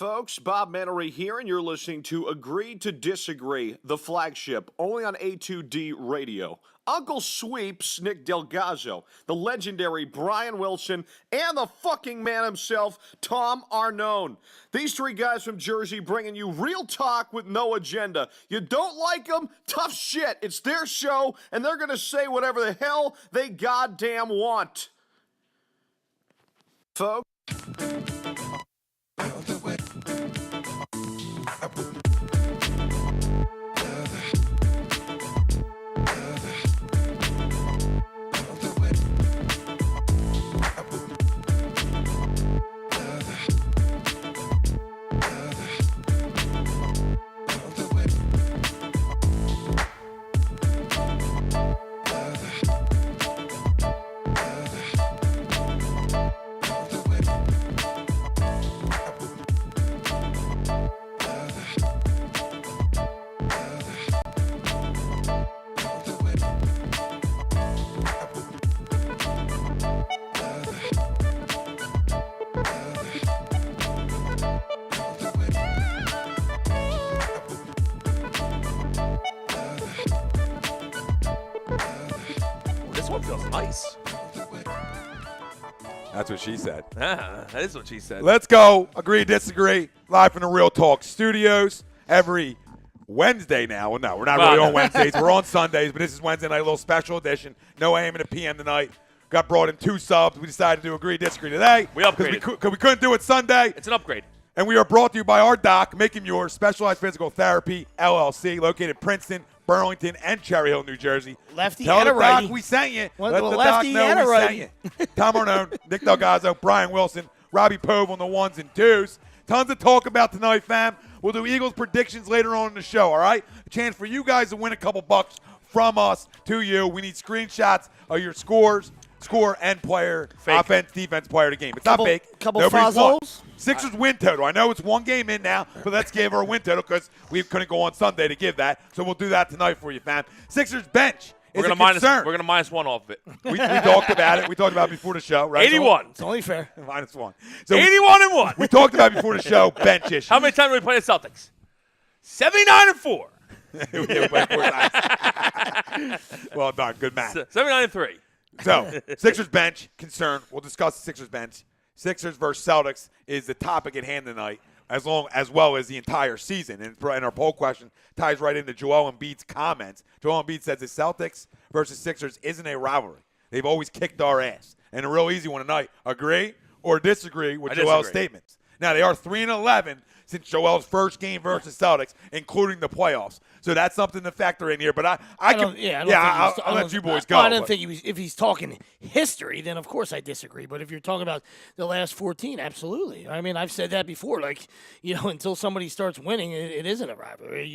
Folks, Bob Mannery here, and you're listening to Agree to Disagree, the flagship, only on A2D Radio. Uncle Sweeps, Nick Delgazzo, the legendary Brian Wilson, and the fucking man himself, Tom Arnone. These three guys from Jersey bringing you real talk with no agenda. You don't like them? Tough shit. It's their show, and they're going to say whatever the hell they goddamn want. Folks. Nice. That's what she said. That is what she said. Let's go. Agree, disagree. Live from the Real Talk Studios every Wednesday now. Well, no, we're not really on Wednesdays. We're on Sundays, but this is Wednesday night, a little special edition. No AM and a PM tonight. Got brought in 2 subs. We decided to do agree, disagree today. We upgraded. Because we couldn't do it Sunday. It's an upgrade. And we are brought to you by our doc, Making Yours, Specialized Physical Therapy, LLC, located in Princeton, Burlington, and Cherry Hill, New Jersey. Lefty Tell and the a righty. doc we sent you. Well, Let the the lefty doc and know a we righty. sent you. Tom Arnone, Nick Delgazzo, Brian Wilson, Robbie Pove on the 1s and 2s. Tons to talk about tonight, fam. We'll do Eagles predictions later on in the show, all right? A chance for you guys to win a couple bucks from us to you. We need screenshots of your score, and player, Fake. offense, defense player of the game. It's not fake. Couple Nobody's won. fuzzles. Sixers win total. I know it's one game in now, but let's give her a win total because we couldn't go on Sunday to give that. So we'll do that tonight for you, fam. Sixers bench is a concern. We're gonna minus 1 off of it. We talked about it. We talked about it before the show, right? 81. It's only fair. -1. So 81-1. we talked about it before the show, bench issues. How many times did we play the Celtics? 79-4. We played 4 times. Well done. Good math. 79-3. So, Sixers bench, concern. We'll discuss the Sixers bench. Sixers versus Celtics is the topic at hand tonight, as well as the entire season. And our poll question ties right into Joel Embiid's comments. Joel Embiid says the Celtics versus Sixers isn't a rivalry. They've always kicked our ass. And a real easy one tonight. Agree or disagree with Joel's statements? Now, they are 3-11 since Joel's first game versus Celtics, including the playoffs. So that's something to factor in here. But I'll let you boys go. I don't think if he's talking history, then of course I disagree. But if you're talking about the last 14, absolutely. I mean, I've said that before. Like, until somebody starts winning, it isn't a rivalry.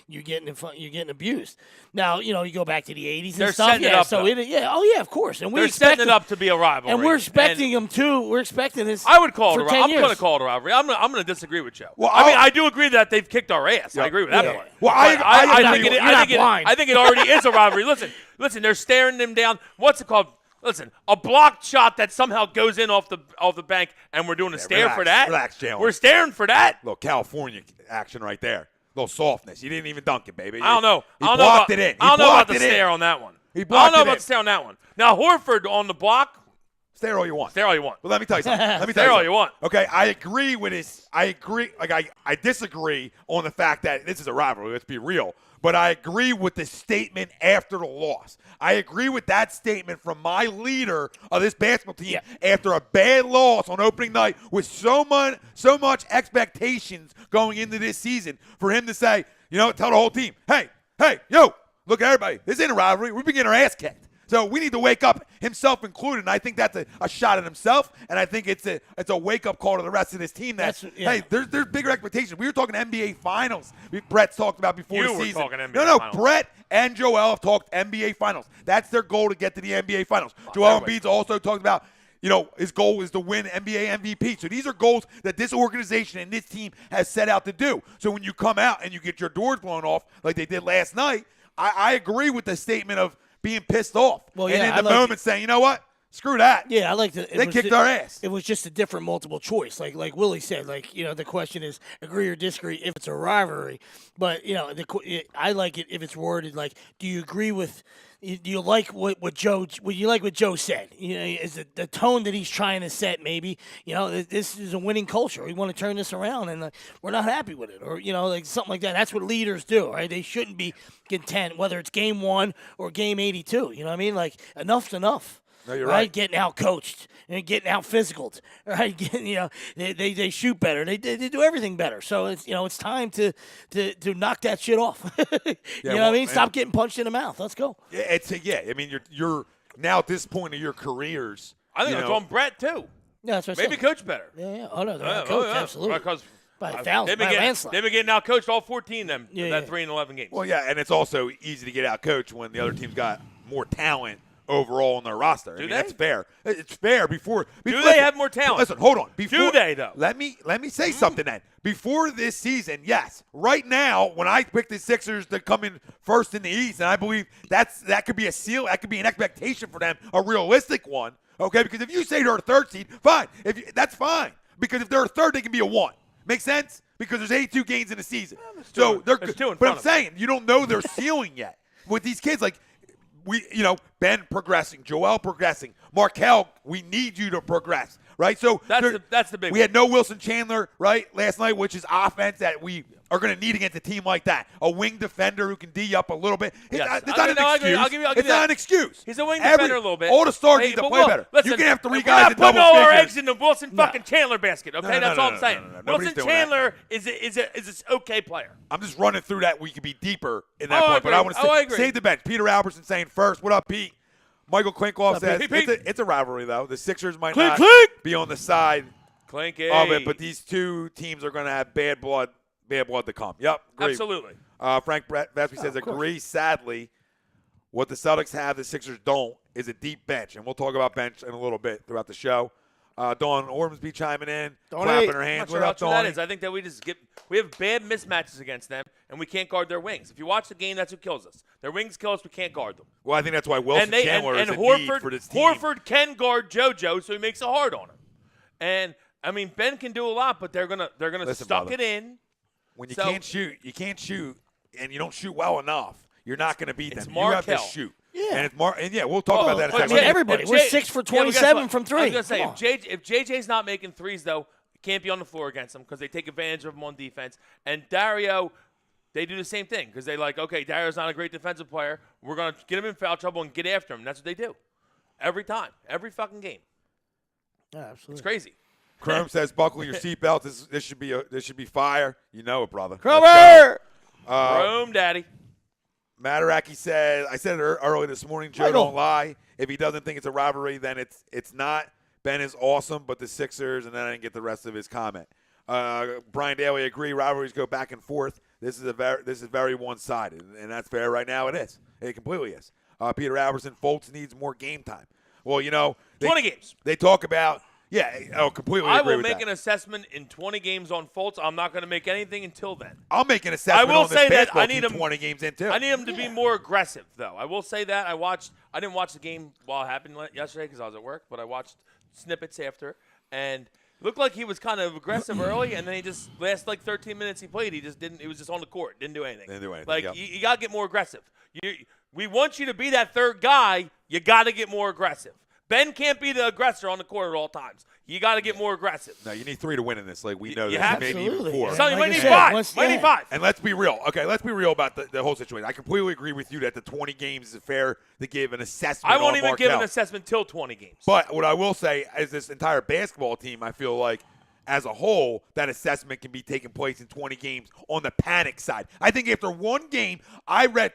You're getting abused. Now, you go back to the 80s They're and stuff. setting it up, of course. And they're setting it up to be a rivalry. And we're expecting them to. We're expecting this. I would call it for a 10 rivalry. I'm years. going to call it a rivalry. I'm going to disagree with you. Well, I do agree that they've kicked our ass. Yeah. I agree with that point. Well, I think it already is a rivalry. Listen, they're staring them down. What's it called? Listen, a blocked shot that somehow goes in off the bank, and we're doing a stare for that. Relax, Jalen. We're staring for that. Little California action right there. Little softness. You didn't even dunk it, baby. I don't know. He blocked it in. I don't know about the stare on that one. He blocked I don't know it about in. the stare on that one. Now Horford on the block. Stare all you want. Stare all you want. Well, let me tell you something. Stare all you want. Okay, I agree with this. I agree. I disagree on the fact that this is a rivalry. Let's be real. But I agree with the statement after the loss. I agree with that statement from my leader of this basketball team after a bad loss on opening night with so much expectations going into this season for him to say, tell the whole team, hey, yo, look at everybody. This ain't a rivalry. We've been getting our ass kicked. So we need to wake up, himself included. And I think that's a shot at himself, and I think it's a wake-up call to the rest of this team hey, there's bigger expectations. We were talking NBA Finals. Brett's talked about before the season. You were talking NBA Finals. Brett and Joel have talked NBA Finals. That's their goal to get to the NBA Finals. Joel Embiid's also talked about, his goal is to win NBA MVP. So these are goals that this organization and this team has set out to do. So when you come out and you get your doors blown off like they did last night, I agree with the statement of being pissed off. Well, and in the moment saying, you know what? Screw that. Yeah, I like the. They kicked our ass. It was just a different multiple choice. Like Willie said, the question is agree or disagree if it's a rivalry. But I like it if it's worded like, do you agree with? Do you like what Joe said? Is it the tone that he's trying to set? Maybe this is a winning culture. We want to turn this around, and we're not happy with it, or something like that. That's what leaders do, right? They shouldn't be content whether it's game 1 or game 82. You know what I mean? Like enough's enough. No, you're right. Getting out coached and getting out physicaled. Right? They shoot better. They do everything better. So it's time to knock that shit off. You know what I mean? Stop getting punched in the mouth. Let's go. I mean, you're now at this point of your careers. I think it's on Brett too. Yeah, that's what maybe coach better. Yeah. Oh no, they're coached absolutely. Because by landslide. They've been getting out coached all 14 of them. 3-11 games. Well, yeah, and it's also easy to get out coached when the other team's got more talent overall on their roster. That's fair. It's fair. Before they have more talent? Listen, hold on. Do they though? Let me say something then. Before this season, yes. Right now, when I picked the Sixers to come in first in the East, and I believe that could be a seal, that could be an expectation for them, a realistic one. Okay, because if you say they're a third seed, fine. That's fine. Because if they're a third, they can be a 1. Make sense? Because there's 82 games in the season. So they're good. But I'm saying you don't know their ceiling yet with these kids. Like Ben progressing, Joel progressing, Markelle, we need you to progress, right? So that's the big one. We had no Wilson Chandler, right, last night, which is offense that we are going to need against a team like that. A wing defender who can D up a little bit. Yes. It's not an excuse. It's not an excuse. He's a wing defender a little bit. All the stars need to play better. Listen, you can have 3 guys in double figures. We're not putting all our eggs in the Wilson fucking Chandler basket, okay? That's all I'm saying. Wilson Chandler is an okay player. I'm just running through that. We could be deeper in that point. But I want to save the bench. Peter Albertson saying first. What up, Pete? Michael Klinkloff says it's a rivalry, though. The Sixers might not be on the side of it, but these two teams are going to have bad blood to come. Yep. Agree. Absolutely. Frank Vasby says, agree. Sadly, what the Celtics have, the Sixers don't, is a deep bench. And we'll talk about bench in a little bit throughout the show. Dawn Ormsby chiming in, clapping her hands. I'm not sure how true that is. I think that we have bad mismatches against them, and we can't guard their wings. If you watch the game, that's what kills us. Their wings kill us. We can't guard them. Well, I think that's why Wilson Chandler is a need for this team. Horford can guard JoJo, so he makes it hard on him. And I mean, Ben can do a lot, but they're gonna stuck it in. When you can't shoot, and you don't shoot well enough, you're not going to beat them. You have to shoot. Yeah. And we'll talk about that in a second. Everybody, we're 6 for 27 from 3. I was going to say, if JJ's not making threes, though, you can't be on the floor against them because they take advantage of him on defense. And Dario, they do the same thing because they okay, Dario's not a great defensive player. We're going to get him in foul trouble and get after him. That's what they do. Every time. Every fucking game. Yeah, absolutely. It's crazy. Chrome says, buckle your seatbelt. This should be fire. You know it, brother. Cromer! Chrome daddy. Mataraki said, I said it earlier this morning, Joe don't lie. If he doesn't think it's a rivalry, then it's not. Ben is awesome, but the Sixers, and then I didn't get the rest of his comment. Brian Daly agree. Rivalries go back and forth. This is very one-sided, and that's fair right now. It is. It completely is. Peter Albertson, Fultz needs more game time. Well, 20 games. They talk about. Yeah, completely agree with that. I will make an assessment in 20 games on Fultz. I'm not going to make anything until then. I'll make an assessment on this basketball team 20 games in, too. I need him to be more aggressive, though. I will say that. I didn't watch the game while it happened yesterday because I was at work, but I watched snippets after, and it looked like he was kind of aggressive early, and then he just, last 13 minutes he played, he was just on the court, didn't do anything. You got to get more aggressive. We want you to be that third guy. You got to get more aggressive. Ben can't be the aggressor on the court at all times. You got to get more aggressive. No, you need 3 to win in this. We know you this. Maybe even 4. So you might need 5. Might need 5. And let's be real. Okay, let's be real about the whole situation. I completely agree with you that the 20 games is fair to give an assessment. I won't even give an assessment till 20 games. But what I will say is this entire basketball team, I feel like, as a whole, that assessment can be taking place in 20 games on the panic side. I think after one game, I read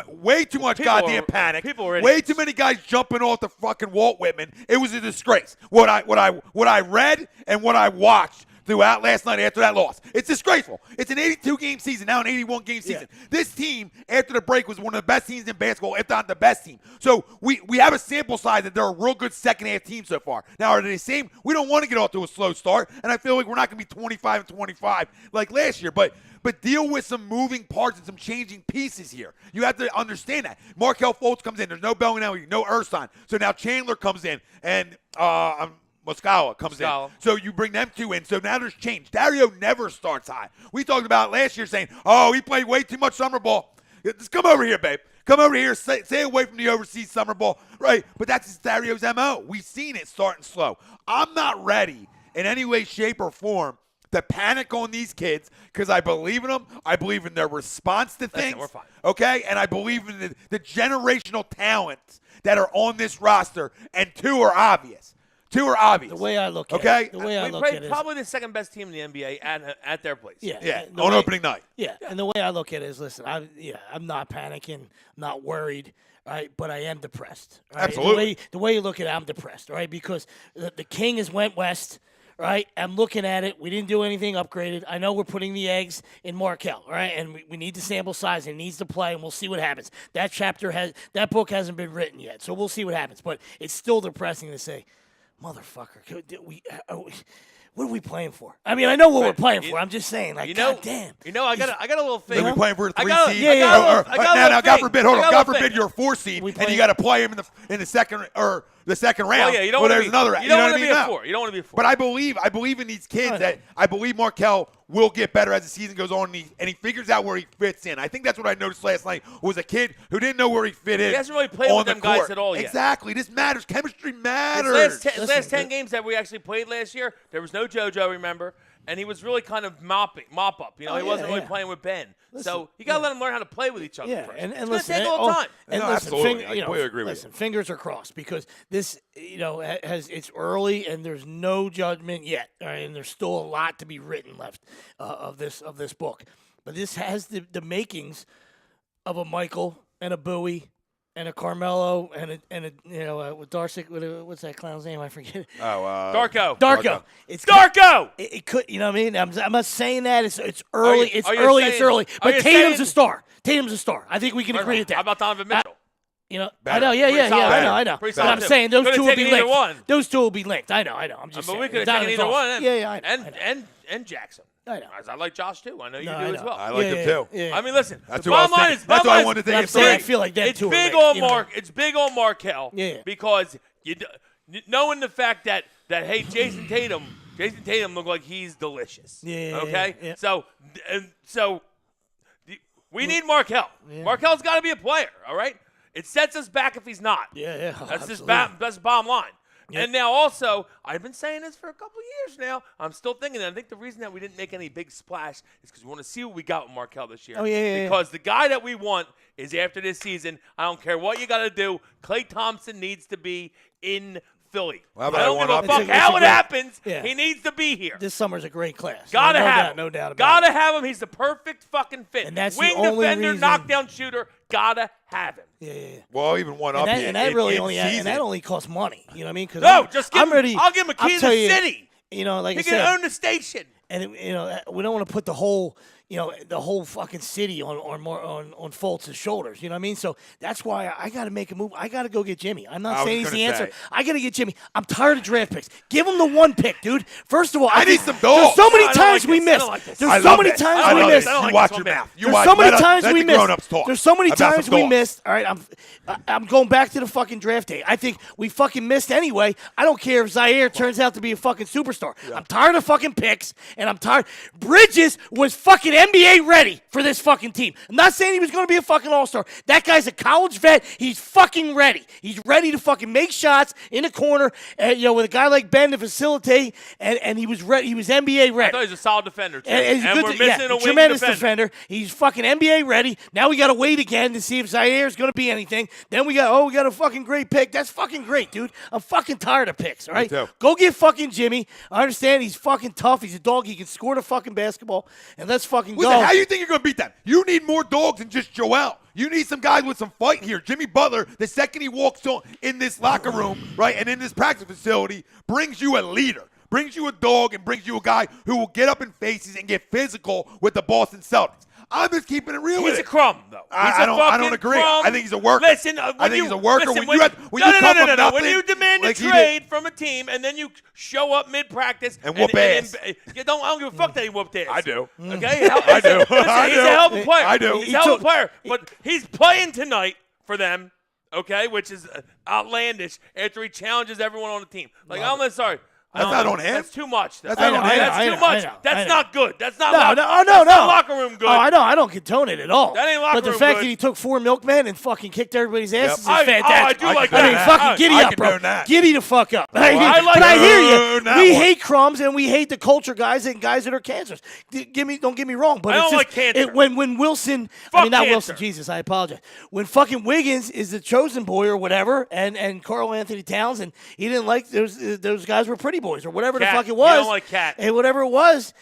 way too much goddamn panic. Way too many guys jumping off the fucking Walt Whitman. It was a disgrace. What I read and what I watched throughout last night after that loss. It's disgraceful. It's an 82-game season, now an 81-game season. Yeah. This team, after the break, was one of the best teams in basketball, if not the best team. So we have a sample size that they're a real good second-half team so far. Now, are they the same? We don't want to get off to a slow start, and I feel like we're not going to be 25-25 like last year. But but deal with some moving parts and some changing pieces here. You have to understand that. Markelle Fultz comes in. There's no Bellinelli, no Erstein. So now Chandler comes in, and Muscala comes in. So you bring them two in. So now there's change. Dario never starts high. We talked about last year saying, oh, he played way too much summer ball. Just come over here, babe. Come over here. Stay away from the overseas summer ball. Right? But that's Dario's MO. We've seen it starting slow. I'm not ready in any way, shape, or form to panic on these kids because I believe in them. I believe in their response to things. Listen, we're fine. Okay? And I believe in the generational talents that are on this roster, and two are obvious. The way I look at okay? it. The way I We look at played it. probably the second best team in the NBA at their place. Yeah, the on way- opening night. Yeah, and the way I look at it is, listen, I'm not panicking, not worried, right? But I am depressed. Right? Absolutely. The way you look at it, I'm depressed, right? Because the King has went west, right? I'm looking at it. We didn't do anything upgraded. I know we're putting the eggs in Markelle, right? And we need the sample size. It needs to play, and we'll see what happens. That book hasn't been written yet, so we'll see what happens. But it's still depressing to say, motherfucker, what are we playing for? I mean, I know what we're playing for. I'm just saying, like, God damn. I got a little thing. Are we playing for a 3 got- seed? I got a Or- little now, God thing. forbid, hold I on. got a God little forbid thing. you're a 4 seed, We and you play- got to play him in the second or the second round. Yeah, you don't well, want to there's be. another. You don't know want what to I be mean? a No. 4. You don't want to be a 4. But I believe in these kids that I believe Markelle will get better as the season goes on, and he figures out where he fits in. I think that's what I noticed last night was a kid who didn't know where he fit in. He hasn't really played on with the them guys court. at all yet. Exactly. This matters. Chemistry His matters. last 10 games that we actually played last year, there was no JoJo, remember? And he was really kind of mop up. You know, he wasn't really playing with Ben. So you got to let him learn how to play with each other Yeah, first. and it's listen, going to take a little time. And No, listen, absolutely. I completely agree with listen, fingers are crossed because this, it's early and there's no judgment yet, all right, and there's still a lot to be written left of this book. But this has the makings of a Michael and a Bowie and a Carmelo and a with Darcy, what's that clown's name? I forget. Darko. It's Darko! It could, you know what I mean? I'm not saying that. It's early. It's are you early. saying- It's early. are But you Tatum's saying- a star. Tatum's a star. I think we can agree with that. How about Donovan Mitchell? You know, Better. I know, yeah, solid. I know. Pretty But I'm solid, saying too. those Could've two will be taken either linked. one. Those two will be linked. I know. I'm just But saying. we could have taken Donovan's either one. awesome. Yeah, I know. I know. And Jackson. I know. I like Josh, too. I know you No, do I as know. well. I like him too. Yeah. I mean, listen. That's the who I was bottom line thinking. is, That's bottom why I line wanted is- to But I'm get saying I three. feel like that it's two are big linked, on you know. Mark. It's big on Markelle. Yeah. Because knowing the fact that hey, Jason Tatum looked like he's delicious. Yeah, Okay. yeah. So we need Markelle. Yeah. Markelle's got to be a player. All right. It sets us back if he's not. Yeah. That's just absolutely. that's the bottom line. Yeah. And now also, I've been saying this for a couple of years now. I'm still thinking that. I think the reason that we didn't make any big splash is because we want to see what we got with Markelle this year. Oh, yeah. Because the guy that we want is after this season. I don't care what you got to do. Klay Thompson needs to be in Philly. Well, but I I don't want give a up- fuck It's a how it great- happens. Yeah. He needs to be here. This summer's a great class. Gotta no have doubt, him. No doubt about Gotta it. have him. He's the perfect fucking fit. And that's the Wing only defender, reason- knockdown shooter. Gotta have him. Yeah. Well, even one up And that, here. and that really in only season. costs money. You know what I mean? 'Cause No, just give I'm him. ready. I'll give him a key to tell the you, city. You know, like He I can said, own the station. and we don't want to put the whole fucking city on Fultz's shoulders. You know what I mean? So that's why I got to make a move. I got to go get Jimmy. I'm not I was saying he's the gonna answer. say. I got to get Jimmy. I'm tired of draft picks. Give him the one pick, dude. First of all, I need think some There's dogs. so many I don't times like we this. I missed. don't like this. I There's so love many this. times I we love missed. this. I don't You like watch this your one mouth. You There's watch. so many Let times the we missed. grown-ups talk There's so many about some times we dogs. missed. All right, I'm going back to the fucking draft day. I think we fucking missed anyway. I don't care if Zaire turns out to be a fucking superstar. I'm tired of fucking picks, and I'm tired. Bridges was fucking NBA ready for this fucking team. I'm not saying he was going to be a fucking all-star. That guy's a college vet. He's fucking ready. He's ready to fucking make shots in the corner, with a guy like Ben to facilitate, and he was ready. He was NBA I ready. thought he was a solid defender, too. And he's And good we're to- missing a wing tremendous defender. He's fucking NBA ready. Now we got to wait again to see if Zaire's going to be anything. Then we got a fucking great pick. That's fucking great, dude. I'm fucking tired of picks, all right? too. Go get fucking Jimmy. I understand he's fucking tough. He's a dog. He can score the fucking basketball. And let's fucking Listen, go. how you think you're going to beat them? You need more dogs than just Joel. You need some guys with some fight here. Jimmy Butler, the second he walks on in this locker room, right, and in this practice facility, brings you a leader, brings you a dog, and brings you a guy who will get up in faces and get physical with the Boston Celtics. I'm just keeping it real He's with a it. crumb, though. I don't agree. Crumb. I think he's a worker. Listen, I think he's a worker. Listen, When you come from nothing, when you demand like a he trade from a team and then you show up mid-practice and whoop ass. I don't give a fuck that he whooped ass. I do. Okay? I do. Listen, I he's do. a hell of a player. I do. He's a hell of a player. But he's playing tonight for them, okay, which is outlandish after he challenges everyone on the team. Like, I'm sorry. That's not on him. That's too much. That's not on him. That's too much. That's not good. That's not No. that's not locker room good. Oh, I don't condone it at all. That ain't locker But the room fact good. that he took 4 milkmen and fucking kicked everybody's asses is I fantastic. do like I mean, that. fucking giddy I up, bro. condone that. Giddy the fuck up. I like but I hear condone you. that We one. hate crumbs and we hate the culture guys and guys that are cancers. Don't get me wrong, but I it's don't just, like cancer. when Wilson, Fuck not cancer. Wilson, Jesus, I apologize. When fucking Wiggins is the chosen boy or whatever, and Karl Anthony Towns, and he didn't like those guys were pretty boys or whatever Cat. the fuck it He was. don't like Cat. And whatever it was,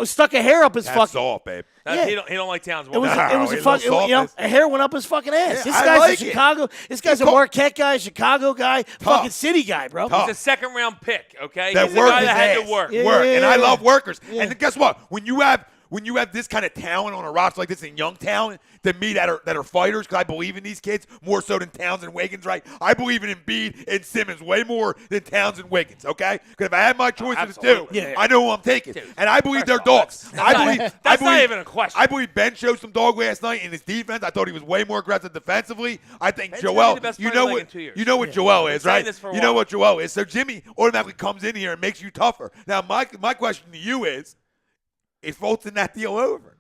stuck a hair up his That's fucking. soft, babe. Yeah. He don't like Towns. It was No, a fucking, softness. a hair went up his fucking ass. Yeah, This I guy's like a it. Chicago. This guy's a Marquette guy, Chicago guy, fucking city guy, bro. Tough. He's a second-round pick, okay? That He's a work guy his that had ass. to work. Yeah. Work. And I love workers. Yeah. And then guess what? When you have this kind of talent on a roster like this and young talent than me that are fighters, because I believe in these kids more so than Towns and Wiggins, right? I believe in Embiid and Simmons way more than Towns and Wiggins, okay? Because if I had my choice of the two, absolutely. Yeah. I know who I'm taking. Dude, and I believe they're first of all, dogs. that's not even a question. I believe Ben showed some dog last night in his defense. I thought he was way more aggressive defensively. I think Ben's gonna Joel, be the best you player know in the league what in 2 years. you know what Joel is, saying right? this for a You know while. what Joel is. So Jimmy automatically comes in here and makes you tougher. Now my question to you is Fultz in that deal over?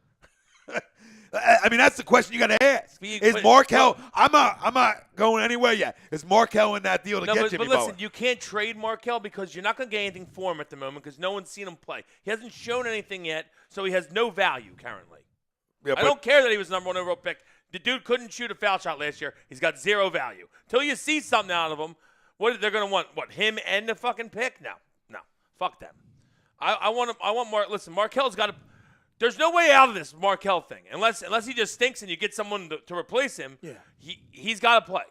I mean, that's the question you got to ask. Is Markelle? I'm not going anywhere yet. Is Markelle in that deal to get Jimmy but listen, Butler? you can't trade Markelle because you're not going to get anything for him at the moment because no one's seen him play. He hasn't shown anything yet, so he has no value currently. Yeah, I don't care that he was the number 1 overall pick. The dude couldn't shoot a foul shot last year. He's got zero value. Till you see something out of him, what they're going to want? What, him and the fucking pick? No, fuck them. I want him. I want Mark. Listen, Markelle's got to. There's no way out of this Markelle thing unless he just stinks and you get someone to replace him. Yeah. He's got to play.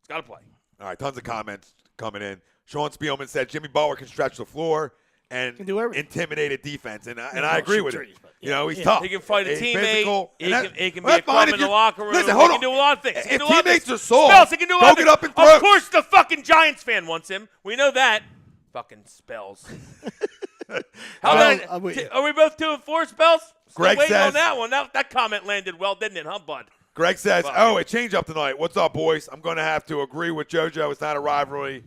He's got to play. All right, tons of comments coming in. Sean Spielman said Jimmy Butler can stretch the floor and Can do everything. intimidate a defense, and I agree with it. You know, he's Yeah. tough. He can fight a He's teammate. physical, He and can be that's a fine crumb if in the you- locker room. Listen, hold He on. can do a lot of things. He can If do a lot of teammates things. are soft, Spells, he can do a go lot of get things. up and throw. Of course, the fucking Giants fan wants him. We know that. Fucking Spells. Are we both 2 and 4 Spells? Still Greg waiting says- on that one. That comment landed well, didn't it, huh, bud? Greg says, Fuck. a change up tonight. What's up, boys? I'm going to have to agree with JoJo. It's not a rivalry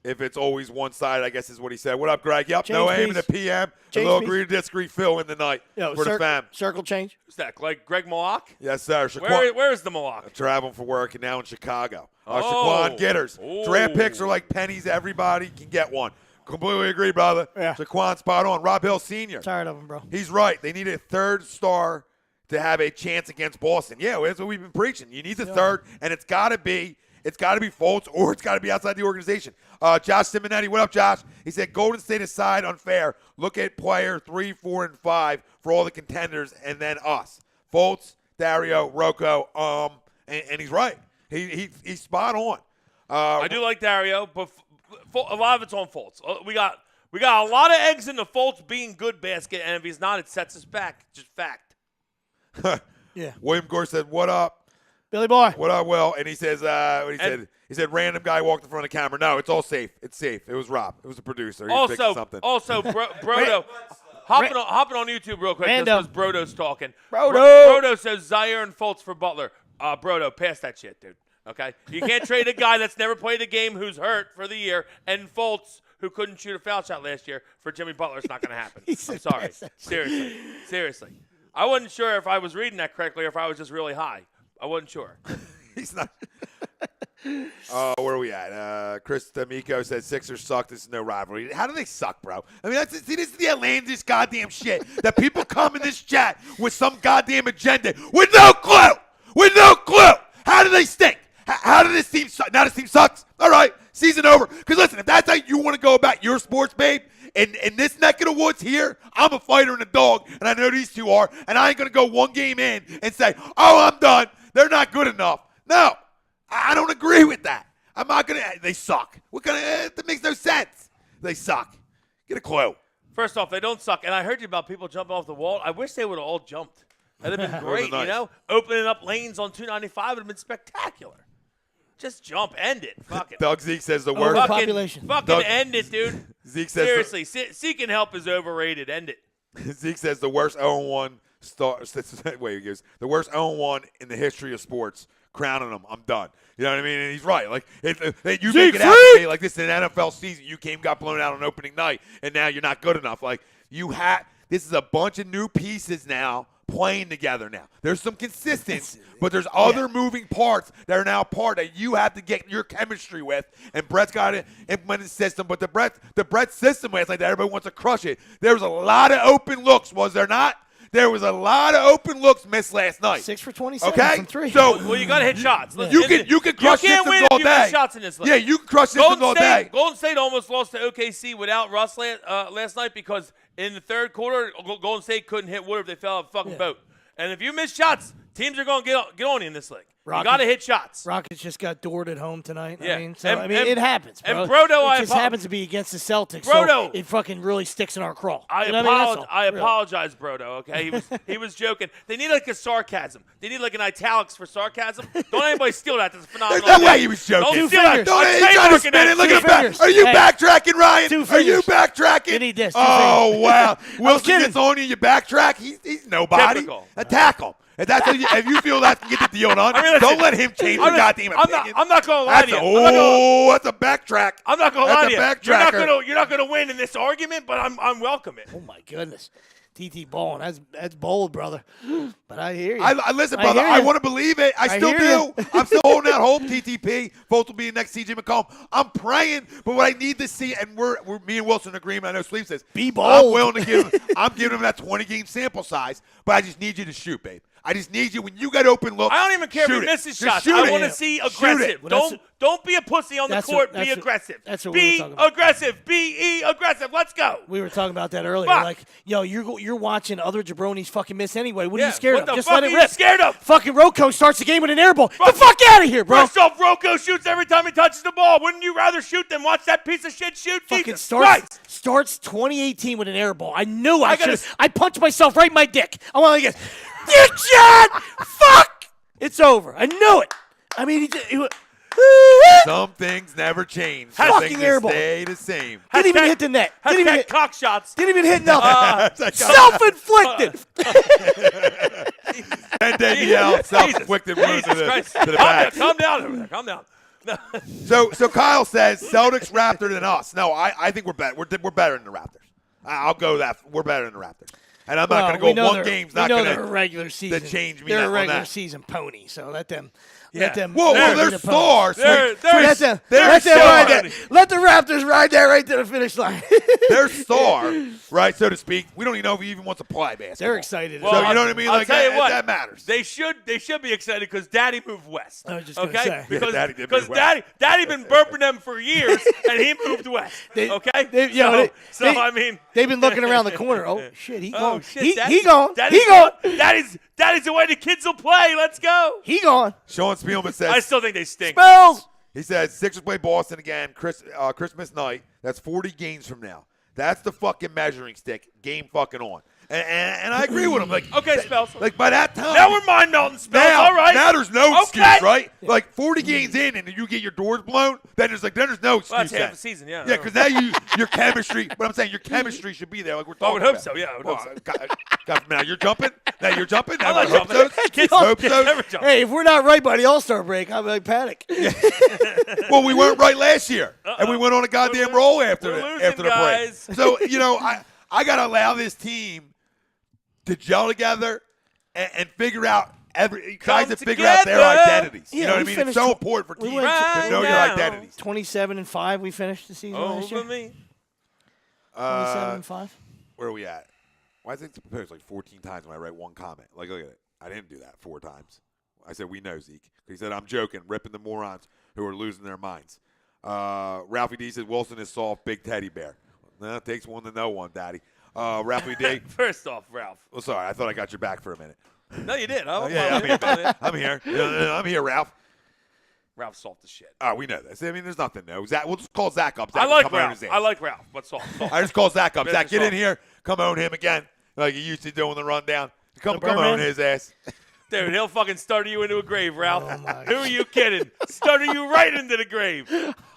if it's always one side, I guess is what he said. What up, Greg? Yep, no Change aim in the piece. PM. Change A little piece. agree to disagree Phil in the night for the fam. Circle change. Who's that? Like Greg Malak? Yes, sir. Where is the Malak? Traveling for work and now in Chicago. Oh. Shaquan Gitters. Oh. Draft picks are like pennies. Everybody can get one. Completely agree, brother. Yeah. Shaquan, spot on. Rob Hill Sr. Tired of him, bro. He's right. They need a third star to have a chance against Boston. Yeah, that's what we've been preaching. You need the third, and it's got to be Fultz or it's got to be outside the organization. Josh Simonetti, what up, Josh? He said Golden State aside unfair. Look at player 3, 4, and 5 for all the contenders, and then us. Fultz, Dario, Rocco, and he's right. He's spot on. I do like Dario, but a lot of it's on Fultz. We got a lot of eggs in the Fultz being good basket, and if he's not, it sets us back. Just fact. Yeah. William Gore said, "What up, Billy Boy. what up, Will?" And he says, "What he said? He said, random guy walked in front of the camera. No, it's all safe. It's safe. It was Rob. It was a producer. He was fixing something. Also, Brodo, hopping on YouTube real quick Rando. just because Brodo's talking. Brodo. Brodo says Zaire and Fultz for Butler. Brodo, pass that shit, dude. Okay, you can't trade a guy that's never played a game who's hurt for the year and Fultz who couldn't shoot a foul shot last year for Jimmy Butler. It's not going to happen. I'm sorry. Seriously. I wasn't sure if I was reading that correctly or if I was just really high. I wasn't sure. He's not. Where are we at? Chris D'Amico says Sixers suck. This is no rivalry. How do they suck, bro? I mean, this is the outlandish goddamn shit that people come in this chat with some goddamn agenda with no clue. How do they stink? How did this team suck? Now this team sucks. All right, season over. Because listen, if that's how you want to go about your sports, babe, in this neck of the woods here, I'm a fighter and a dog, and I know these two are, and I ain't going to go one game in and say, oh, I'm done. They're not good enough. No, I don't agree with that. I'm not going to. They suck. That makes no sense. They suck. Get a clue. First off, they don't suck. And I heard you about people jumping off the wall. I wish they would have all jumped. That'd have been great, nice. you know? Opening up lanes on 295 would have been spectacular. Just jump, end it. Fuck it. Doug Zeke says the worst. Overpopulation. Fucking end it, dude. Zeke says Seriously, seeking help is overrated. End it. Zeke says the worst 0-1 wait, he goes, the worst 0-1 in the history of sports. Crowning him. I'm done. You know what I mean? And he's right. Like, you make it out to me like this is an NFL season. You got blown out on opening night, and now you're not good enough. Like, this is a bunch of new pieces now playing together now. There's some consistency, but there's other moving parts that are now part that you have to get your chemistry with, and Brett's got to implement his system. But the Brett system last night that everybody wants to crush it. There was a lot of open looks, was there not? There was a lot of open looks missed last night. 6 for 27 okay? from 3. So Well, you got to hit shots. you can crush you can't systems win all if you miss day. shots in this league. Yeah, you can crush systems all day. Golden State almost lost to OKC without Russ last night because in the third quarter, Golden State couldn't hit Wood if they fell off a fucking boat. And if you miss shots, teams are going to get on you in this league. You got to hit shots. Rockets just got doored at home tonight. Yeah. It happens. Bro. And Brodo, it just happens to be against the Celtics. Brodo. So it fucking really sticks in our craw. I apologize, Brodo. Okay, he was joking. They need like a sarcasm. They need like an italics for sarcasm. Don't anybody steal that. That's phenomenal. There's no way he was joking. Don't steal that. Don't you trying to spin it? Look at him back. Are you backtracking, Ryan? 2 Are you fingers. backtracking? You need this. 2 Oh wow! Wilson kidding. gets on you. You backtrack. He's nobody. Typical. Attack him. If you feel that can get the deal done, don't let him change your goddamn opinion. I'm not going to lie to you. That's a backtrack. I'm not going to lie to you. Backtracker. You're not going to win in this argument, but I'm welcome it. Oh, my goodness. TT balling. That's bold, brother. But I hear you. Listen, brother, I want to believe it. I still do. I'm still holding out hope. TTP, Foltz will be the next CJ McCollum. I'm praying, but what I need to see, and we're me and Wilson agreement. I know Sleep says be bold. I'm willing to I'm giving him that 20-game sample size, but I just need you to shoot, babe. I just need you when you got open look. I don't even care if he misses shots. I want to see aggressive. Don't be a pussy on the court. Be aggressive. That's what we were talking Be about. aggressive. Be aggressive. Let's go. We were talking about that earlier. Fuck. Like, you're watching other jabronis fucking miss anyway. What are Yeah. you scared What of? the Just fuck let it are you rip. scared of? Fucking Rocco starts the game with an air ball. Get the fuck out of here, bro. First off, Rocco shoots every time he touches the ball. Wouldn't you rather shoot than watch that piece of shit shoot? Fucking Jesus starts Christ. 2018 with an air ball. I knew I gotta should. I punched myself right in my dick. I want to get dick shot. Fuck. It's over. I knew it. I mean, he Some things never change. Fucking Some things airball. stay the same. didn't even hit the net. Didn't even hit cock shots. Didn't even hit nothing. Self-inflicted. And Danielle self-inflicted wounds to the back. Calm down over there. Calm down. So Kyle says Celtics Raptor than us. No, I think we're better. We're better than the Raptors. I'll go that. We're better than the Raptors. And I'm not going to go one game's not going to regular season. change me. They're a on regular that. season pony, so let them. Yeah. Let them. Whoa, let they're the stars. They're Let them ride that. Let the Raptors ride that right to the finish line. They're star, right, so to speak. We don't even know if he even wants to play basketball. They're excited. So you know what I mean? I'll Like tell you what, that matters. They should be excited because Daddy moved west. I was just gonna okay, say. because Daddy did move Daddy been burping them for years, and he moved west. Okay, I mean, they've been looking around the corner. Oh shit, he gone. shit, He gone. He gone. Daddy's the way the kids will play. Let's go. He gone. Sean Spielman says I still think they stink. Spells. he says Sixers play Boston again Christmas night. That's 40 games from now. That's the fucking measuring stick. Game fucking on. And I agree with him. Like Okay, Spells. Like by that time. Now we're mind melting, Spells. Now, All right. now there's no Okay. excuse, right? Like 40 games in, and you get your doors blown. Then there's no excuse. Well, that's half then. the season, yeah. Yeah, because now your chemistry. But I'm saying your chemistry should be there, like we're I talking. would hope about. so. Yeah, I would hope so. Now you're jumping. Now you're jumping. Now I'm not hope jumping. so. Kids Hope so. never jump. Hey, if we're not right by the All-Star break, I'm like panic. Well, we weren't right last year, and we went on a goddamn roll after We're the losing, break. guys. So I gotta allow this team to gel together and figure out guys to figure out their together. identities. Yeah, You know what I we mean? It's finished so important for we teams went to know your right identities. 27-5, we finished the season last year. Over me. 27-5. Where are we at? Well, I think the post like 14 times when I write one comment. Like, look at it. I didn't do that 4 times. I said, we know, Zeke. He said, I'm joking, ripping the morons who are losing their minds. Ralphie D said, Wilson is soft, big teddy bear. No, it takes one to know one, Daddy. Ralphie D. First off, Ralph. Well, sorry, I thought I got your back for a minute. No, you did. Yeah, I'm here, man. I'm here. I'm here, Ralph. Ralph Salt the shit. Oh, we know this. I mean, there's nothing new. Zach, we'll just call Zach up. Zach I like come own Ralph. his ass. I like Ralph, but Salt. I just call Zach up. Mr. Zach, get Salt. in here. Come own him again, like you used to do in the rundown. Come Birdman? own his ass. Dude, he'll fucking stutter you into a grave, Ralph. Who are you kidding? Stutter you right into the grave.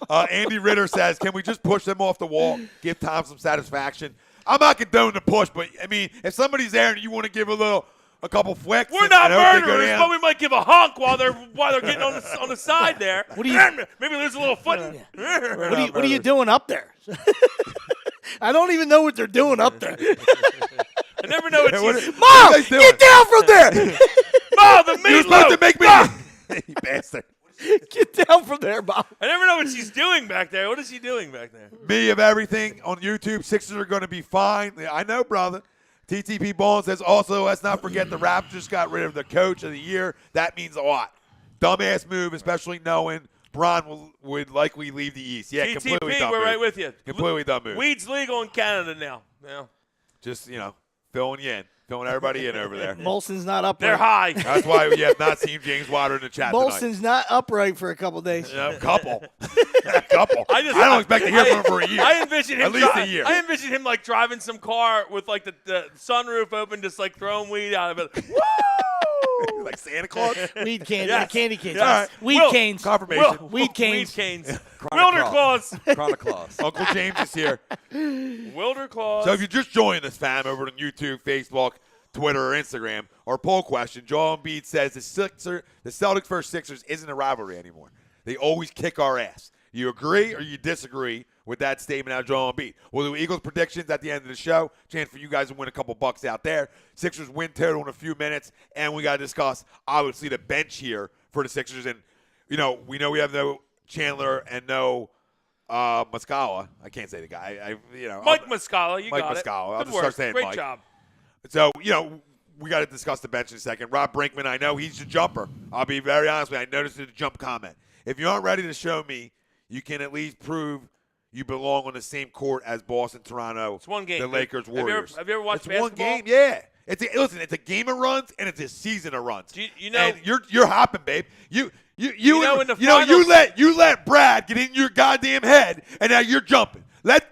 Andy Ritter says, can we just push them off the wall? Give Tom some satisfaction. I'm not condoning the push, but, I mean, if somebody's there and you want to give a couple flicks. We're not hope they go murderers, down. but we might give a honk while they're getting on the side there. What do you- Maybe lose a little foot. What are you doing up there? I don't even know what they're doing up there. I never know what she's. What Mom, are you guys doing? get down from there. Mom, the You were supposed to meatloaf. make me. You bastard. Get down from there, Mom. I never know what she's doing back there. What is she doing back there? Me of everything on YouTube. Sixers are going to be fine. I know, brother. TTP Ball says, also, let's not forget the Raptors got rid of the coach of the year. That means a lot. Dumbass move, especially knowing Bron would likely leave the East. Yeah, completely TTP, dumb we're move. right with you. Completely dumb move. Weed's legal in Canada now. Yeah. Just, filling you in. Filling everybody in over there. Molson's not upright. They're high. That's why you have not seen James Water in the chat tonight. Molson's not upright for a couple days. A couple. A couple. I just- don't expect to hear from him for a year. I envision him At least a year. I envision him like driving some car with like the sunroof open, just like throwing weed out of it. Woo! Like Santa Claus? Weed candy, Yes. candy canes. Yes. All right. Weed Will, canes. Confirmation. Weed canes. Weed canes. Chronic Wilder Claus. Claus. Chronic Claus. Uncle James is here. Wilder Claus. So if you just joined us, fam, over on YouTube, Facebook, Twitter, or Instagram, our poll question, Joel Embiid says the Celtics versus Sixers isn't a rivalry anymore. They always kick our ass. You agree or you disagree with that statement out of Joel Embiid? We'll do Eagles predictions at the end of the show. Chance for you guys to win a couple bucks out there. Sixers win total in a few minutes, and we got to discuss, obviously, the bench here for the Sixers. And, we know we have no Chandler and no Muscala. I can't say the guy. Mike Muscala, you Mike got Muscala. I'll it. Good just work. start saying Great Mike. job. So, we got to discuss the bench in a second. Rob Brinkman, I know he's a jumper. I'll be very honest with you. I noticed the jump comment. If you aren't ready to show me, you can at least prove you belong on the same court as Boston, Toronto, It's one game. the Lakers, Warriors. Have you ever watched It's one basketball? game, yeah. Listen, it's a game of runs and it's a season of runs. You know- and you're hopping, babe. You know, in the finals- you let Brad get in your goddamn head, and now you're jumping.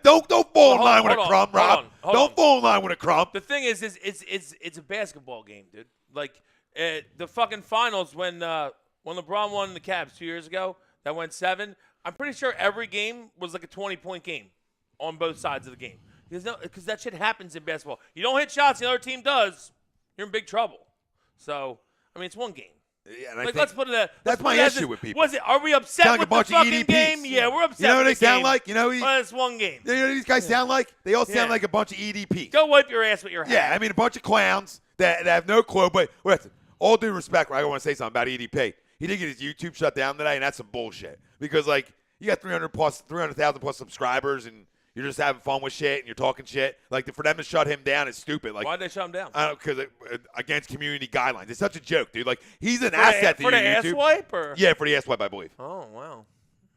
Don't fall in line with a crumb, Rob. Don't fall in line with a crumb. The thing is it's a basketball game, dude. Like the fucking finals when LeBron won the Cavs 2 years ago, that went 7. I'm pretty sure every game was like a 20-point game on both sides of the game. Because that shit happens in basketball. You don't hit shots, the other team does, you're in big trouble. So, I mean, it's one game. Yeah, and I Like, think let's put it. that's my issue with people. Was it? Are we upset Sound like with a bunch the of fucking EDPs. game? Yeah, we're upset. You know what with they the sound game. like? You know, Well, it's one game. you know what these guys sound like? They all sound Yeah. like a bunch of EDPs. Go wipe your ass with your hand. Yeah, I mean, a bunch of clowns that have no clue. But listen, all due respect, I want to say something about EDP. He did get his YouTube shut down today, and that's some bullshit. Because, like, you got 300,000 plus subscribers, and you're just having fun with shit, and you're talking shit. Like, for them to shut him down is stupid. Like, Why'd they shut him down? because against community guidelines. It's such a joke, dude. Like, he's an asset to for you, the ass YouTube. wipe, or Yeah, for the ass wipe, I believe. Oh wow.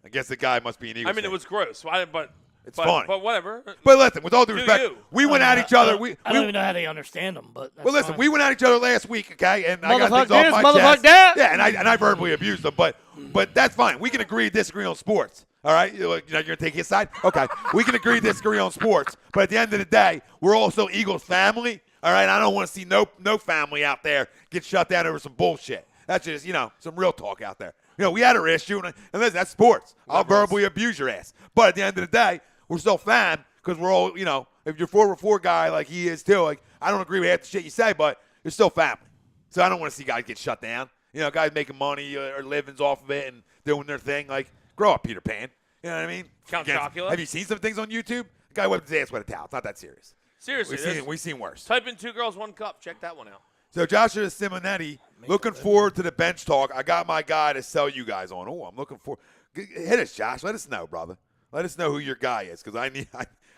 I guess the guy must be an Eagles I mean, fan. it was gross. But It's funny. But whatever. But listen, with all due Do respect, you. we went at each other. I don't even know how they understand them, but that's Well, listen, fine. we went at each other last week, okay? And I got Motherfuck things off this, my motherfuck chest. that. Yeah, and I verbally abused them, but that's fine. We can agree, disagree on sports. All right, you're gonna take his side. Okay, we can agree, disagree on sports, but at the end of the day, we're also Eagles family. All right, I don't want to see no family out there get shut down over some bullshit. That's just some real talk out there. We had our issue, and listen, that's sports. I'll verbally abuse your ass, but at the end of the day, we're still fam because we're all if you're 4-4 guy like he is too, like I don't agree with half the shit you say, but you're still family. So I don't want to see guys get shut down. Guys making money or livings off of it and doing their thing. Like, grow up, Peter Pan. You know what I mean? Count Chocula? Have you seen some things on YouTube? The guy wiped his ass with a towel. It's not that serious. Seriously, We've seen worse. type in 2 girls, 1 cup. Check that one out. So Joshua Simonetti, looking forward to the bench talk. I got my guy to sell you guys on. Oh, I'm looking for. Hit us, Josh. Let us know, brother. Let us know who your guy is, because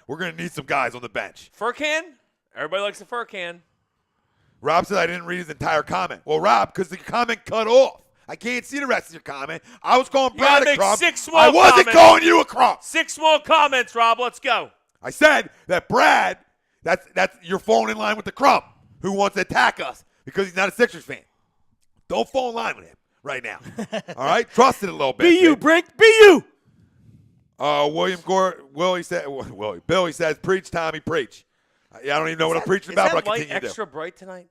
we're gonna need some guys on the bench. Fur can? Everybody likes a fur can. Rob said I didn't read his entire comment. Well, Rob, because the comment cut off. I can't see the rest of your comment. I was calling You gotta Brad a make crumb. 6 small I wasn't comments. calling you a crumb. 6 small comments, Rob. Let's go. I said that Brad, that's you're falling in line with the crumb who wants to attack us because he's not a Sixers fan. Don't fall in line with him. right now. All right? Trust it a little bit. Be you, babe. Brink. Be you. Billy says, preach, Tommy, preach. Yeah, I don't even know what I'm preaching about, but I'll light continue to. extra bright tonight?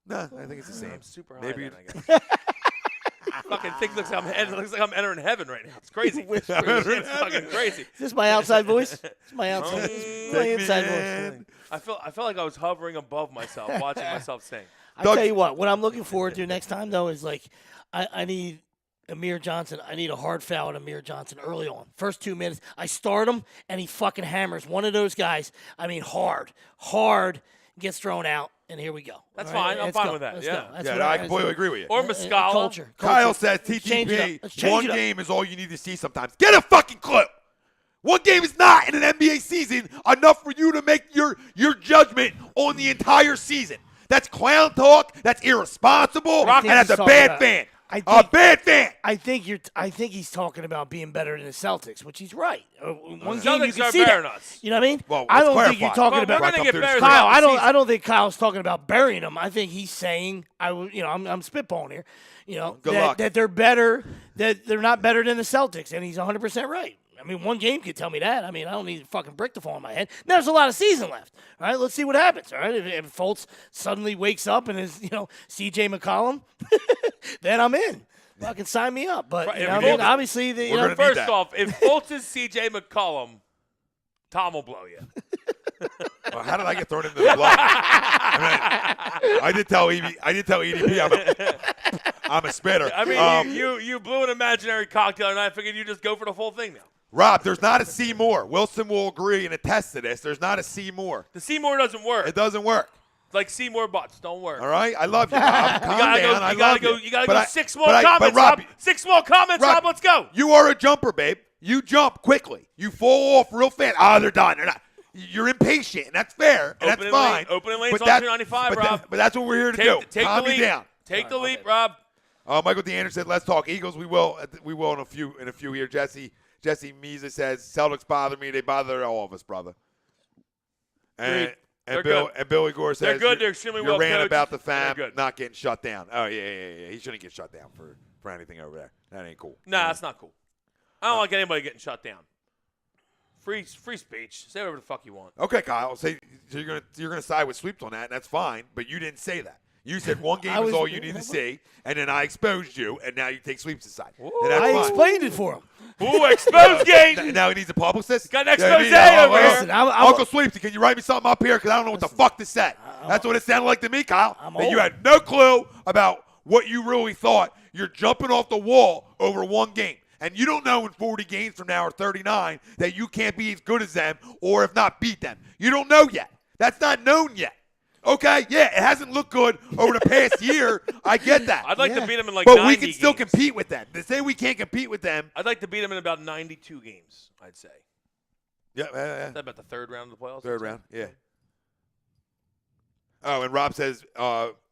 No, I think it's the same. I'm super high. Maybe Then, I guess. Fucking thing looks like I'm entering heaven right now. It's crazy. It's fucking crazy. Is this my outside voice? It's my outside. It's my inside voice. I felt like I was hovering above myself, watching myself sing. I tell you what I'm looking forward to next time though is like I need Amir Johnson. I need a hard foul on Amir Johnson early on. First 2 minutes, I start him and he fucking hammers one of those guys. I mean, hard, gets thrown out. And here we go. That's all right? fine. I'm fine with that. Let's Yeah. go. That's I completely agree with you. Or Muscala. Culture. Kyle says, Change it up. Let's TTP, change one it up. game is all you need to see sometimes. Get a fucking clue. One game is not in an NBA season enough for you to make your judgment on the entire season. That's clown talk. That's irresponsible. And that's a bad fan. A bad fan. I think he's talking about being better than the Celtics, which he's right. One game Celtics you can are see better that. than us. You know what I mean? Well, I let's don't think you're clarify. talking Well, about we're gonna get better Kyle. throughout the I don't think Kyle's talking about burying them. I think he's saying I'm spitballing here. Good luck. That they're better. That they're not better than the Celtics, and he's 100% right. I mean, one game could tell me that. I mean, I don't need a fucking brick to fall on my head. There's a lot of season left. All right, let's see what happens. All right, if Fultz suddenly wakes up and is C.J. McCollum, then I'm in. Fucking sign me up. But Right, you if know what I mean? Fultz- Obviously, We're gonna need First that. off, if Fultz is C.J. McCollum, Tom will blow you. Well, how did I get thrown into the blood? I did tell EDP I'm a spitter. I mean, you blew an imaginary cocktail, and I figured you just go for the full thing now. Rob, there's not a Seymour. Wilson will agree and attest to this. There's not a Seymour. The Seymour doesn't work. It doesn't work. It's like Seymour butts don't work. All right? I love you, Rob. Calm down. I love you. You gotta But go I- 6 but small I- but comments, Rob, Rob. 6 small comments, Rob. Let's go. You are a jumper, babe. You jump quickly. You fall off real fast. They're done. They're not. You're impatient, and that's fair, and that's fine. Opening lanes But on that- 295, but Rob. But that's what we're here to do. Take Calm the me leap. down. Take the leap, Rob. Michael DeAndre said, "Let's talk Eagles." We will in a few here. Jesse Meza says, "Celtics bother me. They bother all of us, brother." And They're Bill good. and Billy Gore says, They're good. They're extremely Your well rant coached. about the They're fam good. not getting shut down. Oh yeah. He shouldn't get shut down for anything over there. That ain't cool. Nah, that's not cool. I don't like anybody getting shut down. Free speech. Say whatever the fuck you want. Okay, Kyle. So you're gonna side with Sweeps on that, and that's fine. But you didn't say that. You said one game is all you need to see, and then I exposed you, and now you take Sweeps aside. And that's I fine. explained it for him. Ooh, exposed game. And now he needs a publicist? Got an You know what I expose mean? over here. Listen, I'm- Uncle Sweeps, can you write me something up here? Because I don't know what the fuck to say. That's what it sounded like to me, Kyle. That you old. had no clue about what you really thought. You're jumping off the wall over one game. And you don't know in 40 games from now or 39 that you can't be as good as them or if not beat them. You don't know yet. That's not known yet. Okay? Yeah, it hasn't looked good over the past year. I get that. I'd like to beat them in like But 90 we can still games. compete with them. To say we can't compete with them. I'd like to beat them in about 92 games, I'd say. Yeah, Is that about the third round of the playoffs? Third round, yeah. Oh, and Rob says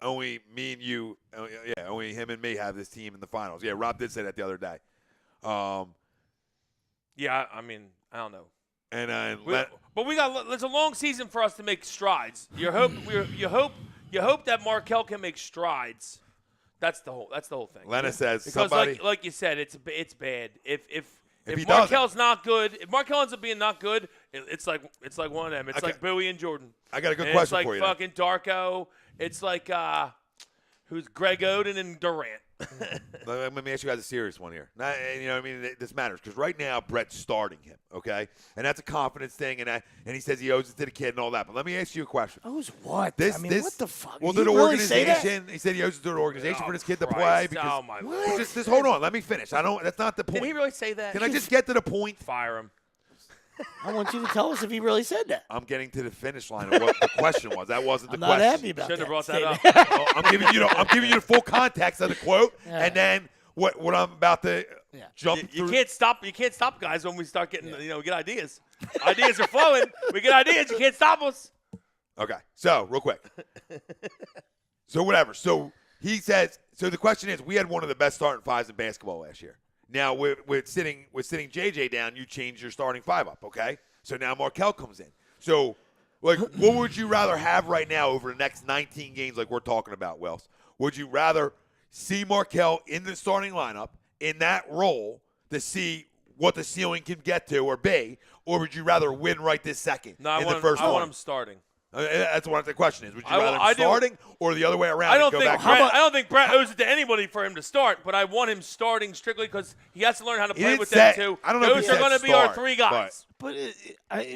only me and you, only him and me have this team in the finals. Yeah, Rob did say that the other day. Yeah, I mean, I don't know. And There's a long season for us to make strides. You hope that Markelle can make strides. That's the whole thing. Lena says because somebody. like you said, it's bad. If he Markelle's not good, if Markelle ends up being not good, it's like one of them. It's Okay. like Bowie and Jordan. I got a good And question it's like for you. fucking Darko. It's like who's Greg Oden and Durant. Let me ask you guys a serious one here. Now, you know what I mean? This matters because right now Brett's starting him, okay? And that's a confidence thing, and he says he owes it to the kid and all that. But let me ask you a question. Owes what? What the fuck? Well, Did to he the really say that? organization. He said he owes it to the organization for this kid to play. Christ. Because Oh, my Well, Lord. just hold on. Let me finish. That's not the point. Did he really say that? Can I just get to the point? Fire him. I want you to tell us if he really said that. I'm getting to the finish line of what the question was. That wasn't the I'm not question. happy about Shouldn't that. have brought that statement. up. Well, I'm giving you the full context of the quote, and then what I'm about to jump You through. can't stop guys when we start getting get ideas. Ideas are flowing. We get ideas. You can't stop us. Okay, so real quick. So whatever. So he says. So the question is, we had one of the best starting fives in basketball last year. Now with sitting JJ down, you change your starting five up. Okay. So now Markelle comes in. So like, what would you rather have right now over the next 19 games, like we're talking about, Wells? Would you rather see Markelle in the starting lineup in that role to see what the ceiling can get to or be, or would you rather win right this second No, the first I one? want him starting. That's what the question is. Would you rather I him do. starting or the other way around? I don't and go think back I don't think Brett owes it to anybody for him to start, but I want him starting strictly because he has to learn how to play with them too. I don't know if Those he are said going to be our start, three guys. But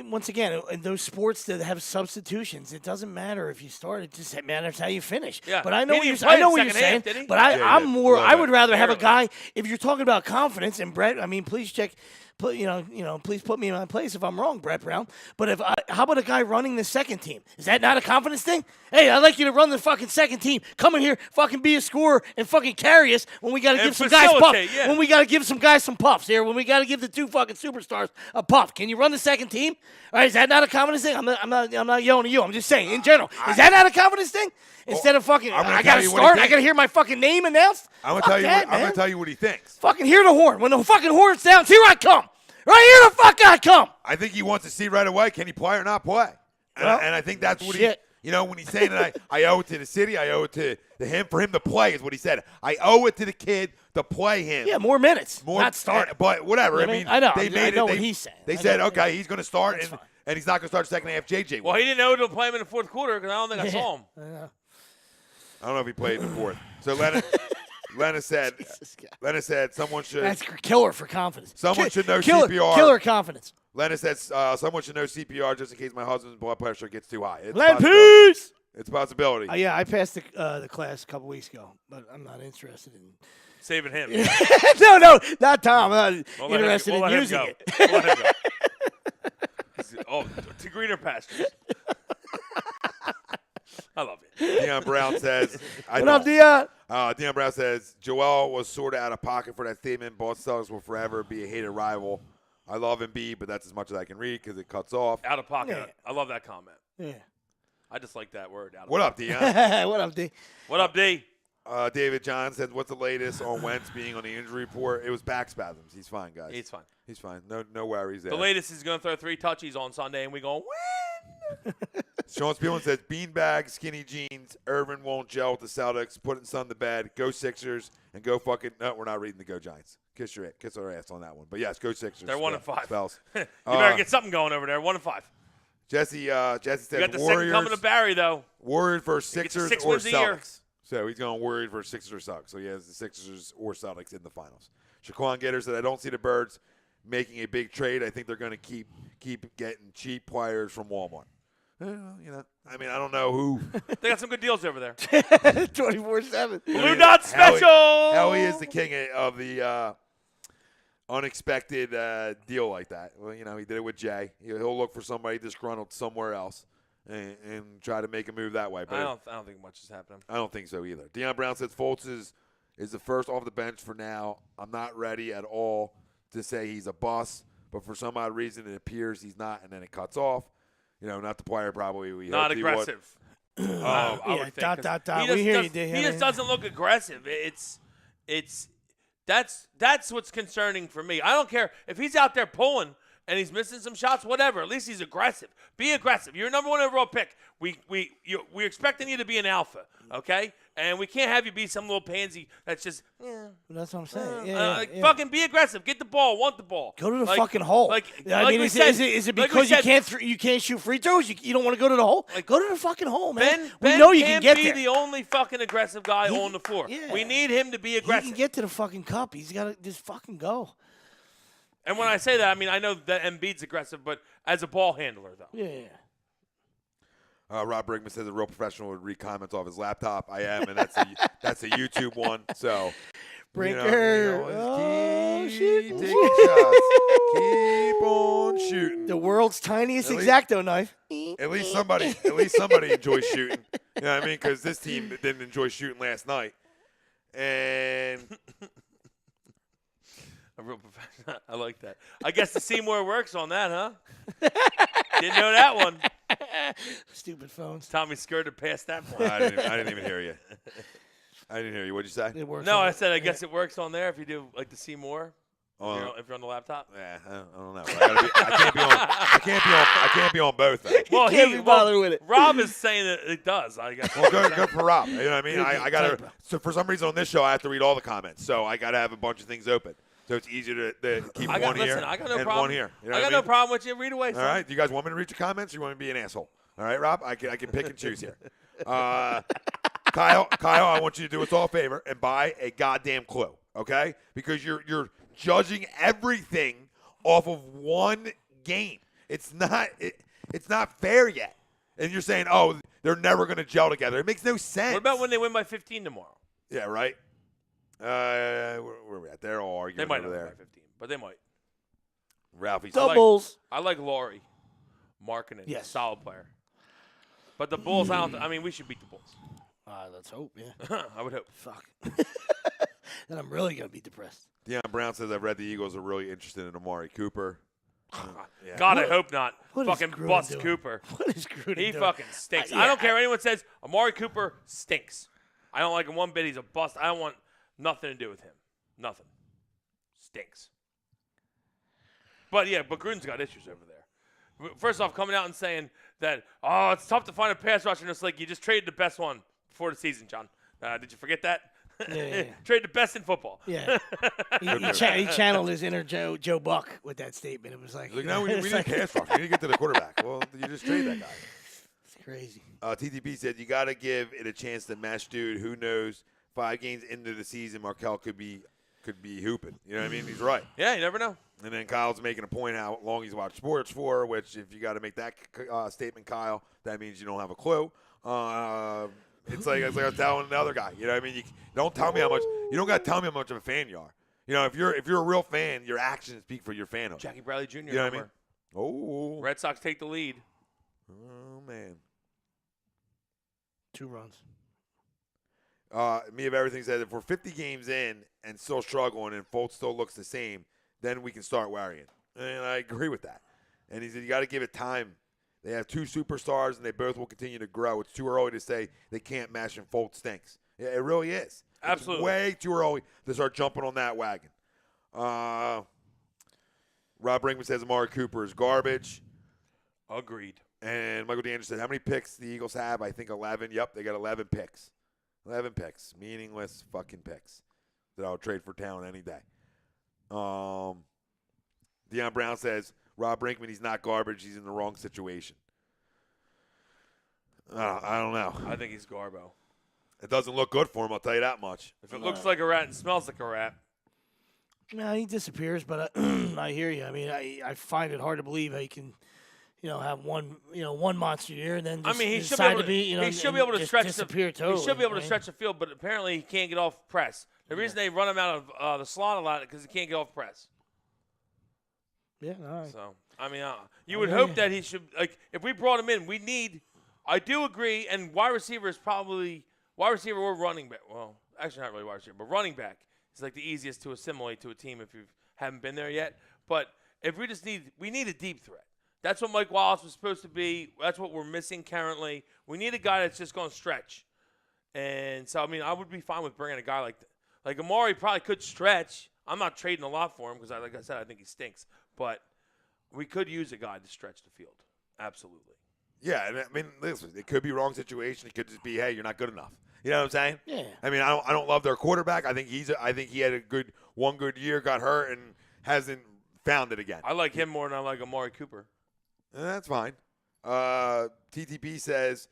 once again, in those sports that have substitutions, it doesn't matter if you start. It just matters how you finish. Yeah. But I know He what you're, didn't play I know the what you're second saying. half, did he? But Yeah, he I'm did. more. A little I bit. would rather have a Barely. guy. If you're talking about confidence, and Brett, I mean, please check. Please put me in my place if I'm wrong, Brett Brown. But how about a guy running the second team? Is that not a confidence thing? Hey, I'd like you to run the fucking second team. Come in here, fucking be a scorer, and fucking carry us when we got to And give some guys puffs. facilitate, yeah. When we got to give some guys some puffs here. When we got to give the two fucking superstars a puff. Can you run the second team? All right, is that not a confidence thing? I'm not yelling at you. I'm just saying in general. Is that not a confidence thing? Instead of fucking, I got to start. I got to hear my fucking name announced. I'm Fuck gonna tell you. that, I'm man. gonna tell you what he thinks. Fucking hear the horn. When the fucking horn sounds, here I come. Right here the fuck I come. I think he wants to see right away, can he play or not play? And, Well, and I think that's what shit. when he's saying that I owe it to the city, I owe it to him, for him to play is what he said. I owe it to the kid to play him. Yeah, more minutes. Not start. But whatever. You I know what I mean, mean? I know. they made I know it. what he's saying. They I said, know. okay, he's going to start, That's and fine. he's not going to start second half. JJ. Well, he didn't know to play him in the fourth quarter because I don't think I saw him. I don't know if he played in the fourth. So Lennon said someone should. That's killer for confidence. Someone should know killer, CPR. Killer confidence. Lennon said someone should know CPR just in case my husband's blood pressure gets too high. It's a Len, possibility. peace. It's a possibility. Yeah, I passed the class a couple weeks ago, but I'm not interested in. Saving him. No, not Tom. I'm not We'll let him- interested we'll in let him using go. it. We'll let him go. Oh, to greener pastures. I love it. Deion Brown says. What up, Dion? Deion Brown says Joel was sort of out of pocket for that statement. Boston Celtics will forever be a hated rival. I love Embiid, but that's as much as I can read because it cuts off. Out of pocket. Yeah. I love that comment. Yeah. I just like that word. Out of What pocket. up, Deion? What up, D? What up, D? David John said, "What's the latest on Wentz being on the injury report?" It was back spasms. He's fine, guys. He's fine. He's fine. No worries there. The latest is going to throw 3 touchies on Sunday, and we going win. Sean Spielman says, "Beanbag, skinny jeans. Irvin won't gel with the Celtics. Putting Sun to bed. Go Sixers and go fucking." No, we're not reading the Go Giants. Kiss our ass on that one. But yes, go Sixers. They're 1-5. Spells. You better get something going over there. 1-5. Jesse says, You got the second "Warriors. coming to Barry, though. Warriors versus You get the Sixers 6 or wins a year. Celtics." So he's going Warriors versus Sixers or Celtics. So he has the Sixers or Celtics in the finals. Shaquan Getter said, "I don't see the Birds making a big trade. I think they're going to keep getting cheap players from Walmart." I mean, I don't know who. They got some good deals over there. 24/7. Blue Dot Special. Hell, he is the king of the unexpected deal like that. Well, he did it with Jay. He'll look for somebody disgruntled somewhere else and try to make a move that way. But I don't think much is happening. I don't think so either. Deion Brown says Fultz is the first off the bench for now. I'm not ready at all to say he's a bust, but for some odd reason it appears he's not, and then it cuts off. Not the player probably we Not hoped he would. aggressive. I Yeah, would think, 'cause We hear you, He just doesn't look aggressive. That's what's concerning for me. I don't care if he's out there pulling and he's missing some shots, whatever. At least he's aggressive. Be aggressive. You're a number 1 overall pick. We're expecting you to be an alpha, okay? And we can't have you be some little pansy that's just. That's what I'm saying. Yeah. Fucking be aggressive. Get the ball. Want the ball. Go to the fucking hole. I mean, is it because you can't shoot free throws? You don't want to go to the hole? Go to the fucking hole, man. Ben we know you can't can get be there. the only fucking aggressive guy on the floor. Yeah. We need him to be He aggressive. can get to the fucking cup. He's got to just fucking go. And when I say that, I mean I know that Embiid's aggressive, but as a ball handler, though. Yeah. Rob Brigman says a real professional would read comments off his laptop. I am, and that's a YouTube one. So Brinker. keep Shoot. taking shots. Keep on shooting. The world's tiniest At least- X-Acto knife. At least somebody enjoys shooting. You know what I mean? Because this team didn't enjoy shooting last night. And A real professional. I like that. I guess the Seymour works on that, huh? Didn't know that one. Stupid phones. Tommy skirted past that point. I didn't even hear you. I didn't hear you. What'd you say? It works. No, on I it. said I guess it works on there if you do like the Seymour. If you're on the laptop. Yeah, I don't know. I can't be on both. Though. Well, can't be bothered with it. Rob is saying that it does. I guess. Well, good for Rob. You know what I mean? I got to. Typo. So for some reason on this show, I have to read all the comments. So I got to have a bunch of things open. So it's easier to keep one here I got no and problem. one here. You know I what got no problem with you. Read away. All right. Do you guys want me to read your comments, or you want me to be an asshole? All right, Rob. I can pick and choose here. Kyle, I want you to do us all a favor and buy a goddamn clue, okay? Because you're judging everything off of one game. It's not fair yet. And you're saying, oh, they're never going to gel together. It makes no sense. What about when they win by 15 tomorrow? Yeah, right. Where are we at? They're all arguing They might over not there. win by 15, but they might. Ralphie's Doubles. I like Laurie, Markkinen. Yes. Solid player. But the Bulls, I mean, we should beat the Bulls. Let's hope, yeah. I would hope. Fuck. Then I'm really going to be depressed. Deion Brown says, I've read the Eagles are really interested in Amari Cooper. Yeah. God, I hope not. what is Fucking Gruden bust doing? Cooper. What is Gruden He doing? fucking stinks. Yeah, I don't care what anyone says. Amari Cooper stinks. I don't like him one bit. He's a bust. I don't want nothing to do with him. Nothing. Stinks. But Gruden's got issues over there. First off, coming out and saying that, oh, it's tough to find a pass rusher in this league. You just traded the best one before the season, John. Did you forget that? Yeah. Trade the best in football. Yeah. he channeled his inner Joe Buck with that statement. It was like, Like, no, we it's need like- a pass rush. We need to get to the quarterback. Well, you just trade that guy. It's crazy. TTP said, you got to give it a chance to match dude. Who knows? 5 games into the season, Markelle could be hooping. You know what I mean? He's right. Yeah, you never know. And then Kyle's making a point how long he's watched sports for, which if you got to make that statement, Kyle, that means you don't have a clue. It's like I was telling another guy. You know what I mean? You don't tell me how much. You don't got to tell me how much of a fan you are. You know, if you're a real fan, your actions speak for your fanhood. Jackie Bradley Jr. You know what I mean? Oh. Red Sox take the lead. Oh, man. 2 runs. Me of everything said if we're 50 games in and still struggling and Fultz still looks the same, then we can start worrying. And I agree with that. And he said you got to give it time. They have 2 superstars and they both will continue to grow. It's too early to say they can't match and Fultz stinks. Yeah, it really is. Absolutely. It's way too early to start jumping on that wagon. Rob Brinkman says Amari Cooper is garbage. Agreed. And Michael DeAndre said, how many picks the Eagles have? I think 11. Yep, they got 11 picks. 11 picks. Meaningless fucking picks that I'll trade for talent any day. Deion Brown says, Rob Brinkman, he's not garbage. He's in the wrong situation. I don't know. I think he's Garbo. It doesn't look good for him, I'll tell you that much. If it looks like a rat and smells like a rat. No, he disappears, but I hear you. I mean, I find it hard to believe how you can, have one monster year and then just I mean, he should decide be able to be, he should be able to just stretch disappear totally. He should be able to right? stretch the field, but apparently he can't get off press. The reason they run him out of the slot a lot is because he can't get off press. Yeah, all right. So, I mean, you would hope that he should, if we brought him in, I do agree, and wide receiver or running back. Well, actually not really wide receiver, but running back is like the easiest to assimilate to a team if you haven't been there yet. But if we need a deep threat. That's what Mike Wallace was supposed to be. That's what we're missing currently. We need a guy that's just going to stretch. And so, I mean, I would be fine with bringing a guy like that. Like Amari probably could stretch. I'm not trading a lot for him because, like I said, I think he stinks. But we could use a guy to stretch the field. Absolutely. Yeah, and I mean, listen, it could be wrong situation. It could just be, hey, you're not good enough. You know what I'm saying? Yeah. I mean, I don't love their quarterback. I think he had one good year, got hurt, and hasn't found it again. I like him more than I like Amari Cooper. And that's fine. TTP says,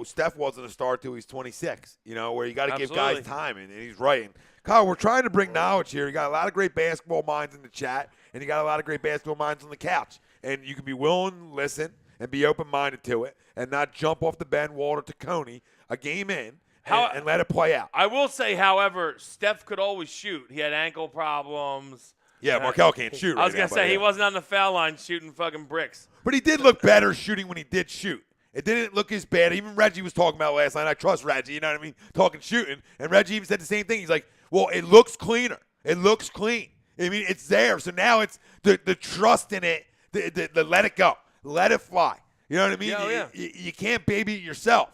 Steph wasn't a star till he's 26. Where you got to give Absolutely. guys time, and he's right. And Kyle, we're trying to bring knowledge here. You got a lot of great basketball minds in the chat, and you got a lot of great basketball minds on the couch. And you can be willing to listen and be open-minded to it, and not jump off the Ben Walter to Coney a game in and let it play out. I will say, however, Steph could always shoot. He had ankle problems. Yeah, Markelle can't shoot. I was going to say he wasn't on the foul line shooting fucking bricks. But he did look better shooting when he did shoot. It didn't look as bad. Even Reggie was talking about last night. I trust Reggie, you know what I mean? Talking shooting. And Reggie even said the same thing. He's like, well, it looks cleaner. It looks clean. I mean, it's there. So now it's the trust in it, the let it go. Let it fly. You know what I mean? Yeah. You can't baby it yourself.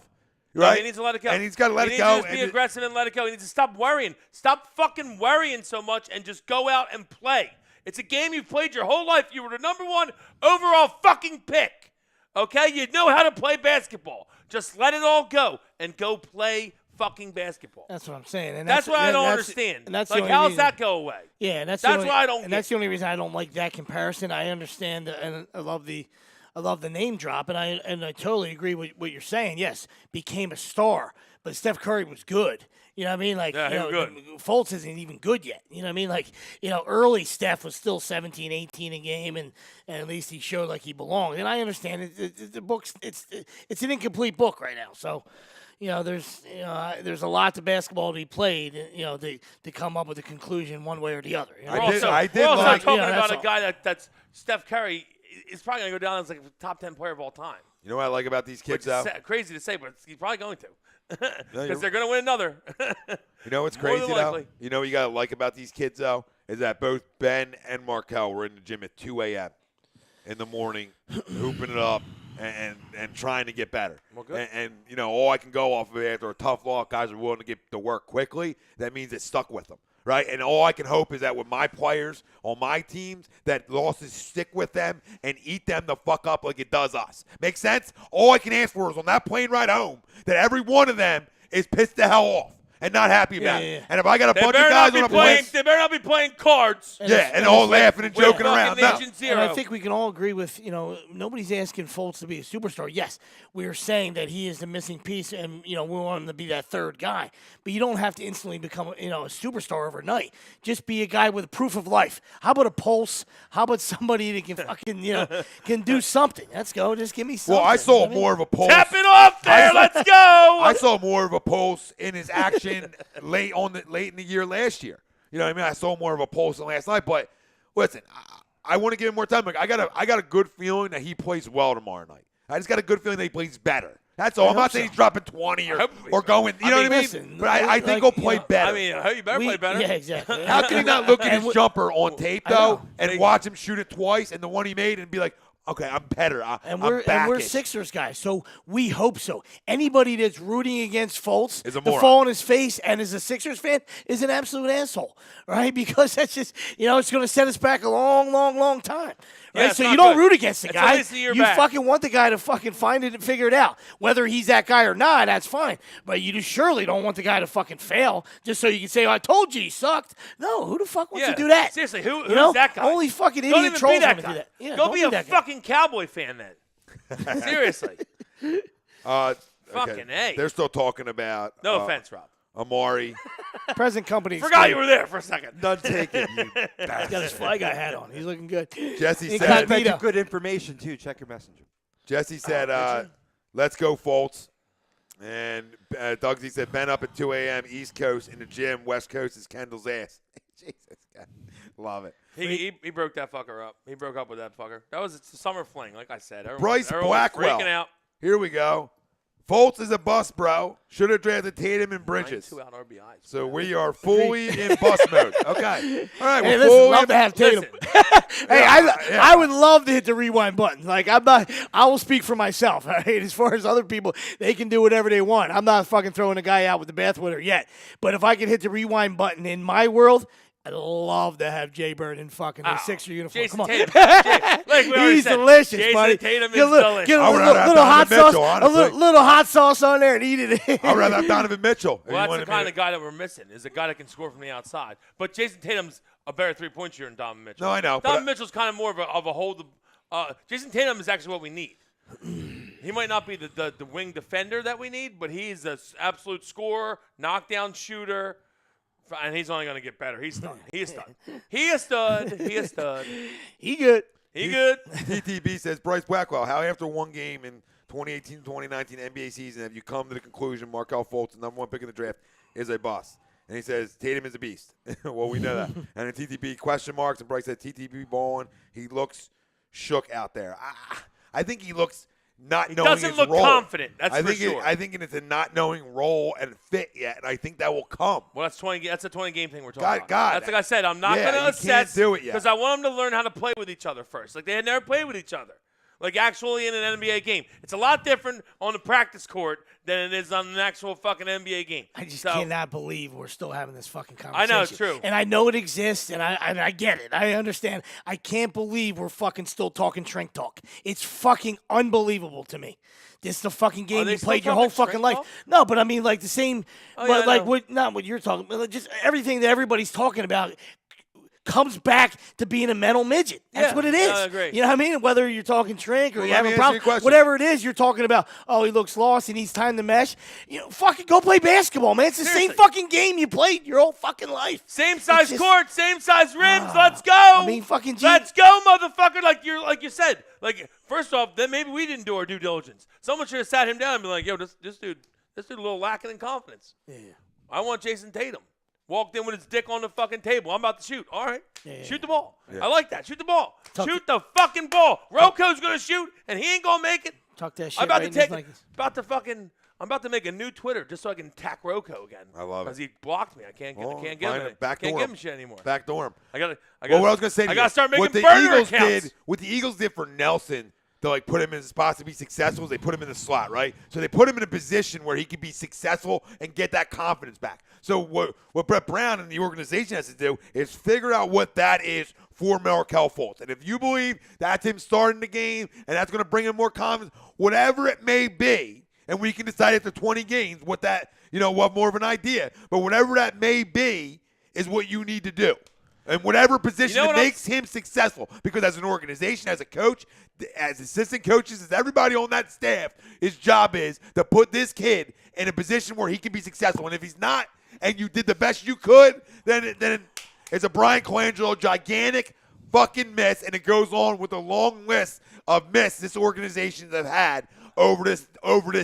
No, Right? he needs to let it go. And he's got to let it He go. needs to just be aggressive and let it go. He needs to stop worrying. Stop fucking worrying so much and just go out and play. It's a game you've played your whole life. You were the number 1 overall fucking pick. Okay? You know how to play basketball. Just let it all go and go play fucking basketball. That's what I'm saying. And that's what I don't understand. And that's like, how does that go away? Yeah, and that's why I don't. And that's the only reason I don't like that comparison. I understand, and I love the name drop, and I totally agree with what you're saying. Yes, became a star, but Steph Curry was good. You know what I mean? Like, yeah, good. Fultz isn't even good yet. You know what I mean? Like, early Steph was still 17, 18 a game, and at least he showed like he belonged. And I understand the book's it's an incomplete book right now. So, there's a lot to basketball to be played. To come up with a conclusion one way or the other. We're also talking about a guy that's Steph Curry is probably going to go down as like a top 10 player of all time. You know what I like about these kids, though? Crazy to say, but he's probably going to. Because they're going to win another. You know what's crazy, though? You know what you got to like about these kids, though? Is that both Ben and Markel were in the gym at 2 a.m. in the morning, hooping it up and trying to get better. Well, good. And all I can go off of it after a tough loss, guys are willing to get to work quickly. That means it stuck with them. Right? And all I can hope is that with my players on my teams, that losses stick with them and eat them the fuck up like it does us. Make sense? All I can ask for is on that plane ride home that every one of them is pissed the hell off and not happy about it. And if I got a bunch of guys on a plane, they better not be playing cards. And all laughing and joking around. No. And I think we can all agree with, nobody's asking Fultz to be a superstar. Yes, we are saying that he is the missing piece and, we want him to be that third guy. But you don't have to instantly become, a superstar overnight. Just be a guy with proof of life. How about a pulse? How about somebody that can fucking, can do something? Let's go. Just give me something. Well, I saw more of a pulse. Tap it off there. Let's go. I saw more of a pulse in his action late in the year last year. You know what I mean? I saw more of a pulse than last night. But listen, I want to give him more time. Like, I got a good feeling that he plays well tomorrow night. I just got a good feeling that he plays better. That's all. I'm not saying he's dropping 20 or going. You know what I mean? Listen, but I think he'll play better. I mean, you better play better. Yeah, exactly. How can he not look at his jumper on tape though and watch him shoot it twice and the one he made and be like, okay, I'm better. I'm we're Sixers guys, so we hope so. Anybody that's rooting against Fultz is a to moron. fall on his face and is a Sixers fan is an absolute asshole, right? Because that's just it's going to set us back a long, long, long time. Right? Yeah, so you don't root against the guy. You back. fucking want the guy to fucking find it and figure it out. Whether he's that guy or not, that's fine. But you just surely don't want the guy to fucking fail just so you can say, I told you he sucked. No, who the fuck wants to do that? Seriously, who's that guy? Only fucking don't idiot trolls want to do that. Yeah, go be a fucking Cowboy fan then. Seriously. Fucking A. They're still talking about. No offense, Rob. Amari. Present company. Forgot you were there for a second. None taken, you He's got his Fly Guy hat on. He's looking good. Jesse said. Incognito. Good information, too. Check your messenger. Jesse said, let's go, Fultz. And Dougsy said, Ben up at 2 a.m. East Coast in the gym. West Coast is Kendall's ass. Jesus, God. Love it. He broke that fucker up. He broke up with that fucker. That was a summer fling, like I said. Bryce Blackwell. Freaking out. Here we go. Fultz is a bust, bro. Should have drafted Tatum and Bridges. 2 out RBIs. So we are fully in bust mode. Okay. All right. Hey, we're listen, love to have Tatum. Hey, Yeah. I would love to hit the rewind button. Like, I will speak for myself. All right? As far as other people, they can do whatever they want. I'm not fucking throwing a guy out with the bathwater yet. But if I could hit the rewind button in my world, I'd love to have Jay Bird in fucking the Sixer uniform. Jason Come on. Tatum. Like we already He's said, delicious, Jason buddy. Tatum is delicious. Get a I would rather have little hot Donovan Mitchell, sauce, honestly. little hot sauce on there and eat it. I'd rather have Donovan Mitchell. Well, that's the kind of guy that we're missing, is a guy that can score from the outside. But Jason Tatum's a better three-point shooter than Donovan Mitchell. No, I know. Donovan Mitchell's kind of more of a hold. Jason Tatum is actually what we need. He might not be the wing defender that we need, but he's an absolute scorer, knockdown shooter. And he's only going to get better. He's done. He is done. He is done. He is done. He good. He good. TTB says, Bryce Blackwell, how after one game in 2018-2019 NBA season have you come to the conclusion Markelle Fultz, the number one pick in the draft, is a bust? And he says, Tatum is a beast. Well, we know that. And then TTB question marks, and Bryce said, TTB balling. He looks shook out there. I think he looks not knowing his role. He doesn't look confident, that's for sure. I think it's a not knowing role and fit yet, and I think that will come. Well, that's a 20-game thing we're talking about. God. That's like I said, I'm not going to assess do it yet because I want them to learn how to play with each other first. Like, they had never played with each other. like actually in an NBA game. It's a lot different on the practice court than it is on an actual fucking NBA game. I just cannot believe we're still having this fucking I conversation. know, it's true. And I know it exists, and I get it. I understand. I can't believe we're fucking still talking Trink talk. It's fucking unbelievable to me. This is the fucking game they you still played your talking whole fucking Trink life. talk? No, but I mean, like the same, Oh, but yeah, like I know. not what you're talking about. Just everything that everybody's talking about comes back to being a mental midget. That's Yeah, what it is. I agree. You know what I mean? Whether you're talking Trink or you let have me a answer your problem, question. whatever it is, you're talking about, oh, he looks lost, he needs time to mesh. You know, fucking go play basketball, man. It's the Seriously. same fucking game you played your whole fucking life. Same size just- court, same size rims. Let's go. I mean, fucking Let's go, motherfucker. Like you said. Like, first off, then maybe we didn't do our due diligence. Someone should have sat him down and be like, yo, this dude a little lacking in confidence. Yeah. I want Jason Tatum. Walked in with his dick on the fucking table. I'm about to shoot. All right. Shoot the ball. I like that. Shoot the ball. Shoot the fucking ball. Rocco's going to shoot, and he ain't going to make it. Talk that shit I'm about right to in his Nikes. I'm about to make a new Twitter just so I can attack Rocco again. I love it. Because he blocked me. I can't give him can't backdoor give him. him shit anymore. Backdoor him. I got Well, what I was gonna say, to I you, got to start making what the burner Eagles accounts. what the Eagles did for Nelson to like put him in his spots to be successful is they put him in the slot, right? So they put him in a position where he could be successful and get that confidence back. So what Brett Brown and the organization has to do is figure out what that is for Markelle Fultz. And if you believe that's him starting the game and that's going to bring him more confidence, whatever it may be, and we can decide after 20 games what that, what more of an idea. But whatever that may be is what you need to do. And whatever position that makes him successful. Because as an organization, as a coach, as assistant coaches, as everybody on that staff, his job is to put this kid in a position where he can be successful. And if he's not, and you did the best you could, then it's a Brian Colangelo gigantic fucking miss. And it goes on with a long list of misses this organization have had over this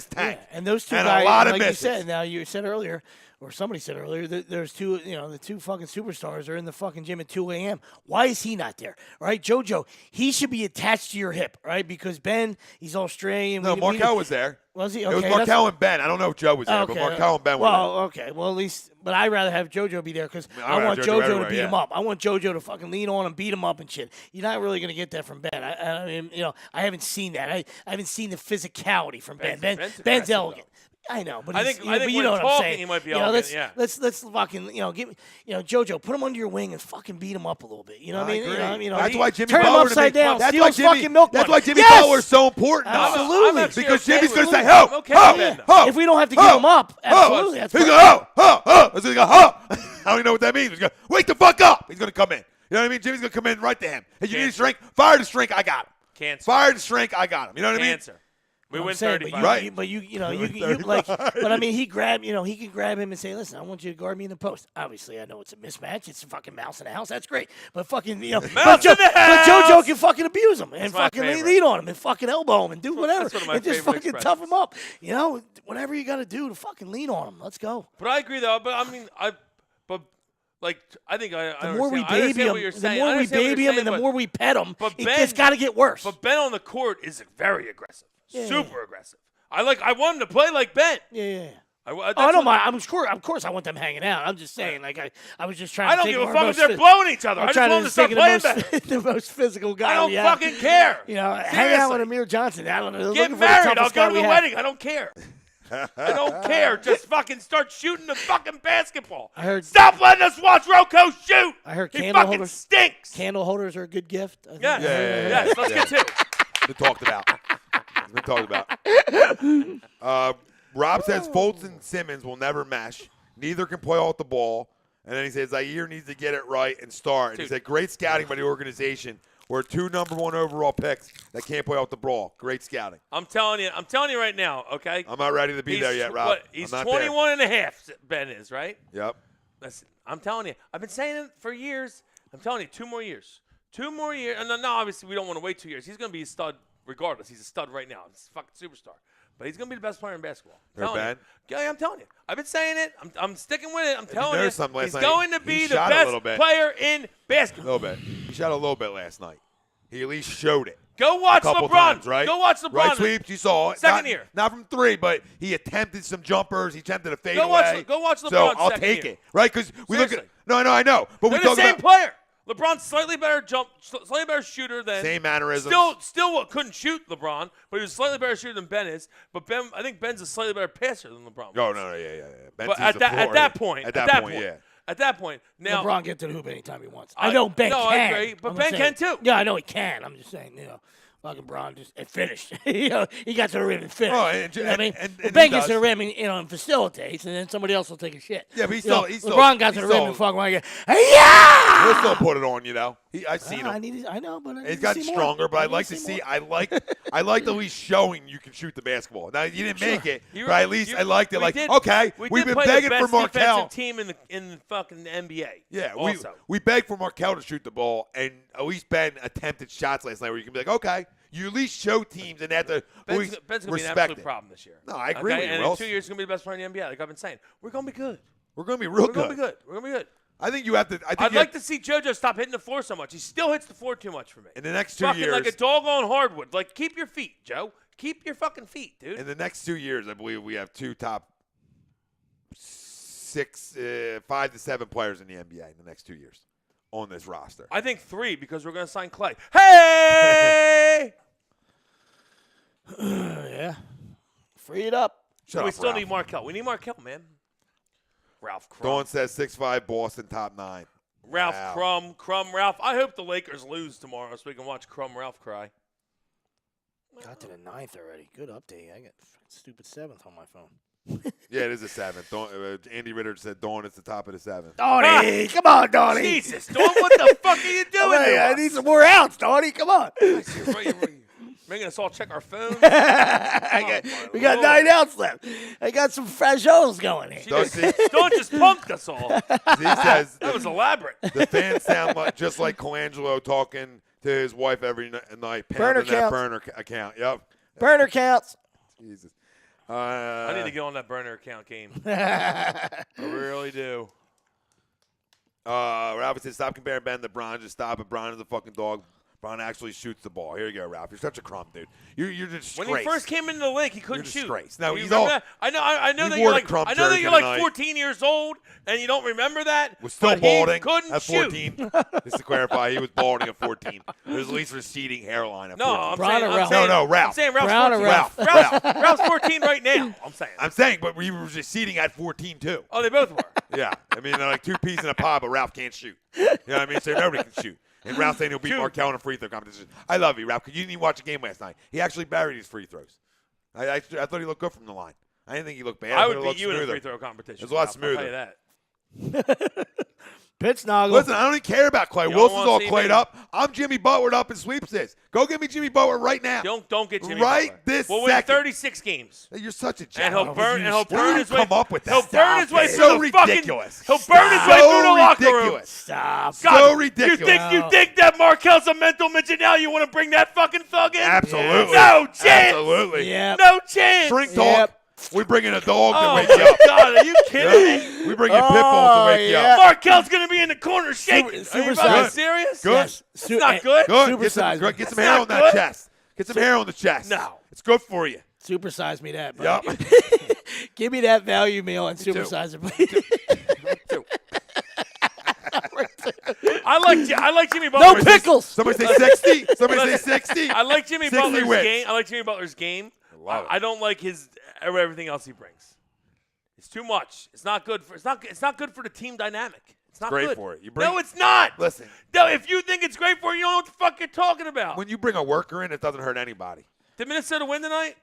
tank. Yeah, and those two and guys, a lot of like misses. you said, now you said earlier, or somebody said earlier, that there's two, the two fucking superstars are in the fucking gym at 2 a.m. Why is he not there? Right? JoJo, he should be attached to your hip, right? Because Ben, he's Australian. No, Markelle was there. Was he? It Okay, was Markelle and Ben. I don't know if Joe was there, but Markelle and Ben were well, okay. Well, at least, but I'd rather have JoJo be there because I want JoJo JoJo to everywhere, beat him yeah. up. I want JoJo to fucking lean on him, beat him up and shit. You're not really going to get that from Ben. I mean, I haven't seen that. I haven't seen the physicality from Ben. Ben's Ben's aggressive, elegant. I know, but I he's- think but you when know what I'm talking, saying. he might be let's, elegant, yeah. let's fucking give me, JoJo, put him under your wing and fucking beat him up a little bit. You know what I mean? agree. You know, That's why Jimmy turn him Butler upside down. That's Steal why his Jimmy, fucking milk that's money. why Jimmy Yes! Butler is so important. now. Absolutely. I'm actually Because okay Jimmy's going to with say, that. ho, I'm okay ho, with that. ho. If we don't have to give him up, absolutely. That's He's fine. going to ho. He's going to go, ho. I don't even know what that means. He's going to wake the fuck up. He's going to come in. You know what I mean? Jimmy's going to come in right to him. Hey, you need a shrink? Fire the shrink. I got him. Cancer. Fire the shrink. I got him. You know what I mean? Cancer. We I'm win saying, 35. Right. But you like, but I mean, he can grab him and say, "Listen, I want you to guard me in the post." Obviously, I know it's a mismatch. It's a fucking mouse in the house. That's great. But fucking, Mouse but in the house! JoJo can fucking abuse him and That's my fucking favorite. lean on him and fucking elbow him and do whatever That's one of my and just favorite fucking tough him up. Whatever you got to do to fucking lean on him. Let's go. But I agree, though. But I mean, I think The more we understand baby what him, you're the saying. more I we understand what baby you're him, and the saying, more we pet him, but it's got to get worse. But Ben on the court is very aggressive, Yeah. super aggressive. I want him to play like Ben. Yeah. That's I don't what- mind. I'm sure. Of course, I want them hanging out. I'm just saying, I was just trying. I to don't think give of a our fuck if most they're phys- blowing each other. I'm I just trying want them to to start think playing of better. the most physical guy. I don't we have. fucking care. Hang out Seriously. with Amir Johnson. I don't know. Get looking for the married. I'll toughest go guy to we the have. wedding. I don't care. I don't care. Just fucking start shooting the fucking basketball. I heard- Stop letting us watch Rocco shoot. I heard he candle fucking holders- stinks. Candle holders are a good gift. I think. Yes. Yeah. Yes. Let's get two. It's been talked about. It's been talked about. Rob says Fultz and Simmons will never mesh. Neither can play off the ball. And then he says Zaire needs to get it right and start. And he Dude. said great scouting by the organization. We're 2 number 1 overall picks that can't play off the ball. Great scouting. I'm telling you right now, okay? I'm not ready to be there yet, Rob. He's I'm not there. 21 and a half, Ben is, right? Yep. Listen, I'm telling you. I've been saying it for years. I'm telling you, 2 more years. 2 more years. And no, obviously, we don't want to wait 2 years. He's going to be a stud regardless. He's a stud right now. He's a fucking superstar. But he's going to be the best player in basketball. I'm telling Ben? you. Yeah, I'm telling you. I've been saying it. I'm sticking with it. I'm telling you. noticed something last He's night? going to He be the shot a best little bit. player in A basketball. little bit. He shot a little bit last night. He at least showed it. Go watch a couple LeBron. times, right? Go watch LeBron. Right sweeps, you saw it. Second Not- year. Not from 3, but he attempted some jumpers. He attempted a fadeaway. Go watch So LeBron I'll second take year. it, right? Because we look at Seriously. – no, I know. But They're we the talk same about – player. LeBron's slightly better slightly better shooter than Same mannerisms. Still couldn't shoot LeBron, but he was a slightly better shooter than Ben is. But I think Ben's a slightly better passer than LeBron. Yeah. Ben But sees the floor. at that point, yeah. At that point, now LeBron get to the hoop anytime he wants. I know Ben can. I agree, but I'm Ben saying- can too. Yeah, I know he can. I'm just saying, fucking Bron just it finished. He got to the rim and finished. Oh, You know what I mean? and Well, Ben he gets to does. the rim and facilitates, and then somebody else will take a shit. Yeah, but he's LeBron still got to the rim still- and fucking like, yeah! He'll still put it on, I've seen him. I know, but I need He's to gotten see more. stronger, but I'd need like to see. I like at least showing you can shoot the basketball. Now you didn't make it, but at least I liked it. We've been begging for Markel. Defensive team in the fucking NBA. Yeah, also. we begged for Markel to shoot the ball, and at least Ben attempted shots last night where you can be like, okay, you at least show teams and they have to Ben's going to be an respect absolute it. problem this year. No, I agree with you, And Wills. in 2 years, he's going to be the best player in the NBA. Like I've been saying, we're going to be good. We're going to be real We're going to be good. We're going to be good. I think you have to. I'd like to see JoJo stop hitting the floor so much. He still hits the floor too much for me. in the next 2 Fucking years. like a dog on hardwood. Like, keep your feet, Joe. Keep your fucking feet, dude. In the next 2 years, I believe we have two top 5 to 7 players in the NBA in the next 2 years on this roster. I think 3 because we're going to sign Clay. Hey! Yeah. Free it up. Shut we up, still Ralph. need Markel. We need Markel, man. Ralph Crum. Dawn says 6'5", Boston, top 9. Ralph Wow. Crum, Ralph. I hope the Lakers lose tomorrow so we can watch Ralph cry. Got to the 9th already. Good update. I got stupid 7th on my phone. Yeah, it is a 7th. Andy Ritter said Dawn is the top of the 7th. Donnie, come on, Donnie. Jesus, Dawn, what the fuck are you doing? to I us? need some more outs, Donnie. Come on. You're making us all check our phones. We got 9 outs left. I got some fragils going here. Dawn Dawn just punked us all. says That was elaborate. the fans sound just like Colangelo talking to his wife every night. Burner Pounding that counts. burner account. Yep. Burner counts. Jesus. I need to get on that burner account game. I really do. Ralph said, stop comparing Ben to Bron. Just stop it. Bron is a fucking dog. Bron actually shoots the ball. Here you go, Ralph. You're such a crumb, dude. You're just When he first came into the league, he couldn't shoot. disgrace. No, You he's remember all- that? I know he that wore you're the like Crump I know that jersey you're like tonight. 14 years old and you don't remember that. was still but balding He couldn't at shoot. 14. Just to clarify, he was balding at 14. There's at least receding hairline at No, 14. I'm Brown saying, or I'm Ralph? saying No, Ralph. I'm saying Ralph's Brown or 14. Ralph. Ralph's 14 right now. I'm saying. but we were receding at 14 too. Oh, they both were. Yeah, I mean they're like 2 peas in a pod, but Ralph can't shoot. You know what I mean? So nobody can shoot. And Ralph saying he'll beat Shoot. Markel in a free throw competition. I love you, Ralph, because you didn't watch the game last night. He actually buried his free throws. I thought he looked good from the line. I didn't think he looked bad. I thought would he beat looked you in a smoother. free throw competition. It was a lot Ralph, I'll tell smoother. you that. Pittsnoggle. Listen, I don't even care about Clay. You don't Wilson's wanna all see clayed me? up. I'm Jimmy Butler up in sweeps this. Go get me Jimmy Butler right now. Don't get Jimmy Right Butler. this We'll win second. 36 games. You're such a jack. And he'll burn his way. Come up with that. He'll burn his way So through the fucking. ridiculous. He'll burn his way So through the locker room. ridiculous. Stop. God, So ridiculous. You think that Markel's a mental midget now? You want to bring that fucking thug in? Absolutely. No chance. Absolutely. Yep. No chance. Shrink talk. Yep. We bring in a dog to Oh wake my you up. God, are you kidding me? We bring in pit bulls to wake you yeah. up. Markel's gonna be in the corner shaking. Super Are you size. fucking serious? Good. Yes. That's not good. Good. Super Get some, size. get some That's hair not on that good. chest. Get some hair on the chest. No. It's good for you. Supersize me that, bro. Yep. Give me that value meal and too. supersize it, please. I like Jimmy Butler. No pickles. Somebody say 60. Somebody say 60. I like Jimmy 60 Butler's wins. game. I like Jimmy Butler's game. love it. I don't like his everything else he brings. It's too much. It's not good for. It's not good for the team dynamic. It's not great good. for it. You bring- No, it's not. Listen. No, if you think it's great for you, you don't know what the fuck you're talking about. When you bring a worker in, it doesn't hurt anybody. Did Minnesota win tonight?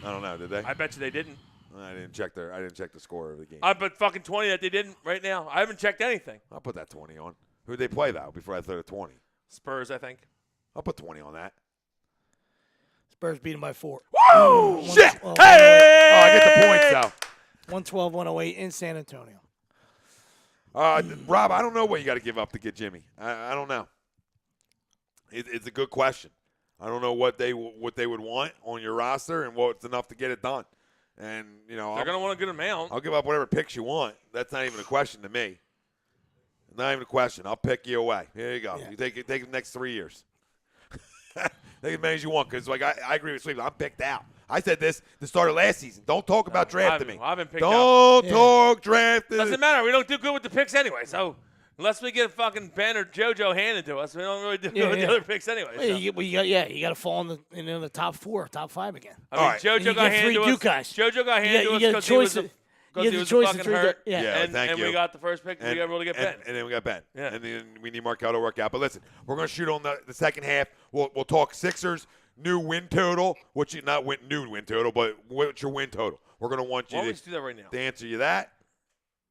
I don't know. Did they? I bet you they didn't. I didn't check the score of the game. I bet fucking 20 that they didn't right now. I haven't checked anything. I'll put that 20 on. Who'd they play though before I throw the 20? Spurs, I think. I'll put 20 on that. Spurs beat him by 4. Woo! Shit! Oh, Hey! Oh, I get the points though. 112-108 in San Antonio. Rob, I don't know what you got to give up to get Jimmy. I don't know. It's a good question. I don't know what they would want on your roster and what's enough to get it done. And They're gonna want a good amount. I'll give up whatever picks you want. That's not even a question to me. Not even a question. I'll pick you away. Here you go. Yeah. You take the next 3 years. Take as many as you want because, like, I agree with Sweep. I'm picked out. I said this the start of last season. Don't talk about drafting me. I've been picked out. Don't talk drafting. Doesn't matter. We don't do good with the picks anyway. So Unless we get fucking Ben or JoJo handed to us, we don't really do Yeah, the yeah. other picks anyway. Well, So. you got to fall in the top 4, top 5 again. I mean, All right. JoJo You got get handed three to Duke us. guys. JoJo got handed to You us get a because he was choice. a You get the was choice fucking of 3. hurt. Yeah. Yeah. And, thank and you. we got the first pick. We got able to get Ben. And then we got Ben. Yeah. And then we need Markel to work out. But listen, we're going to shoot on the second half. We'll talk Sixers new win total. New win total, but what's your win total? We're going to want Why you don't we just do that right now? to answer you that.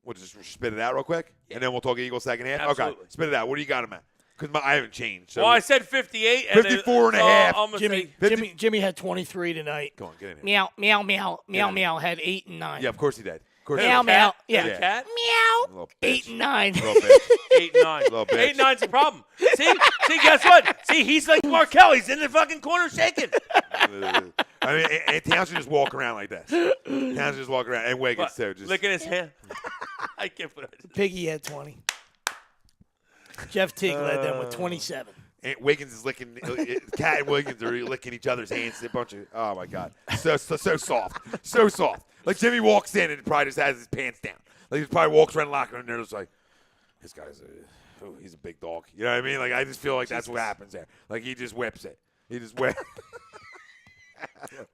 We'll just spit it out real quick, and then we'll talk Eagles second half. Absolutely. Okay, spit it out. What do you got him at? Because I haven't changed. So Well, I said 58. And 54 and a then, half. I'm gonna Jimmy, say, Jimmy had 23 tonight. Go on, get in here. Meow, meow, meow, meow, meow. Had 8 and 9. Yeah, of course he did. Of course he Meow, did. meow. Yeah. Yeah. Cat? Meow. Little 8 bitch. and 9. Little bitch. 8 and 9. Little bitch. 8 and 9's a problem. See, guess what? See, he's like Markel. He's in the fucking corner shaking. I mean, and Towns should just walk around like this. Towns should just walk around, and Wiggins too. Just Licking his hand. I can't put it. Piggy had 20. Jeff Teague led them with 27. and Wiggins is licking. Cat and Wiggins are licking each other's hands. A bunch of oh my god, so soft, so soft. Like Jimmy walks in and probably just has his pants down. Like he probably walks around the locker room and they're just like, this guy's he's a big dog. You know what I mean? Like I just feel like that's what happens there. Like he just whips it. He just whips.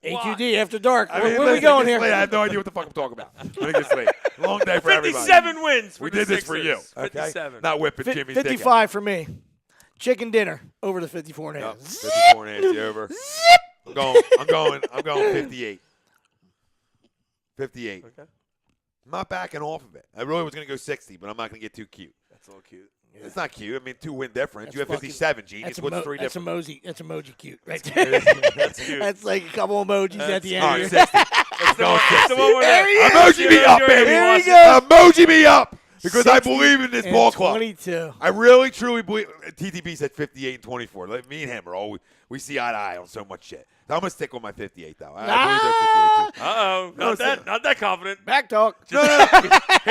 AQD after dark. I mean, Where are we listen, going it's here? late. I have no idea what the fuck I'm talking about. I think it's late. Long day for everybody. 57 wins. For We the did this for you. Sixers. Okay? 57. Not whipping Jimmy's dick out. 55 for me. Chicken dinner over the 54 and a half. Yep, 54 and a half, over. I'm going 58. 58. Okay. I'm not backing off of it. I really was going to go 60, but I'm not going to get too cute. That's a little cute. It's not cute. I mean, 2-win difference. That's You have fucking- 57, genius. What's 3 that's difference? That's emoji cute right there. That's cute. That's like a couple emojis at the All end. right, 60. That's going the one where There he is. Emoji me up, baby. There he Emoji me up. Because I 60 believe in this and ball club. 22. I really, truly believe. TTP said 58 and 24. Like, me and him are always, we see eye to eye on so much shit. So I'm going to stick with my 58, though. I believe they're 58, too. Uh-oh. No, Not that confident. Back talk. He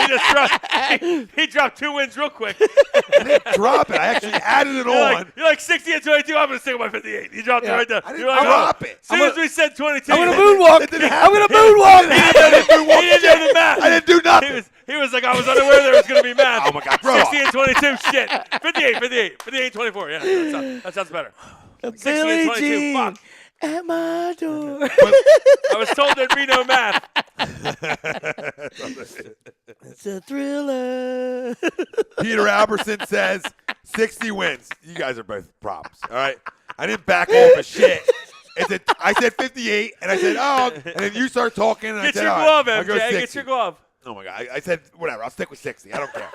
just dropped, he dropped 2 wins real quick. I didn't drop it. I actually added it on. You're like 60 and 22. I'm going to stick with my 58. You dropped it Yeah. right there. I didn't You're like, drop it. As soon as we said 22. I'm going to moonwalk. It didn't I'm going to happen. moonwalk. He didn't know the math. I didn't do nothing. He was like, I was unaware there was going to be math. Oh, my God. Grow 60 up. and 22. Shit. 58, 24. Yeah, that sounds better. 60 and Billie 22. Jean Fuck. at my door. I was told there'd be no math. It's a thriller. Peter Albertson says 60 wins. You guys are both props, all right? I didn't back off of shit. I said 58, and I said, and then you start talking, and I Get said, your all glove, right, I'll go MJ. 60. Get your glove. Oh, my God. I said, whatever. I'll stick with 60. I don't care.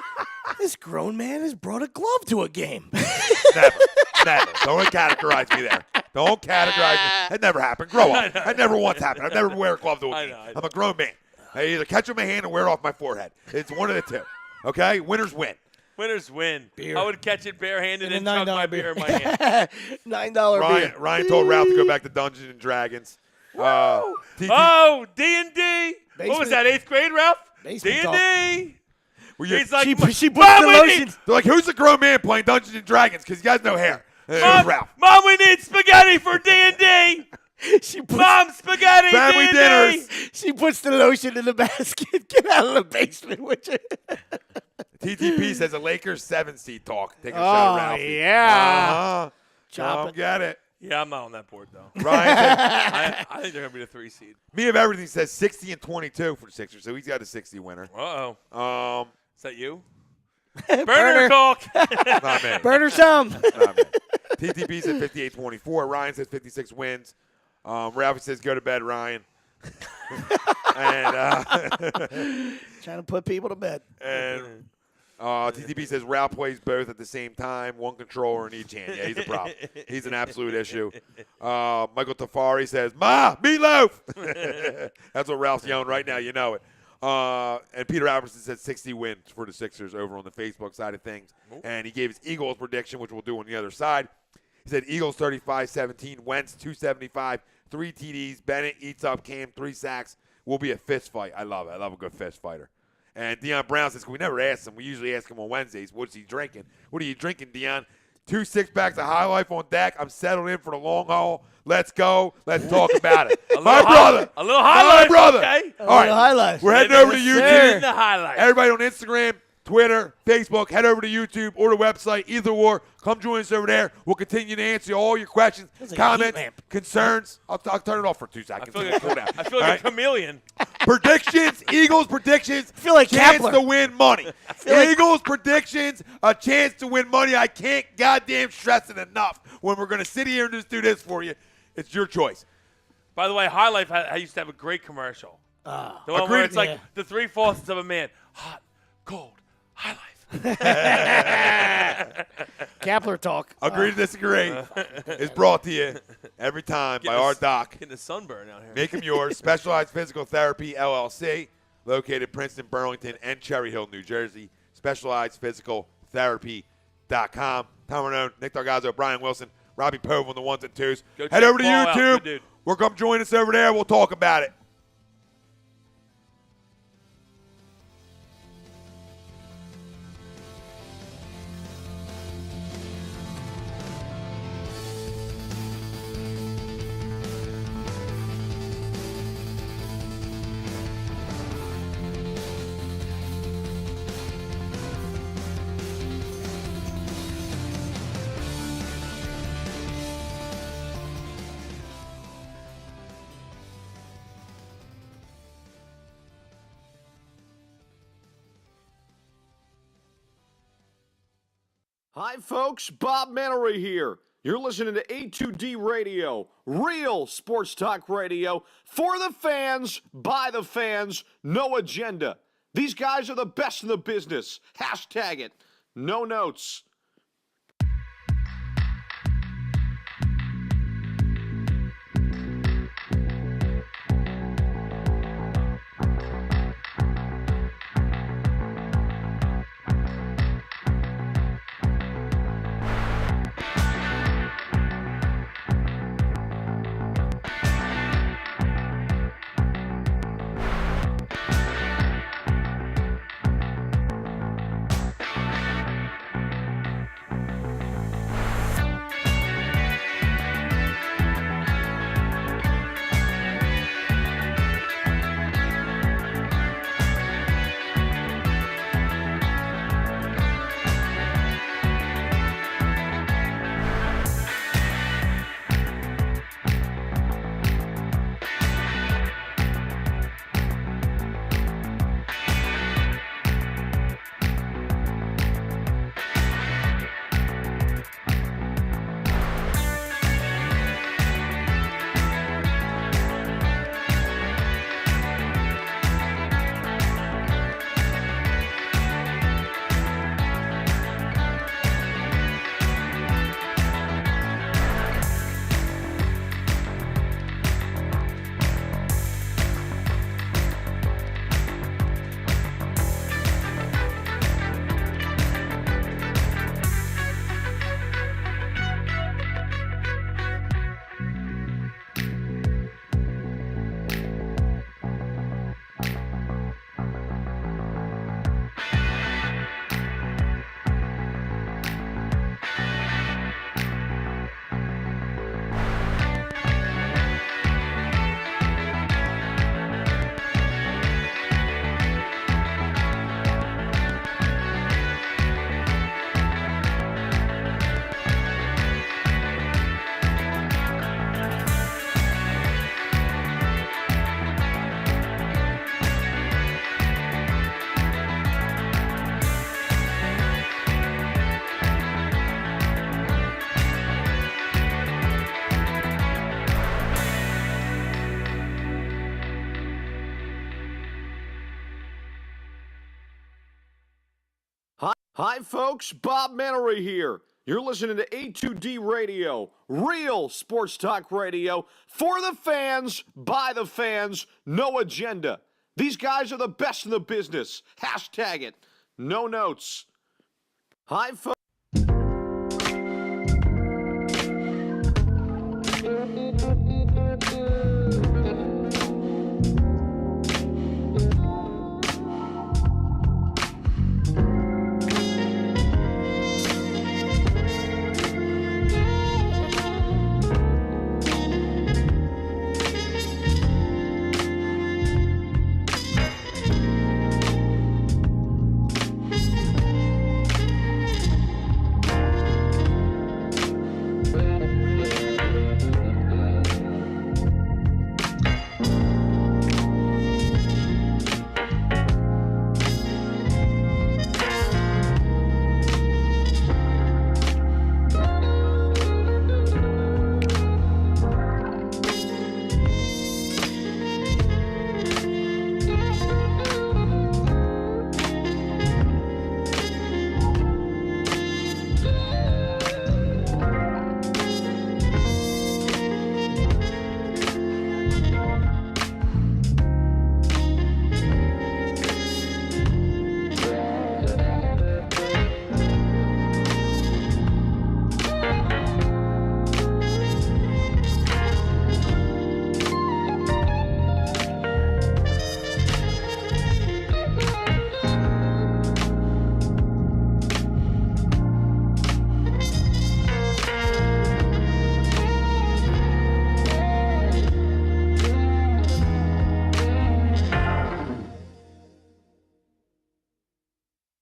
This grown man has brought a glove to a game. Never. Don't categorize me there. Don't categorize me. That never happened. Grow up. That never once happened. I've never wear a glove to a game. I know. I'm a grown man. I either catch it in my hand or wear it off my forehead. It's one of the two. Okay? Winners win. Winners win. Beer. I would catch it barehanded And and a chug my $9 beer beer. in my hand. $9 beer. Ryan told Ralph to go back to Dungeons and Dragons. TT Oh, D&D. What was Basement- that, 8th grade, Ralph? Basement D&D. Well, you- He's like, She puts Mom, the we lotion. need, They're like, who's the grown man playing Dungeons and Dragons? Because you guys know hair. Ralph. Mom, we need spaghetti for D&D. She Mom, spaghetti, Family D&D. dinners. She puts the lotion in the basket. Get out of the basement with it. TTP says a Lakers 7 seed talk. Take a shot at Ralphie. yeah. Uh-huh. Chop it. Get it. Yeah, I'm not on that board, though. Ryan said, I think they're going to be the 3 seed. me of everything says 60 and 22 for the Sixers, so he's got a 60 winner. Uh-oh. Is that you? Burner. Burner talk. Not me. Burner some. Not me. TTP said 58-24. Ryan says 56 wins. Ralphie says go to bed, Ryan. and Trying to put people to bed. TTP says Ralph plays both at the same time, one controller in each hand. Yeah, he's a prop. He's an absolute issue. Michael Tafari says, Ma, meatloaf. That's what Ralph's yelling right now. You know it. And Peter Albertson said 60 wins for the Sixers over on the Facebook side of things. And he gave his Eagles prediction, which we'll do on the other side. He said Eagles 35-17, Wentz 275, 3 TDs. Bennett eats up Cam, 3 sacks. Will be a fist fight. I love it. I love a good fist fighter. And Deion Brown says, we never ask him. We usually ask him on Wednesdays, what's he drinking? What are you drinking, Deion? 2 6-packs of High Life on deck. I'm settled in for the long haul. Let's go. Let's talk about it. My brother. A little highlight. My brother. Okay. All right. Highlights. We're heading over to In YouTube. the highlight. Everybody on Instagram, Twitter, Facebook. Head over to YouTube or the website. Either or. Come join us over there. We'll continue to answer all your questions, That's like a comments, heat lamp. concerns. I'll turn it off for 2 seconds. I feel like a chameleon. Predictions, Eagles predictions. I feel like chance Kapler. to win money. like- Eagles predictions, a chance to win money. I can't goddamn stress it enough when we're going to sit here and just do this for you. It's your choice. By the way, High Life I used to have a great commercial. The one Agreed. where it's like Yeah. the 3 fourths of a man. Hot, cold, High Life. Kapler talk. Agree to disagree is brought to you every time by our doc. Getting a sunburn out here. Make them yours. Specialized Physical Therapy, LLC, located Princeton, Burlington, and Cherry Hill, New Jersey. SpecializedPhysicalTherapy.com. Tom Renone, Nick Dargazzo, Brian Wilson, Robbie Pove on the ones and twos. Go Head check over to Paul out. YouTube. Good dude. Or come join us over there. We'll talk about it. Hi, folks. Bob Mannery here. You're listening to A2D Radio, real sports talk radio for the fans, by the fans, no agenda. These guys are the best in the business. Hashtag it. No notes. Hi, folks. Bob Mannery here. You're listening to A2D Radio, real sports talk radio for the fans, by the fans, no agenda. These guys are the best in the business. Hashtag it. No notes. Hi, folks.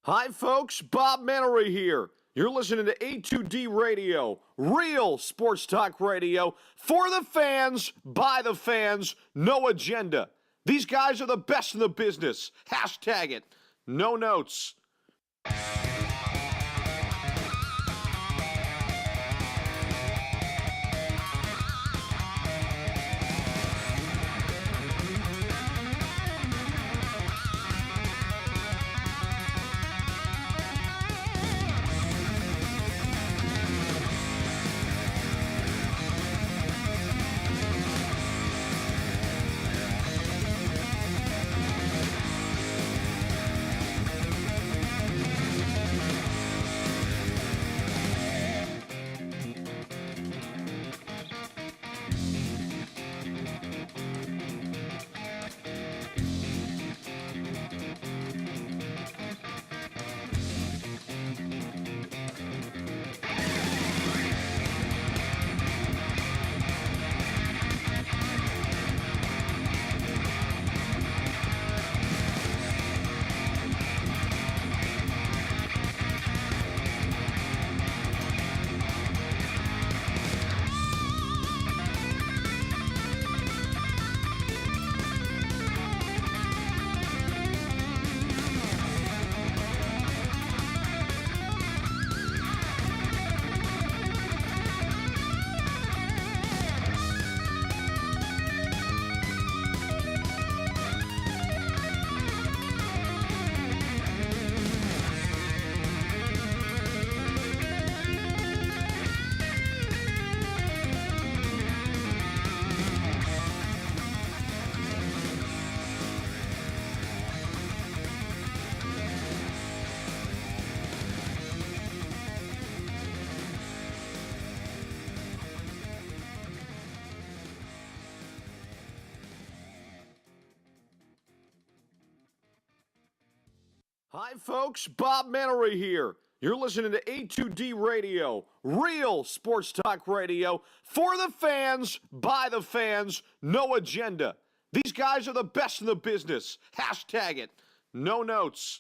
Hi, folks. Bob Mannery here. You're listening to A2D Radio, real sports talk radio for the fans, by the fans, no agenda. These guys are the best in the business. Hashtag it. No notes. Hi, folks. Bob Mannery here. You're listening to A2D Radio, real sports talk radio for the fans, by the fans, no agenda. These guys are the best in the business. Hashtag it. No notes.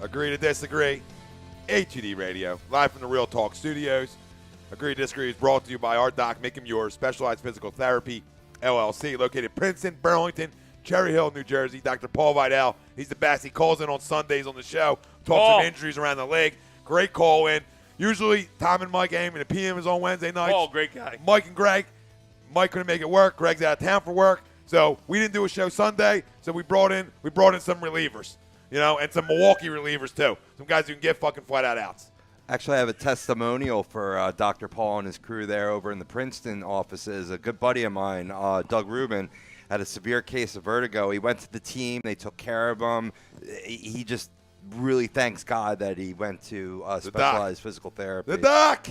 Agree to disagree. A2D Radio, live from the Real Talk Studios. Agree to disagree is brought to you by our doc, Make 'Em Yours, Specialized Physical Therapy, LLC, located in Princeton, Burlington, Cherry Hill, New Jersey. Dr. Paul Vidal, he's the best. He calls in on Sundays on the show, talks some injuries around the league. Great call in. Usually, Tom and Mike aim, and the PM is on Wednesday nights. Oh, great guy. Mike and Greg. Mike couldn't make it work. Greg's out of town for work. So we didn't do a show Sunday, so we brought in some relievers. You know, and some Milwaukee relievers, too. Some guys who can get fucking flat-out outs. Actually, I have a testimonial for Dr. Paul and his crew there over in the Princeton offices. A good buddy of mine, Doug Rubin, had a severe case of vertigo. He went to the team. They took care of him. He just really thanks God that he went to specialized physical therapy. The doc!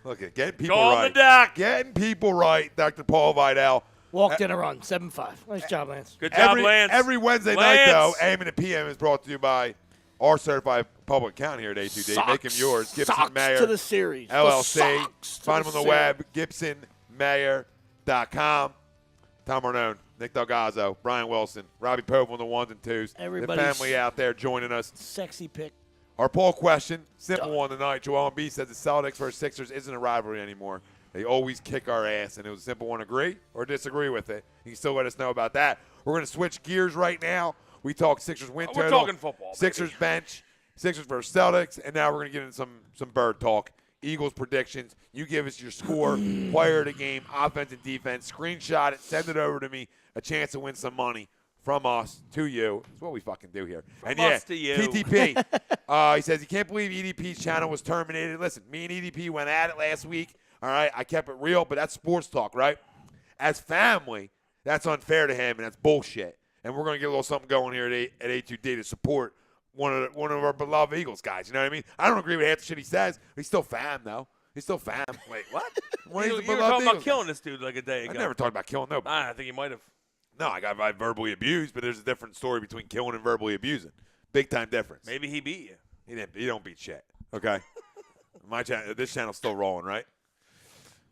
Look at getting people Call right. the doc. Getting people right, Dr. Paul Vidal. Walked in a run, 7-5. Nice job, Lance. Good job, Lance. Every Wednesday night, though, AM and the PM is brought to you by our certified public accountant here at A2D. Make him yours. Gibson Socks Mayer to the series. LLC. Find him on the web, series. GibsonMayer.com. Tom Arnone, Nick Delgazzo, Brian Wilson, Robbie Pope on the ones and twos. Everybody's the family out there joining us. Sexy pick. Our poll question, simple one tonight. Joel Embiid says the Celtics versus Sixers isn't a rivalry anymore. They always kick our ass, and it was a simple one. Agree or disagree with it? You can still let us know about that. We're going to switch gears right now. We talk Sixers win total. We're talking football, Sixers baby. bench, Sixers versus Celtics, and now we're going to get into some bird talk. Eagles predictions. You give us your score, player of the game, offense and defense. Screenshot it, send it over to me. A chance to win some money from us to you. That's what we fucking do here. From us to you. TTP. He says he can't believe EDP's channel was terminated. Listen, me and EDP went at it last week. All right, I kept it real, but that's sports talk, right? As family, that's unfair to him, and that's bullshit. And we're going to get a little something going here at A2D to support one of our beloved Eagles guys. You know what I mean? I don't agree with half the shit he says, but he's still fam, though. He's still fam. Wait, what? Well, you he's were a beloved talking about Eagles killing this dude like a day fan. ago. I never talked about killing nobody. I think you might have. No, I got verbally abused, but there's a different story between killing and verbally abusing. Big time difference. Maybe he beat you. He didn't. He don't beat shit. Okay. My channel. This channel's still rolling, right?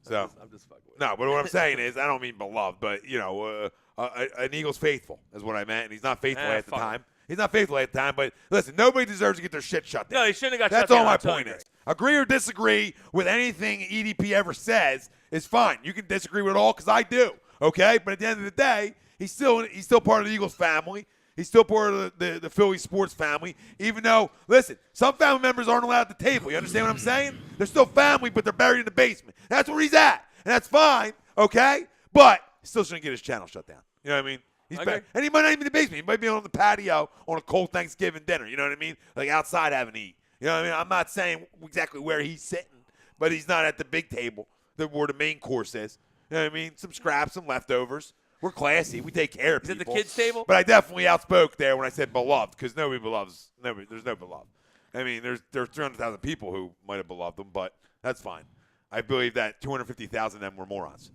So I'm just fucking with no, but what I'm saying is, I don't mean beloved, but an Eagles faithful is what I meant, and he's not faithful at the fuck time. He's not faithful at the time, but listen, nobody deserves to get their shit shut down. No, he shouldn't have got That's shut all down. my I'm totally point is. Agree or disagree with anything EDP ever says is fine. You can disagree with it all because I do, okay? But at the end of the day, he's still part of the Eagles family. He's still part of the Philly sports family, even though, listen, some family members aren't allowed at the table. You understand what I'm saying? They're still family, but they're buried in the basement. That's where he's at, and that's fine, okay? But he still shouldn't get his channel shut down. You know what I mean? He's Okay. and he might not even be in the basement. He might be on the patio on a cold Thanksgiving dinner. You know what I mean? Like outside having to eat. You know what I mean? I'm not saying exactly where he's sitting, but he's not at the big table where the main course is. You know what I mean? Some scraps, some leftovers. We're classy. We take care of Is it people. the kids' table? But I definitely outspoke there when I said beloved, because nobody beloves. Nobody. There's no beloved. I mean, there's 300,000 people who might have beloved them, but that's fine. I believe that 250,000 of them were morons.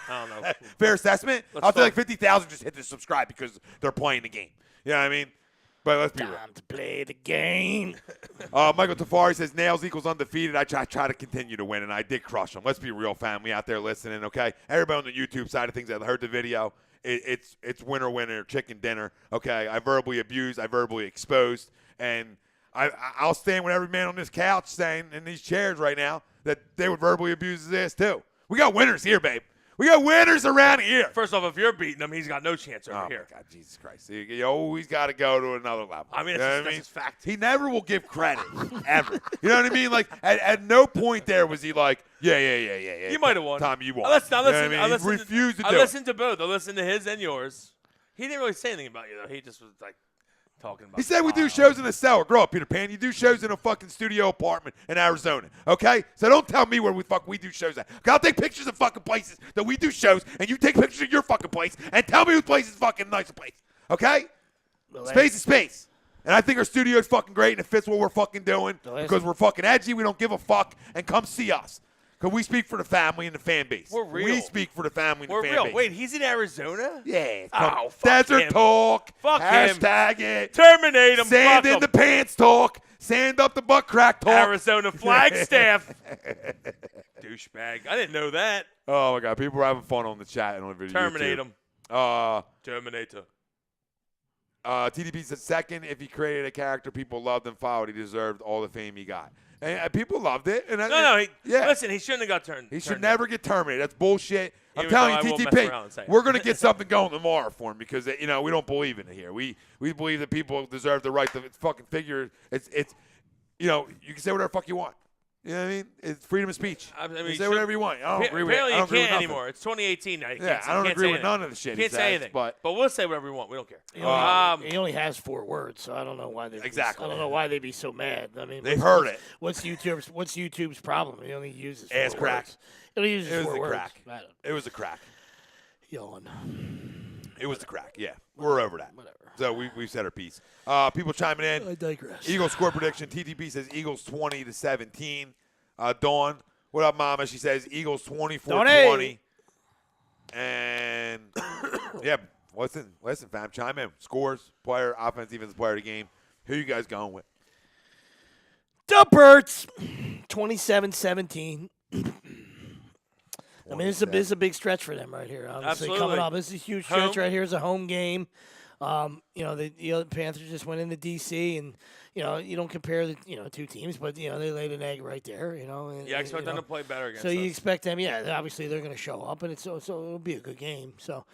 I don't know. Fair assessment? Let's I'll feel like talk. 50,000 just hit the subscribe because they're playing the game. You know what I mean? But let's be real. Time to play the game. Michael Tafari says nails equals undefeated. I try to continue to win, and I did crush them. Let's be real, family out there listening, okay? Everybody on the YouTube side of things that heard the video, it's winner, winner, chicken dinner, okay? I verbally abused. I verbally exposed. And I'll stand with every man on this couch saying in these chairs right now that they would verbally abuse his ass too. We got winners here, babe. We got winners around here. First off, if you're beating him, he's got no chance over Oh, here. my God, Jesus Christ. You always got to go to another level. I mean, You know that's what just fact. He never will give credit, ever. You know what I mean? Like, at no point there was he like, yeah. You might have won. Tom, you won. I listened, You know what I mean? He refused to do I it. listened to both. I listened to his and yours. He didn't really say anything about you, though. He just was, like, talking about He said we do style. shows in a cellar. Grow up, Peter Pan. You do shows in a fucking studio apartment in Arizona, okay? So don't tell me where we do shows at. 'Cause I'll take pictures of fucking places that we do shows, and you take pictures of your fucking place, and tell me whose place is fucking nicer place, okay? Space is space. And I think our studio is fucking great, and it fits what we're fucking doing because we're fucking edgy. We don't give a fuck, and come see us. Because we speak for the family and the fan base. We're real. We speak for the family and We're the fan real. base. Wait, he's in Arizona? Yeah. Oh, fuck Desert him. talk. Fuck him. Hashtag it. Terminate him. Sand Fuck in him. the pants talk. Sand up the butt crack talk. Arizona Flagstaff. Douchebag. I didn't know that. Oh, my God. People were having fun on the chat and on the video. Terminate him. Terminator. TDP said second, if he created a character people loved and followed, he deserved all the fame he got. And people loved it. And Listen, he shouldn't have got turned. He should turned never get terminated. That's bullshit. I'm Even telling though you, I won't mess around and say TTP, it. we're going to get something going tomorrow for him because, we don't believe in it here. We believe that people deserve the right to fucking figure. It's you can say whatever the fuck you want. You know what I mean? It's freedom of speech. I mean, you you say whatever you want. I don't agree with it. Apparently, I you don't agree with can't nothing. anymore. It's 2018 now. You Yeah, can't, I don't you can't agree say with anything. none of the shit You he can't say says, anything. but we'll say whatever we want. We don't care. He only has 4 words, so I don't know why they. Exactly. I don't know why they'd be so mad. I mean, they heard it. What's YouTube's problem? He only uses 4 Ass crack. words. He only uses It was 4 the words. crack. I don't- It was a crack. Yawn. It was the crack. Yeah, we're over that. Whatever. So we've said our piece. People chiming in. I digress. Eagles score prediction. TTP says Eagles 20-17. Dawn, what up, Mama? She says Eagles 24-20. And yeah, listen, fam, chime in. Scores, player, offense, defense, player of the game. Who you guys going with? The Birds, 27-17. I mean, this is a big stretch for them right here. Obviously, Absolutely. coming up, this is a huge stretch Home. right here. It's a home game. The Panthers just went into D.C. and you don't compare the 2 teams, but they laid an egg right there. And, Yeah, I expect them to play better against So us. you expect them, obviously they're going to show up, and so it'll be a good game. So,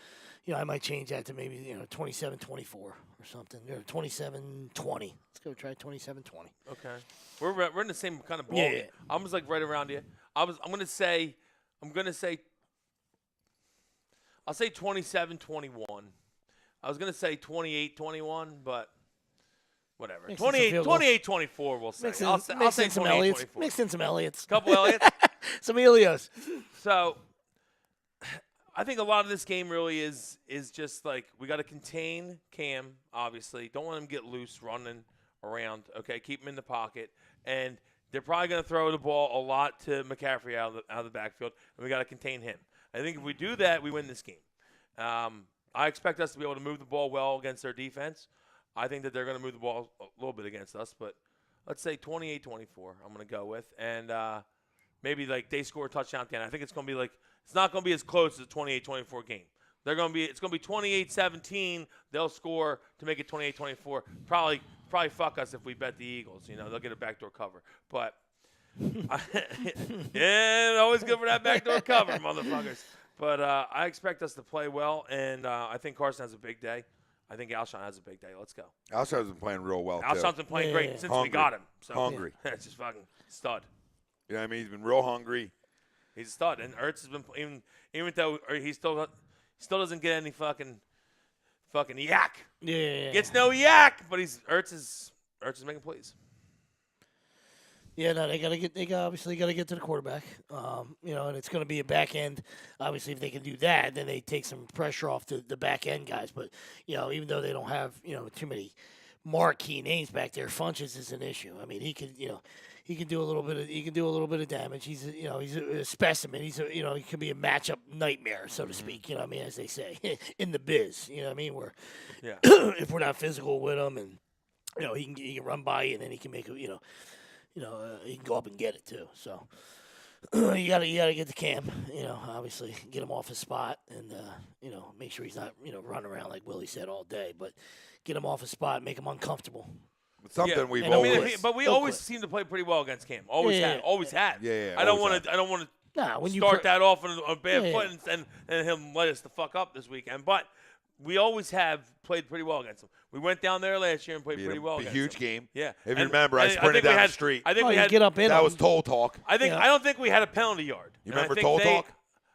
I might change that to maybe 27-24 or something, or 27-20. Let's go try 27-20. Okay. We're in the same kind of ball. Yeah. game. I was like right around you. I'm gonna say I'll say 27-21. I was gonna say 28-21, but whatever. Mix in some field goals. 28-24 we'll say. I'll say Some Elliots. 28-24. Mix in some Elliots. Couple Elliots. Some Elios. So I think a lot of this game really is just like we got to contain Cam, obviously. Don't let him get loose running around, okay? Keep him in the pocket and They're probably going to throw the ball a lot to McCaffrey out of the backfield, and we got to contain him. I think if we do that, we win this game. I expect us to be able to move the ball well against their defense. I think that they're going to move the ball a little bit against us, but let's say 28-24 I'm going to go with. And maybe like they score a touchdown at the end. I think it's going to be like it's not going to be as close as a 28-24 game. It's going to be 28-17. They'll score to make it 28-24. Probably fuck us if we bet the Eagles. They'll get a backdoor cover. But yeah, always good for that backdoor cover, motherfuckers. But I expect us to play well, and I think Carson has a big day. I think Alshon has a big day. Let's go. Alshon's been playing real well, Alshon's been playing great since we got him. So, hungry. It's just fucking stud. You know what I mean? He's been real hungry. He's a stud. And Ertz has been even though he still doesn't get any fucking yak. Yeah. Gets no yak, but Ertz is making plays. Yeah, no, they obviously got to get to the quarterback. And it's going to be a back end. Obviously, if they can do that, then they take some pressure off the back end guys. But even though they don't have too many marquee names back there, Funches is an issue. I mean, he can do a little bit of damage. He's a specimen. He can be a matchup nightmare, so to speak. As they say in the biz. Where if we're not physical with him, and he can run by you, and then he can make he can go up and get it too. So you gotta get the Cam. Obviously get him off his spot, and make sure he's not running around like Willie said all day. But get him off his spot, make him uncomfortable. Something we've and always. but we always seem to play pretty well against Cam. Always have. Yeah. I don't want to start that off on a bad foot and him let us the fuck up this weekend. But we always have played pretty well against him. We went down there last year and played pretty well against him. A huge game. Yeah. If you remember, I sprinted down the street. I think we had get up in that him. was toll talk. I don't think we had a penalty yard. You remember toll talk?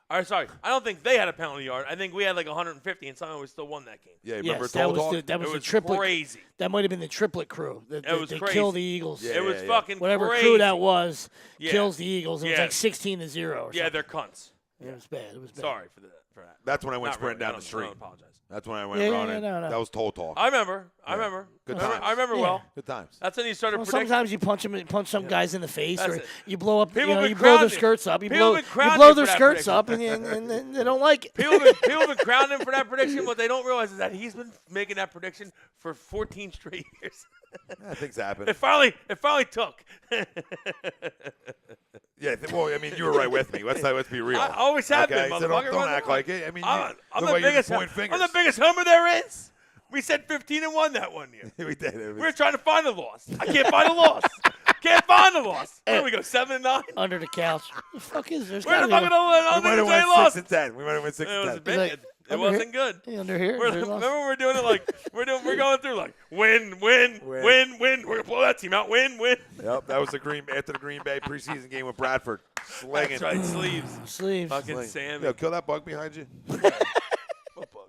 I don't think they had a penalty yard. I think we had like 150, and somehow we still won that game. Yeah, remember yes, toll talk? That was it the was triplet. Crazy. That might have been the triplet crew. They crazy. killed the Eagles. Yeah, it was fucking whatever crazy. crew that was kills the Eagles. It was like 16-0 or something. Yeah, they're cunts. It was bad. It was bad. Sorry for that. That's when I went Not sprinting really. down the street. I don't apologize. That's when I went running. No. That was toll talk. I remember. Good times. I remember well. Good times. That's when you started predicting. Sometimes you punch some guys in the face, That's or it. you blow up. People You blow their skirts up. You blow their skirts up, and they don't like it. People have been crowning him for that prediction. What they don't realize is that he's been making that prediction for 14 straight years. Yeah, things happen. It finally took. Yeah, well, I mean, you were right with me. Let's be real. I always have been, So motherfucker. don't act like it. I mean, I'm look the like you're biggest. just pointing I'm the fingers. biggest homer there is. We said 15-1 that one year. We did. We were trying to find a loss. I can't find a loss. Can't find a loss. Where do we go? 7-9. Under the couch. The fuck is there? We're the fucking We might have won lost. 6-10. We might have won 6-10. It wasn't good. Under here. Remember we're doing it like we're going through like win. We're gonna blow that team out. Win. Yep, that was after the Green Bay preseason game with Bradford. Slinging. That's right, sleeves. Fucking Yo, Sammy. kill that bug behind you. What bug?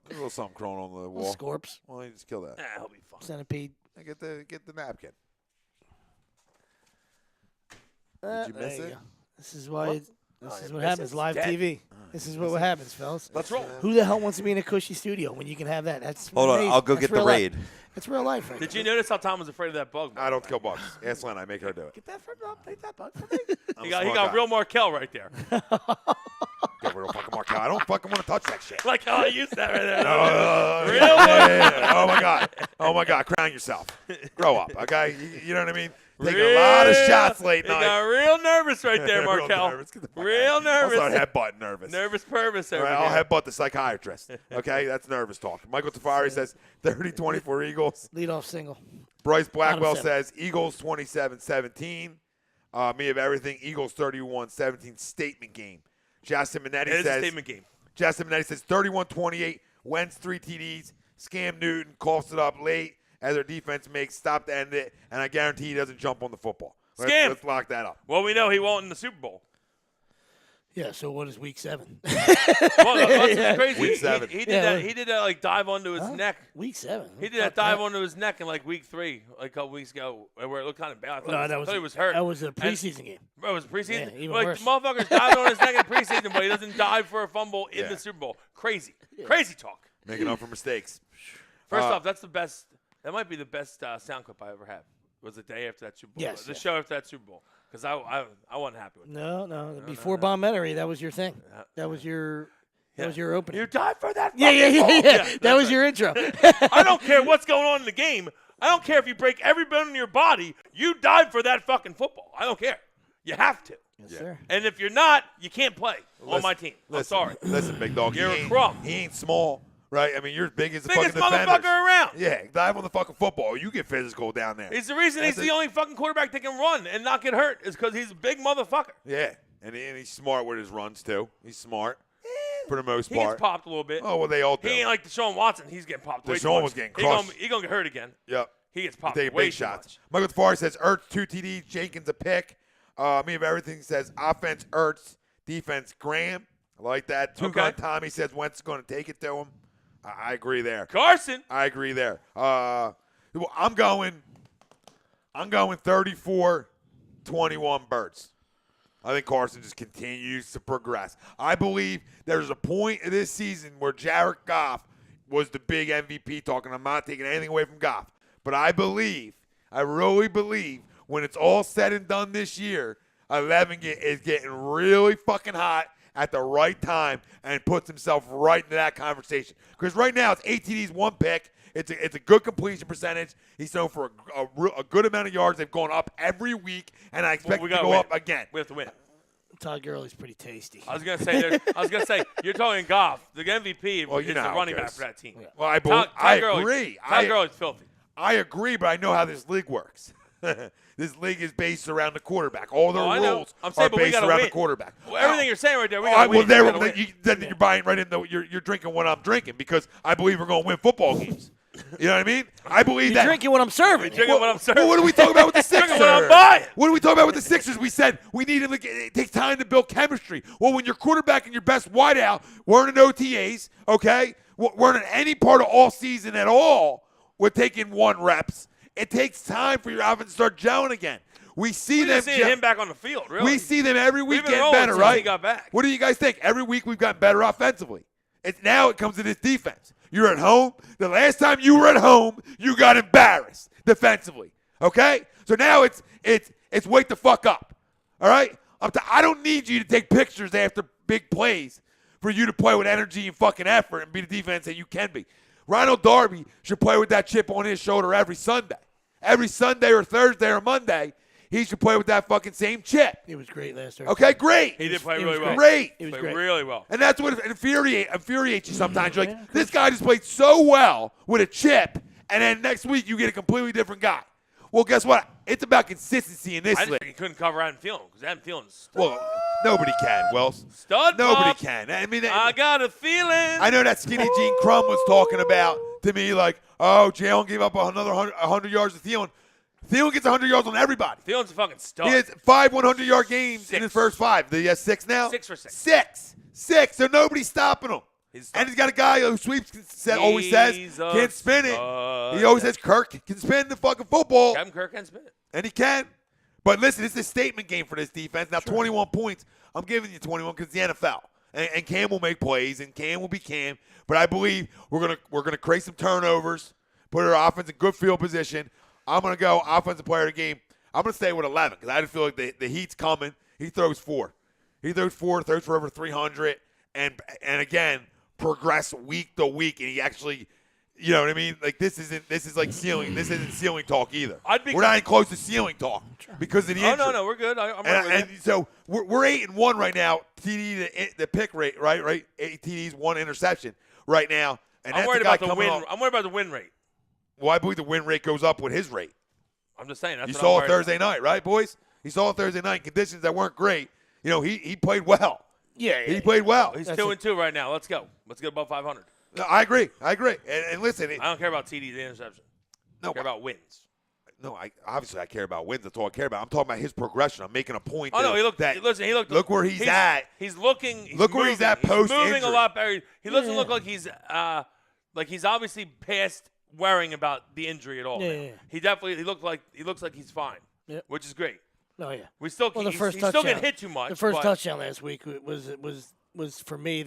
There's a little something crawling on the wall. Scorps. Well, you just kill that. He'll be fine. Centipede. Get the napkin. Did you miss it? This is why. This is what miss happens. it. Live Dead. TV. This is what happens, fellas. Let's roll. Who the hell wants to be in a cushy studio when you can have that? That's Hold on, amazing. I'll go That's get the real life. raid. That's real life. Right Did you notice how Tom was afraid of that bug? I don't kill bugs. Ask Len. I make her do it. Get that from Rob. Take that bug from me. I'm He a got smart guy. real Markel right there. Get real fucking Markel. I don't fucking want to touch that shit. Like how I used that right there. Real Real Oh my God. Crown yourself. Grow up. Okay. You know what I mean? Taking a lot of shots late He night. got real nervous right there, Real Markel. nervous. Get the fuck Real out of here. I'll nervous. start headbutting nervous. Nervous purvis All over right, I'll here. headbutt the psychiatrist. Okay, that's nervous talk. Michael Tafari says 30-24 Eagles. Lead off single. Bryce Blackwell seven. says Eagles 27-17. Me of everything. Eagles 31-17 statement game. Justin Minetti It is a says statement game. Justin Minetti says 31-28. Wentz 3 TDs. Scam Newton coughs it up late as their defense makes stop to end it, and I guarantee he doesn't jump on the football. Scam. Let's lock that up. Well, we know he won't in the Super Bowl. Yeah. So what is week 7? Well, that's what's crazy. Week 7. He did that like dive onto his neck. Week 7. He did that dive onto his neck in like week 3, like a couple weeks ago, where it looked kind of bad. I thought he was hurt. That was a preseason game. Bro, it was preseason. Yeah, even like worse. the motherfucker's diving on his neck in preseason, but he doesn't dive for a fumble in the Super Bowl. Crazy talk. Making up for mistakes. First off, that's the best. That might be the best sound clip I ever have. Was the day after that Super Bowl? Yes, The yes. show after that Super Bowl. Because I wasn't happy with that. No. Before Bombettary, that was your thing. That was your opening. You died for that. Yeah. That was right. your intro. I don't care what's going on in the game. I don't care if you break every bone in your body. You died for that fucking football. I don't care. You have to. Yes, sir. And if you're not, you can't play on my team. I'm sorry. Listen, big dog. You're he a ain't- crumb. He ain't small, right? I mean, you're as big as the Biggest fucking defenders. motherfucker around. Yeah, dive on the fucking football. You get physical down there. He's the reason he's the only fucking quarterback that can run and not get hurt is because he's a big motherfucker. Yeah, and he's smart with his runs, too. He's smart for the most He part. gets popped a little bit. Oh, well, they all do. He ain't like Deshaun Watson. He's getting popped way too Deshaun much. was getting He crushed. He gonna get hurt again. Yep. He gets popped Taking way big too shots. much. Michael Tafari says Ertz 2 TDs, Jenkins a pick. Me of everything says offense Ertz, defense Graham. I like that. Two-gun Tommy says Wentz is going to take it to him. I agree there. Carson. I agree there. Well, I'm going 34-21 Birds. I think Carson just continues to progress. I believe there's a point in this season where Jared Goff was the big MVP talking. I'm not taking anything away from Goff. But I really believe, when it's all said and done this year, 11 is getting really fucking hot at the right time and puts himself right into that conversation. Because right now it's 8 TDs, 1 pick. It's a good completion percentage. He's thrown for a good amount of yards. They've gone up every week, and I expect them to go up again. We have to win. Todd Gurley's pretty tasty. I was gonna say you're talking Goff. The MVP is the running back for that team. Yeah. Well, I agree. Todd Gurley's filthy. I agree, but I know how this league works. This league is based around the quarterback. All their rules are based around the quarterback. Well, everything you're saying right there, we gotta win. Then you're buying right in. You're drinking what I'm drinking because I believe we're going to win football games. You know what I mean? I believe You're that. drinking what I'm serving. Drinking what I'm serving. Well, what are we talking about with the Sixers? Drinking what I'm buying. What are we talking about with the Sixers? We said we need him. It takes time to build chemistry. Well, when your quarterback and your best wideout weren't in OTAs, okay, weren't in any part of all season at all, we're taking 1 reps. It takes time for your offense to start gelling again. We see them. Seeing him back on the field. Really, we see them every week been getting rolling better, since right? he got back. What do you guys think? Every week we've gotten better offensively. Now it comes to this defense. You're at home. The last time you were at home, you got embarrassed defensively. Okay? So now it's wake the fuck up. All right? I don't need you to take pictures after big plays for you to play with energy and fucking effort and be the defense that you can be. Ronald Darby should play with that chip on his shoulder every Sunday. Every Sunday or Thursday or Monday, he should play with that fucking same chip. He was great last year. Okay, great. He did play really well. Great. He was Played great. really well. And that's what infuriates you sometimes. You're like, this guy just played so well with a chip, and then next week you get a completely different guy. Well, guess what? It's about consistency in this I just league. think he couldn't cover Adam Thielen because Adam Thielen's Well, nobody can, Wells. stud. Nobody pup. can. I mean, I got a feeling. I know that Skinny Jean Crumb was talking about to me like, oh, Jalen gave up another 100 yards to Thielen. Thielen gets 100 yards on everybody. Thielen's a fucking stud. He has 5 100-yard games in his first 5. He has 6 now? 6 for 6. 6. So nobody's stopping him. And he's got a guy who sweeps, always says, can't spin it. He always says Kirk can spin the fucking football. Kevin Kirk can spin it. And he can. But listen, it's a statement game for this defense. Now, 21 points. I'm giving you 21 because it's the NFL. And Cam will make plays, and Cam will be Cam. But I believe we're gonna create some turnovers, put our offense in good field position. I'm going to go offensive player of the game. I'm going to stay with 11 because I just feel like the heat's coming. He throws 4. Throws for over 300. And again, progress week to week. And he actually, you know what I mean? Like, this is like ceiling. This isn't ceiling talk either. We're not even close to ceiling talk because of the injury. Oh, no, we're good. I'm and so we're 8-1 right now. TD the pick rate, right? 8 TDs, 1 interception right now. And I'm that's worried the guy about the win. coming off. I'm worried about the win rate. Well, I believe the win rate goes up with his rate. I'm just saying. That's You what saw I'm it worried Thursday night, right, boys? You saw it Thursday night in conditions that weren't great. You know, he played well. Yeah. He played well. He's 2-2 right now. Let's go. Let's get above 500. No, I agree. And listen. I don't care about TDs and interception. No, I care about wins. No, obviously I care about wins. That's all I care about. I'm talking about his progression. I'm making a point. Oh, no, he looked. Listen, he looked. Look where he's at. He's looking. Look where he's at post-injury. He's moving a lot better. He doesn't look like he's obviously past worrying about the injury at all. Yeah. He definitely looks like he's fine, which is great. Oh yeah. We still Well, the first he touchdown. still get hit too much. The first but touchdown last week was was for me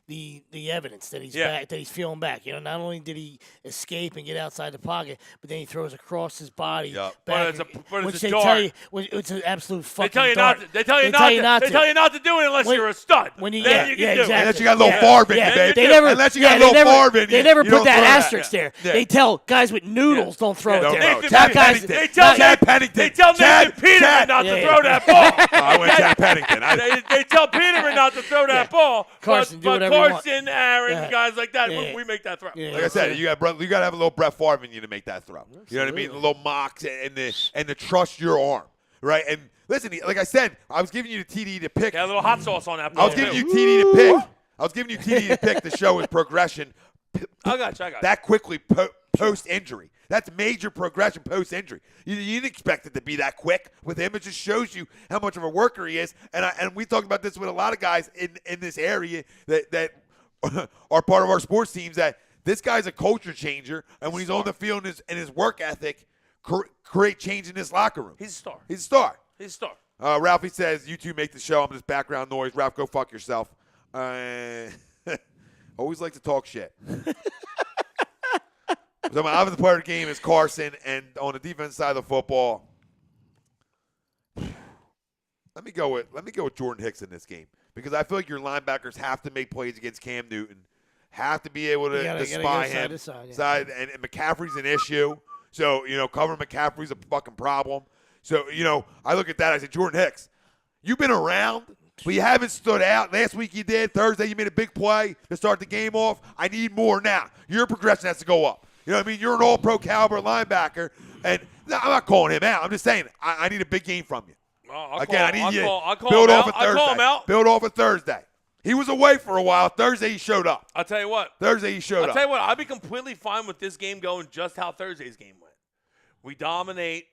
the evidence that he's Yeah. back, that he's feeling back. You know, not only did he escape and get outside the pocket, but then he throws across his body. Yep. Back, But it's which a they dart. tell you, it's an absolute fucking They tell you dart. not to. They tell you not to. They tell you not to do it unless When- you're a stud. when you- then yeah, you can yeah, do exactly. Unless you got a little Yeah. Favre in you, Yeah, baby. they never. Unless you yeah, got a they little never, Favre in you. They never you put don't that throw asterisk there. Yeah. They tell guys with noodles don't throw No, it there. no. Nathan Chad Peterman- Pennington. They tell Chad Nathan- Pennington. They tell Chad- Nathan Peterman Chad- not to Yeah. throw that ball. I went Chad Pennington. They tell Peterman not to throw that ball. Carson, do but whatever you want. Carson, Aaron, Yeah. guys like that, Yeah. we make that throw. Yeah. Like I said, you got to have a little Brett Favre in you to make that throw. You know what I mean? A little mocks and the trust your arm, right? And listen, like I said, I was giving you the TD to pick. Got a little hot sauce on that I ball. was giving too. you TD to pick. I was giving you TD to pick to show his progression I got you. that quickly post injury. That's major progression post injury. You didn't expect it to be that quick with him. It just shows you how much of a worker he is. And we talk about this with a lot of guys in this area that are part of our sports teams, that this guy's a culture changer. And when he's on the field and his work ethic create change in this locker room. He's a star. He's a star. He's a star. Ralphie says, you two make the show. I'm just background noise. Ralph, go fuck yourself. Always like to talk shit. So my offensive player of the game is Carson, and on the defense side of the football, let me go with Jordan Hicks in this game, because I feel like your linebackers have to make plays against Cam Newton, have to be able to gotta spy go him. side to side, Side, and McCaffrey's an issue. So, covering McCaffrey's a fucking problem. So, I look at that. I say, Jordan Hicks, you've been around, but you haven't stood out. Last week you did. Thursday you made a big play to start the game off. I need more now. Your progression has to go up. You know what I mean? You're an all-pro caliber linebacker. And I'm not calling him out. I'm just saying I need a big game from you. I'll call build him off out. of Thursday. I'll call him out. Build off of Thursday. He was away for a while. Thursday he showed up. I'll tell you what. I'll I'll tell you what. I'd be completely fine with this game going just how Thursday's game went. We dominate,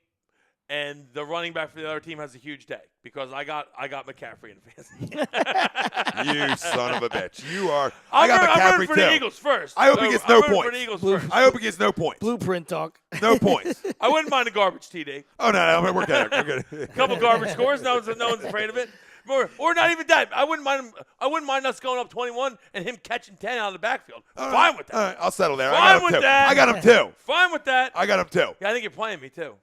and the running back for the other team has a huge day because I got McCaffrey in the fantasy. You son of a bitch. You are. I'm got McCaffrey rooting for too. the Eagles first. I hope he gets no I'm rooting points. For the Eagles first. I hope he gets no points. Blueprint talk. No points. I wouldn't mind a garbage TD. Oh, no. We're good. We're good. A couple garbage scores. No one's afraid of it. Or not even that. I wouldn't mind us going up 21 and him catching 10 out of the backfield. Fine with that. All right, I'll settle there. Fine I got him with too. that. I got him too. Fine with that. I got him too. Yeah, I think you're playing me too.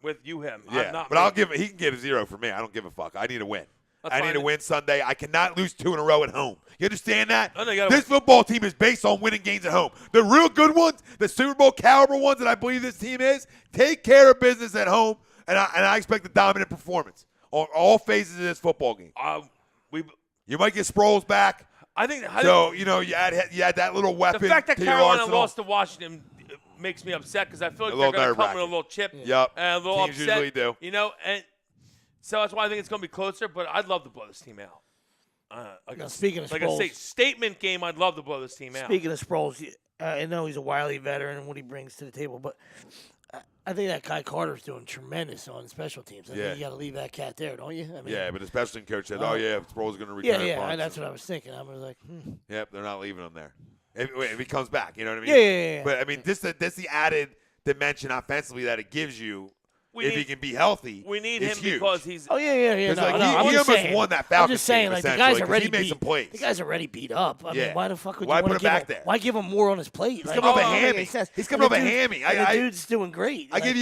With him. Yeah, I'm not but me. I'll give it. He can get a 0 for me. I don't give a fuck. I need a win. That's I fine. need a win Sunday. I cannot lose 2 in a row at home. You understand that? I know you gotta This football team is based on winning games at home. The real good ones, the Super Bowl caliber ones that I believe this team is, take care of business at home, and I expect a dominant performance on all phases of this football game. You might get Sproles back. I think you add that little weapon the fact that to your Carolina arsenal. lost to Washington makes me upset because I feel like A they're little going to come nerve-wracking. with a little chip Yep. and a little Teams upset. usually do. And so that's why I think it's going to be closer. But I'd love to blow this team out. Now, speaking of like Sproles, I say, statement game. I'd love to blow this team out. Speaking of Sproles, I know he's a wily veteran and what he brings to the table, but I think that Kai Carter's doing tremendous on special teams. I think you got to leave that cat there, don't you? I mean, Yeah, but the special team coach said, Sproles is going to return. Yeah, that's what I was thinking. I was like, Yep, they're not leaving him there. If he comes back, you know what I mean? Yeah. But, I mean, this the added dimension offensively that it gives you if he can be healthy. We need is him huge. because he's. oh yeah. Because, No, like, no, he I'm just almost saying, won that I'm Falcons just saying, game, like the essentially, guy's 'cause already he made beat. some plays. The guy's already beat up. I Yeah. mean, why the fuck would Why you want put to him give back there? Why give him more on his plate? He's coming off a doesn't make hammy. any sense. He's And coming off the a dude- hammy. and the I dude's doing great. I give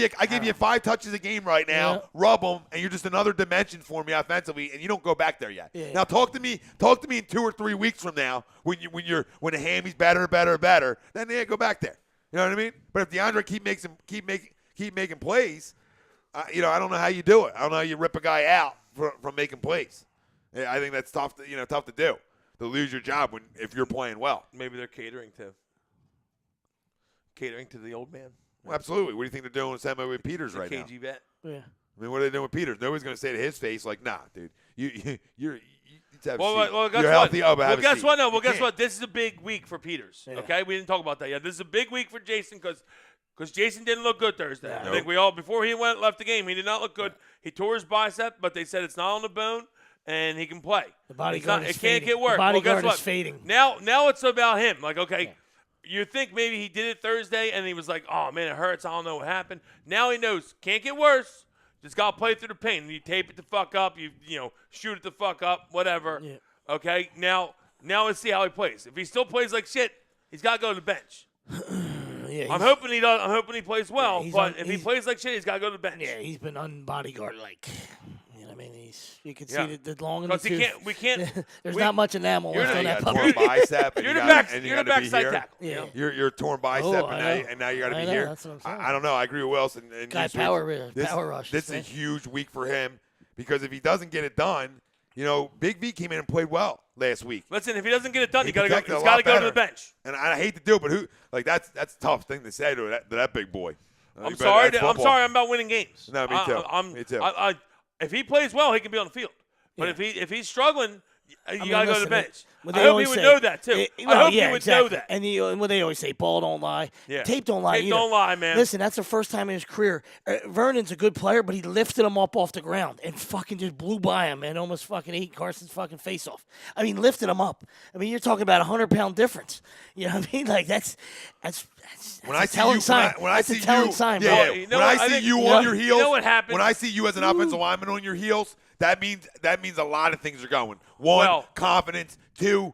you 5 touches a game right now. Yeah. Rub them, and you're just another dimension for me offensively, and you don't go back there yet. Yeah. Now talk to me in 2 or 3 weeks from now when the hammy's better, then go back there. You know what I mean? But if DeAndre keep making plays, I don't know how you do it. I don't know how you rip a guy out from making plays. I think that's tough to do. To lose your job if you're playing well. Maybe they're catering to the old man. Well, absolutely. What do you think they're doing with Peters right now? KG vet. Yeah. I mean, what are they doing with Peters? Nobody's going to say to his face, like, nah, dude, you're have a Well, seat. well, guess you're what? healthy. Oh, but Well, have a guess seat. what? No, well, You guess can't. what? This is a big week for Peters. Yeah. Okay, we didn't talk about that yet. This is a big week for Jason because Jason didn't look good Thursday. I Nope. think before he left the game, he did not look good. He tore his bicep, but they said it's not on the bone and he can play. The bodyguard is It can't fading. get worse. The bodyguard well, guess what? is fading. Now it's about him. Like, okay, you think maybe he did it Thursday and he was like, oh man, it hurts. I don't know what happened. Now he knows can't get worse. Just gotta play through the pain. You tape it the fuck up. You shoot it the fuck up. Whatever. Yeah. Okay, now let's see how he plays. If he still plays like shit, he's got to go to the bench. Yeah, I'm hoping he does. I'm hoping he plays well. Yeah, but if he plays like shit, he's got to go to the bench. Yeah, he's been unbodyguard like. You know what I mean? You can Yeah. see the long and the Because tooth. we can't. There's not much enamel You're left the- on that Torn puppy. bicep. and You're you the gotta- back. and you You're the gotta be backside here. tackle. Yeah. You're torn bicep, Oh, and now you got to I be know, here. that's what I'm saying. I don't know. I agree with Wilson. And Guy this power rush. This is a huge week for him because if he doesn't get it done, Big V came in and played well last week. Listen, if he doesn't get it done, He he's got protected a to lot go to better. the bench. And I hate to do it, but that's a tough thing to say to that big boy. I'm sorry. I'm about winning games. No, me too. Me too. If he plays well, he can be on the field. But if he's struggling, you got to go to the listen, bench. what I they hope he always would say- know that too. I hope he would exactly. know that. And what they always say, ball don't lie. Yeah. Tape don't lie Tape either. don't lie, man. Listen, that's the first time in his career. Vernon's a good player, but he lifted him up off the ground and fucking just blew by him and almost fucking ate Carson's fucking face off. I mean, lifted him up. I mean, you're talking about a 100-pound difference. You know what I mean? Like that's When a I see telling you, sign. when I That's see a telling you, sign, yeah, bro. yeah. You know When what? I I see think- you you on know- your you heels, know what happens? when I see you as an offensive lineman on your heels, that means a lot of things are going. One, confidence. Two,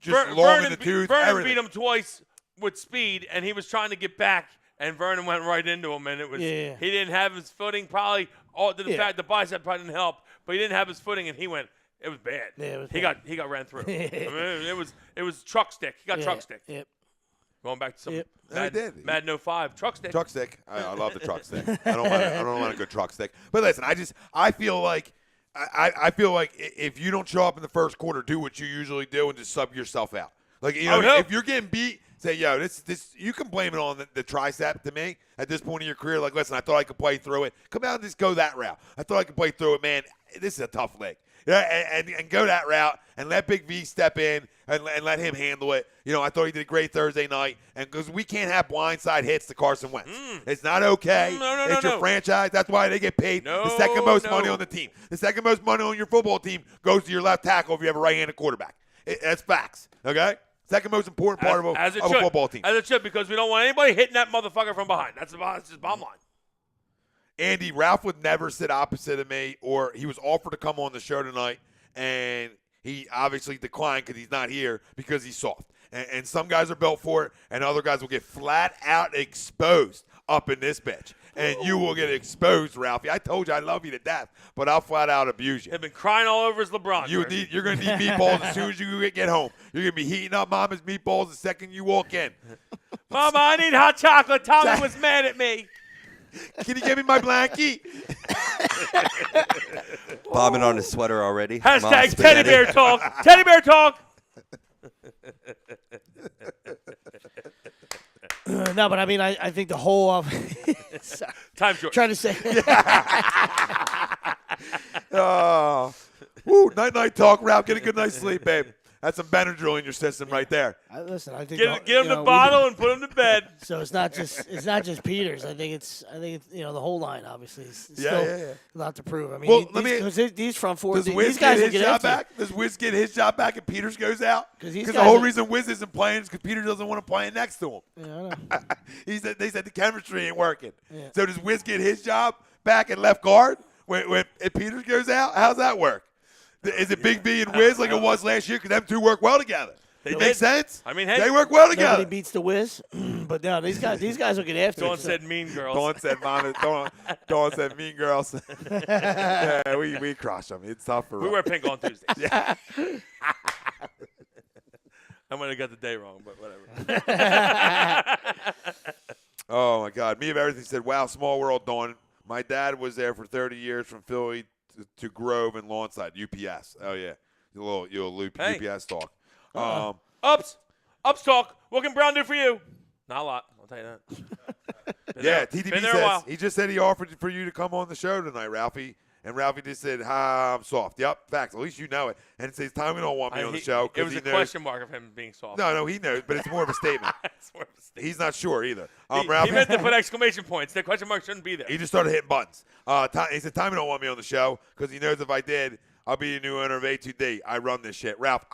just long in the tooth. Vernon everything. beat him twice with speed, and he was trying to get back, and Vernon went right into him, and it was Yeah. he didn't have his footing. Probably all the Yeah. fact the bicep probably didn't help, but he didn't have his footing, and he went. It was bad. Yeah, it was he bad. got ran through. I mean, it was truck stick. He got truck stick. Yep. Going back to some Yep. Yeah, he did. Madden 05 truck stick. Truck stick. I love the truck stick. I don't want a good truck stick. But listen, I feel like if you don't show up in the first quarter, do what you usually do and just sub yourself out. Like if you're getting beat, say, yo, this you can blame it on the tricep to me at this point in your career. Like, listen, I thought I could play through it. Come out and just go that route. I thought I could play through it, man. This is a tough leg. Yeah, and go that route and let Big V step in and let him handle it. I thought he did a great Thursday night, and because we can't have blindside hits to Carson Wentz. It's not okay. It's your franchise. That's why they get paid the second most money on the team. The second most money on your football team goes to your left tackle if you have a right-handed quarterback. That's facts, okay? Second most important part of a football team. As it should, because we don't want anybody hitting that motherfucker from behind. That's just bottom line. Andy, Ralph would never sit opposite of me, or he was offered to come on the show tonight, and he obviously declined because he's not here because he's soft. And some guys are built for it, and other guys will get flat out exposed up in this bitch. And you will get exposed, Ralphie. I told you I love you to death, but I'll flat out abuse you. They've been crying all over his LeBron. You're going to need meatballs as soon as you get home. You're going to be heating up Mama's meatballs the second you walk in. Mama, I need hot chocolate. Tommy was mad at me. Can you give me my blankie? Bobbing on his sweater already. Hashtag Mom teddy spaghetti. bear talk. Teddy bear talk. No, but I mean, I think the whole sorry. Time short. Trying to say. Oh, woo, night talk, Ralph. Get a good night's sleep, babe. That's some Benadryl in your system right there. Listen, I think Get him the bottle and put him to bed. So it's not just Peters. I think it's the whole line obviously is still yeah. a lot to prove. I mean, Well, these front four, Does these Wiz guys get will his get job after it. back? Does Wiz get his job back if Peters goes out? Because the whole reason Wiz isn't playing is because Peters doesn't want to play next to him. Yeah, I know. They said the chemistry ain't working. Yeah. So does Wiz get his job back at left guard when if Peters goes out? How's that work? Is it Big B and Wiz like it was last year? Because them two work well together. They It makes did. sense. I mean, hey, they work well together. Nobody beats the Wiz, but no, these guys will get after Dawn it. said mean girls. Dawn said mean girls. Yeah, we crush them. It's tough for We us. wear pink on Tuesdays. Yeah. I might have got the day wrong, but whatever. Oh, my God. Me of Everything said, wow, small world, Dawn. My dad was there for 30 years from Philly to Grove and Lawnside, UPS. Oh, yeah. Your little UPS talk. Ups talk. What can Brown do for you? Not a lot. I'll tell you that. Yeah, Been TDB there a while. says, he just said he offered for you to come on the show tonight, Ralphie. And Ralphie just said, I'm soft. Yep, facts. At least you know it. And it says, Tommy don't want me on the show. It 'cause was he a knows. question mark of him being soft. No, he knows, but it's more of a statement. It's more of a statement. He's not sure either. He Ralphie, meant to put exclamation points. The question mark shouldn't be there. he just started hitting buttons. He said, Tommy don't want me on the show because he knows if I did, I'll be the new owner of A2D. I run this shit. Ralph,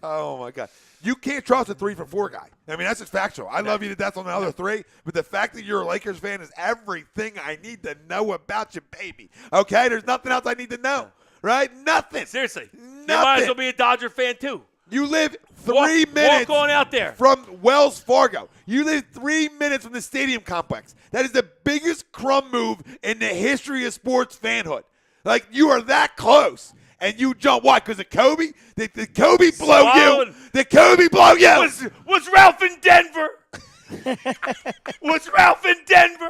oh, my God. You can't trust a 3-for-4 guy. I mean, that's just factual. I love you to death on the other three, but the fact that you're a Lakers fan is everything I need to know about you, baby. Okay? There's nothing else I need to know. right? Nothing. Seriously. Nothing. You might as well be a Dodger fan, too. You live 3 minutes Walk on out there. from Wells Fargo. You live 3 minutes from the stadium complex. That is the biggest crumb move in the history of sports fanhood. Like, you are that close. And you jump. Why? Because of Kobe? Did Kobe blow you? Did Kobe blow you? Was Ralph in Denver? Was Ralph in Denver?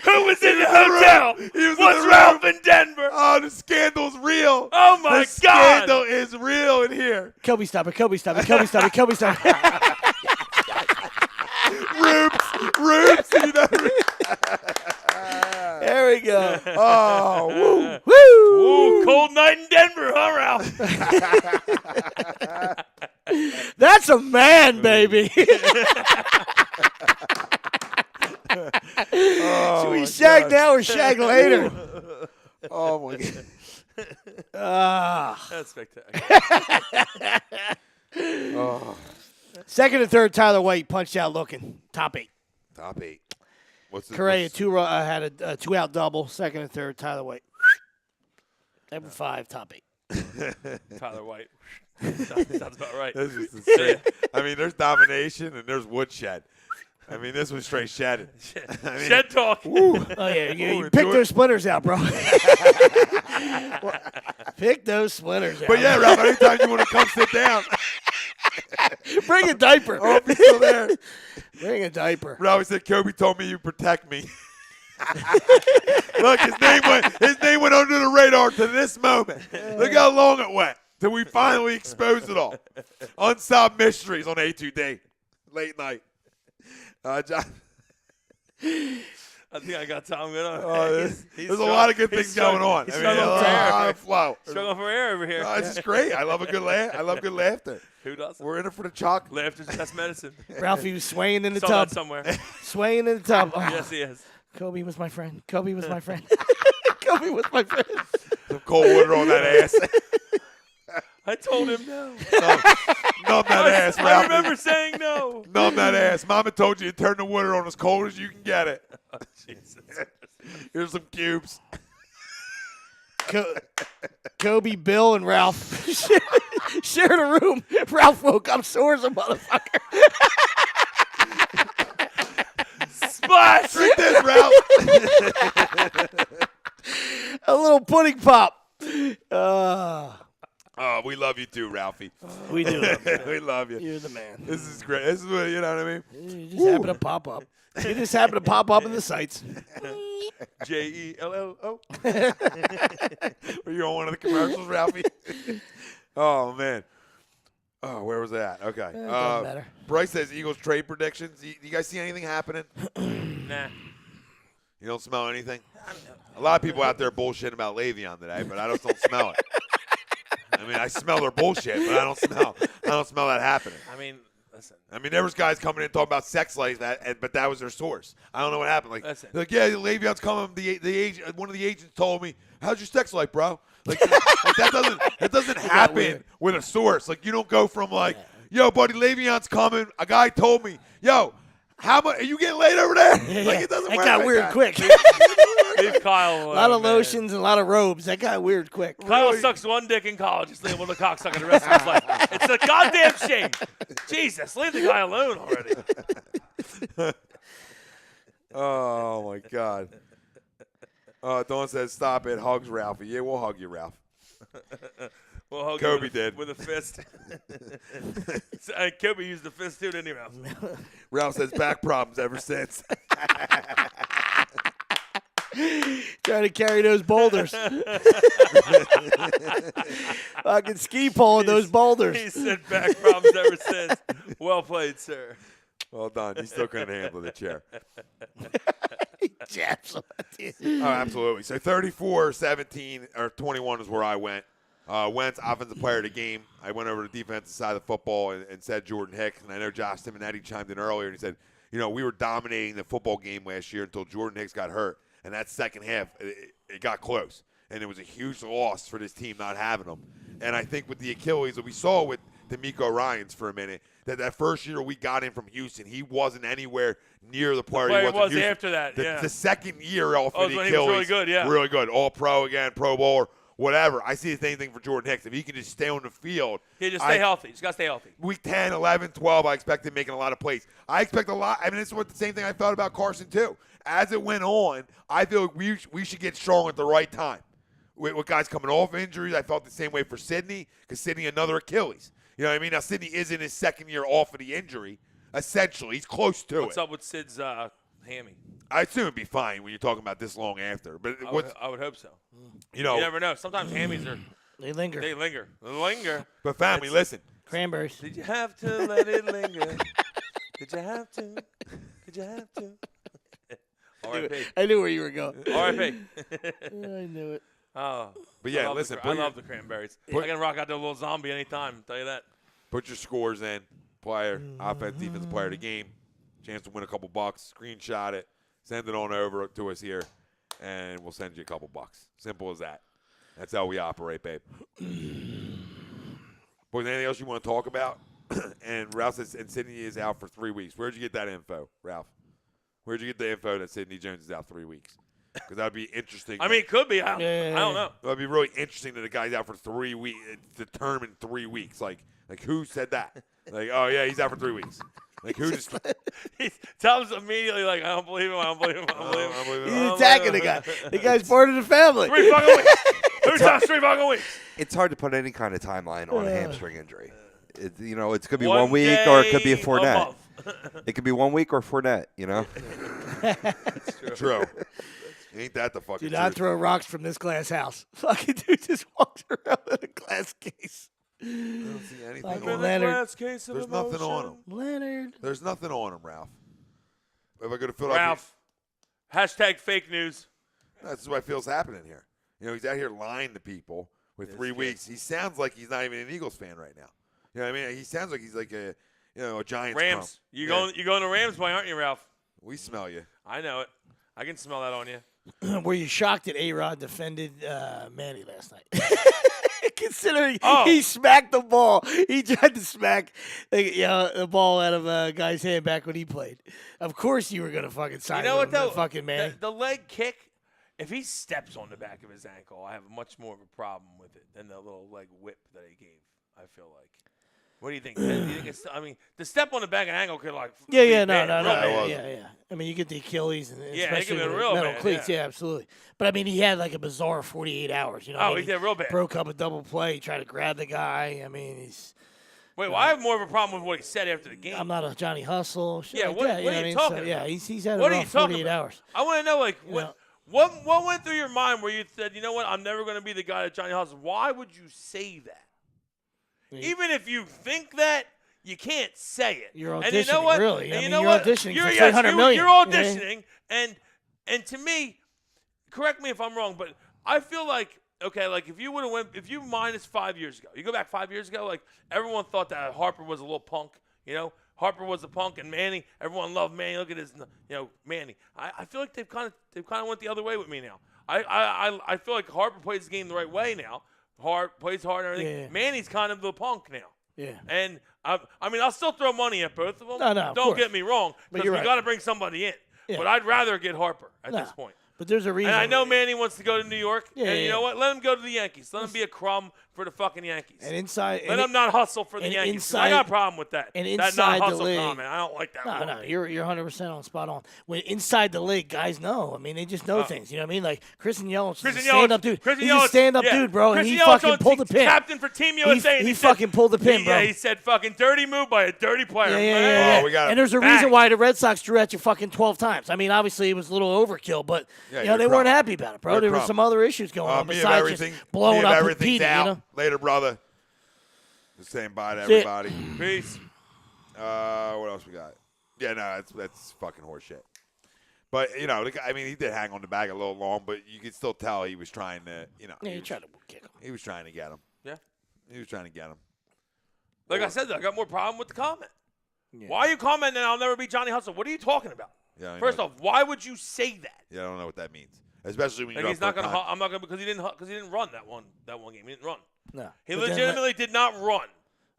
Who was in the hotel? Was Ralph in Denver? Oh, the scandal's real. Oh, my God. The scandal is real in here. Kobe, stop it. Kobe, stop it. Kobe, stop it. Kobe, stop it. Roops. You know. There we go. Oh, woo. Woo! Ooh, cold night in Denver, huh, Ralph? That's a man, baby. Should we shag now or shag later? Oh, my God. That's spectacular. Second and third, Tyler White punched out looking. Top 8. Top 8. What's the Correa had a 2-out double. Second and third, Tyler White. Number 5, top 8. Tyler White. Sounds about right. That's just insane. I mean, there's domination and there's woodshed. I mean, this was straight shedding. Shed talk. Oh, yeah. You pick those splinters out, bro. Pick those splinters out. But, yeah, Ralph, anytime you want to come sit down. Bring a diaper. Oh, he's still there. Bring a diaper. Ralph said, Kobe told me you protect me. Look, his name went under the radar to this moment. Look how long it went till we finally exposed it all. Unsolved mysteries on A2D. Late night. John. I think I got Tom good on. There's a lot of good things going on. He's I mean, a lot of flow. Struggling for air over here. This is great. I love a good laugh. I love good laughter. Who doesn't? We're in it for the chalk. Laughter's the best medicine. Ralphie was swaying in the Saw tub. that somewhere. Swaying in the tub. Oh, Yes, he is. Kobe was my friend. Kobe was my friend. Kobe was my friend. Some cold water on that ass. I told him no. Numb that ass, I Ralph. remember saying no. Numb that ass. Mama told you to turn the water on as cold as you can get it. Oh, Jesus. Here's some cubes. Kobe, Bill, and Ralph shared a room. Ralph woke up sore as a motherfucker. Splash! Drink this, Ralph. A little pudding pop. Oh, we love you too, Ralphie. We do. We love you. You're the man. This is great. This is what, you know what I mean? You just happen to pop up. You just happen to pop up in the sights. JELLO. Were you on one of the commercials, Ralphie? Oh, man. Oh, where was that? Okay. Doesn't matter. Bryce says Eagles trade predictions. You guys see anything happening? Nah. You don't smell anything? A lot of people out there bullshitting about Le'Veon today, but I just don't smell it. I mean, I smell their bullshit, but I don't smell that happening. I mean, listen. I mean, there was guys coming in talking about sex life, but that was their source. I don't know what happened. Listen. Like yeah, Le'Veon's coming. The agent, one of the agents told me, "How's your sex life, bro?" Like that doesn't happen with a source. Like you don't go from like, "Yo, buddy, Le'Veon's coming." A guy told me, "Yo, how much are you getting laid over there?" Like it doesn't That work got like weird that. quick. Leave Kyle. A lot of lotions and a lot of robes. That got weird quick. Kyle sucks one dick in college. He's leaving with a cocksucker the rest of his life. It's a goddamn shame. Jesus, leave the guy alone already. Oh my God. Dawn says, "Stop it." Hugs Ralphie. Yeah, we'll hug you, Ralph. We'll hug Kobe him did. with a fist. Kobe used the fist too, didn't he, Ralph? Ralph says back problems ever since. Trying to carry those boulders. Fucking ski pole those boulders. He said back problems ever since. Well played, sir. Well done. You still couldn't handle the chair. Jabs. Oh, absolutely. So 34-17 or 21 is where I went. Wentz, offensive player of the game. I went over to the defensive side of the football and said Jordan Hicks. And I know Josh Simonetti chimed in earlier and he said, you know, we were dominating the football game last year until Jordan Hicks got hurt. And that second half, it got close. And it was a huge loss for this team not having him. And I think with the Achilles that we saw with D'Amico Ryans for a minute, that first year we got him from Houston, he wasn't anywhere near the player, player he was in Houston. after that, The second year off of the when Achilles, he was really good, yeah. really good. All-Pro again, Pro Bowler, whatever. I see the same thing for Jordan Hicks. If he can just stay on the field. He just stay healthy. Just got to stay healthy. Week 10, 11, 12, I expect him making a lot of plays. I expect a lot. I mean, it's the same thing I thought about Carson, too. As it went on, I feel like we should get strong at the right time. With guys coming off injuries, I felt the same way for Sidney, because Sidney, another Achilles. You know what I mean? Now, Sidney is in his second year off of the injury, essentially. He's close to What's up with Sid's hammy? I assume it'd be fine when you're talking about this long after. But I would hope so. you know, You never know. Sometimes hammies are They linger. they linger. but family, listen. Cranberries. Did you have to let it linger? Did you have to? Did you have to? R.I.P. I knew where you were going. R.I.P. I knew it. Oh, But yeah, I love listen. I love the cranberries. I can rock out the little zombie anytime. I'll tell you that. Put your scores in. Player, offense, defensive player of the game. Chance to win a couple bucks. Screenshot it. Send it on over to us here, and we'll send you a couple bucks. Simple as that. That's how we operate, babe. Boys, anything else you want to talk about? And Ralph says, and Sidney is out for 3 weeks. Where'd you get that info, Ralph? Where'd you get the info that Sidney Jones is out 3 weeks? Because that would be interesting. I mean, it could be. I don't know. It would be really interesting that the guy's out for 3 weeks, determined 3 weeks. Like who said that? Like, oh, yeah, he's out for 3 weeks. Like, who just – Tom's immediately like, I don't believe him. I don't believe him. I don't believe him. He's attacking the guy. The guy's part of the family. 3 fucking weeks. Who's out 3 fucking weeks? It's hard to put any kind of timeline on a hamstring injury. It could be One 1 week or it could be a day Fournette. month. It could be 1 week or Fournette, you know? True. Ain't that the fucking Do not truth? throw rocks from this glass house. Fucking dude just walks around in a glass case. I don't see anything Fucking on him. Leonard. Glass case of There's nothing emotion. on him. Leonard. There's nothing on him, Ralph. If I go to Philadelphia, Ralph. Hashtag fake news. that's what feels happening here. You know, he's out here lying to people with 3 weeks. He sounds like he's not even an Eagles fan right now. You know what I mean? He sounds like he's like a Giants Rams. crump. You Yeah. going to Rams boy, aren't you, Ralph? We smell you. I know it. I can smell that on you. Were you shocked that A-Rod defended Manny last night? Considering Oh. he smacked the ball. He tried to smack the ball out of a guy's hand back when he played. Of course you were going to fucking sign You know what, with him, though? that fucking Manny. The leg kick, if he steps on the back of his ankle, I have much more of a problem with it than the little leg whip that he gave, I feel like. What do you think? Do you think it's, I mean, the step on the back of the ankle could, like, Yeah, be no. bad, real bad. Yeah. I mean, you get the Achilles, and Yeah, it especially could be with real metal bad, cleats. yeah. Yeah, absolutely. But I mean, he had like a bizarre 48 hours. You know, Oh, he did real bad. Broke up a double play. He tried to grab the guy. I mean, he's. Wait, well, I have more of a problem with what he said after the game. I'm not a Johnny Hustle. Shit Yeah, like what- that, what know are you I mean? talking So, about? yeah, he's had a What are you rough talking 48 about? hours. I want to know, like, know. what went through your mind where you said, you know what, I'm never going to be the guy that Johnny Hustle. Why would you say that? Even if you think that, you can't say it. You're And you know auditioning, what? really. And I you mean, know you're what? auditioning for yes, $300 million, You're you know? auditioning, and to me, correct me if I'm wrong, but I feel like, okay, like if you would have went, if you minus 5 years ago, you go back 5 years ago, like everyone thought that Harper was a little punk, you know? Harper was a punk, and Manny, everyone loved Manny. Look at his, Manny. I feel like they've kind of went the other way with me now. I feel like Harper plays the game the right way now. Plays hard and everything. Yeah. Manny's kind of the punk now. Yeah. And I mean, I'll still throw money at both of them. No, of Don't course. get me wrong, But because you're we right. got to bring somebody in. Yeah. But I'd rather get Harper at this point. But there's a reason. And I know Manny wants to go to New York. Yeah, and you yeah. know what? Let him go to the Yankees. Let him be a crumb for the fucking Yankees. And inside. Let him not hustle for the and Yankees. 'Cause I inside- got a problem with that. and that inside not the hustle league- comment. I don't like that. No, one. you're 100% on spot on. When inside the league, guys know. I mean, they just know things. You know what I mean? Like Christian Yelich is a stand-up dude. He's a stand-up dude, bro, and he fucking pulled the pin. Captain for Team USA. and He said- fucking pulled the pin, bro. Yeah, he said fucking dirty move by a dirty player. Yeah. Oh, we got and there's a Bang. reason why the Red Sox drew at you fucking 12 times. I mean, obviously it was a little overkill, but Yeah, you know you're they crumb. weren't happy about it, bro. You're There were crumb. some other issues going on Me of besides everything. just blowing me of up with everything's Pete. out. You know? Later, brother. Just saying bye to That's it. everybody. Peace. What else we got? Yeah, no, that's fucking horseshit. But the guy, I mean, he did hang on the bag a little long, but you could still tell he was trying to, Yeah, you tried to kick him. he was trying to get him. Yeah. He was trying to get him. Like I said, though, I got more problem with the comment. Yeah. Why are you commenting I'll never be Johnny Hustle? What are you talking about? Yeah. I First know. off, why would you say that? Yeah, I don't know what that means, especially when Like you're he's up not for a gonna. con- I'm not gonna because he didn't run that one game. He didn't run. No. He But then legitimately did not run.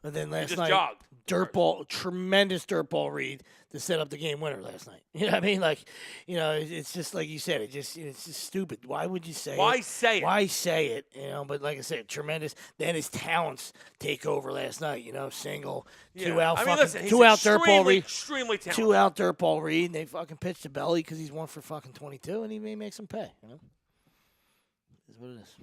But then last just night, jogged. tremendous dirt ball read to set up the game winner last night. You know what I mean? Like, it's just like you said. It's just stupid. Why would you say it? Why say it? Why say it? But like I said, tremendous. Then his talents take over last night. Single, two out, listen, two out dirt ball read, extremely talented. 2 out dirt ball read, and they fucking pitched to Belly because he's 1 for fucking 22, and he may make some pay. Is what it is.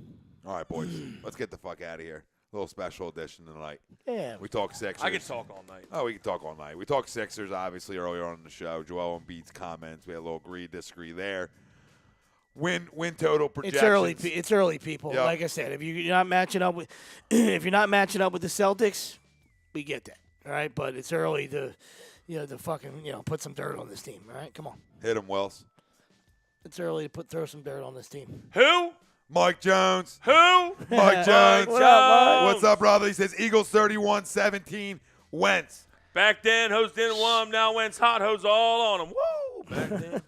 All right, boys, let's get the fuck out of here. A little special edition tonight. Yeah. We talk Sixers. I can talk all night. Oh, we can talk all night. We talked Sixers, obviously, earlier on in the show. Joel Embiid's comments. We had a little agree, disagree there. Win total projections. It's early, people. Yep. Like I said, if you're not matching up with the Celtics, we get that. All right, but it's early to fucking put some dirt on this team. All right, come on. Hit him, Wells. It's early to throw some dirt on this team. Who? Mike Jones. Who? Mike Jones. What up, Mike? What's up, brother? He says Eagles 31-17. Wentz. Back then, Hose didn't want him. Now Wentz hot. Hose all on him. Woo! Back then.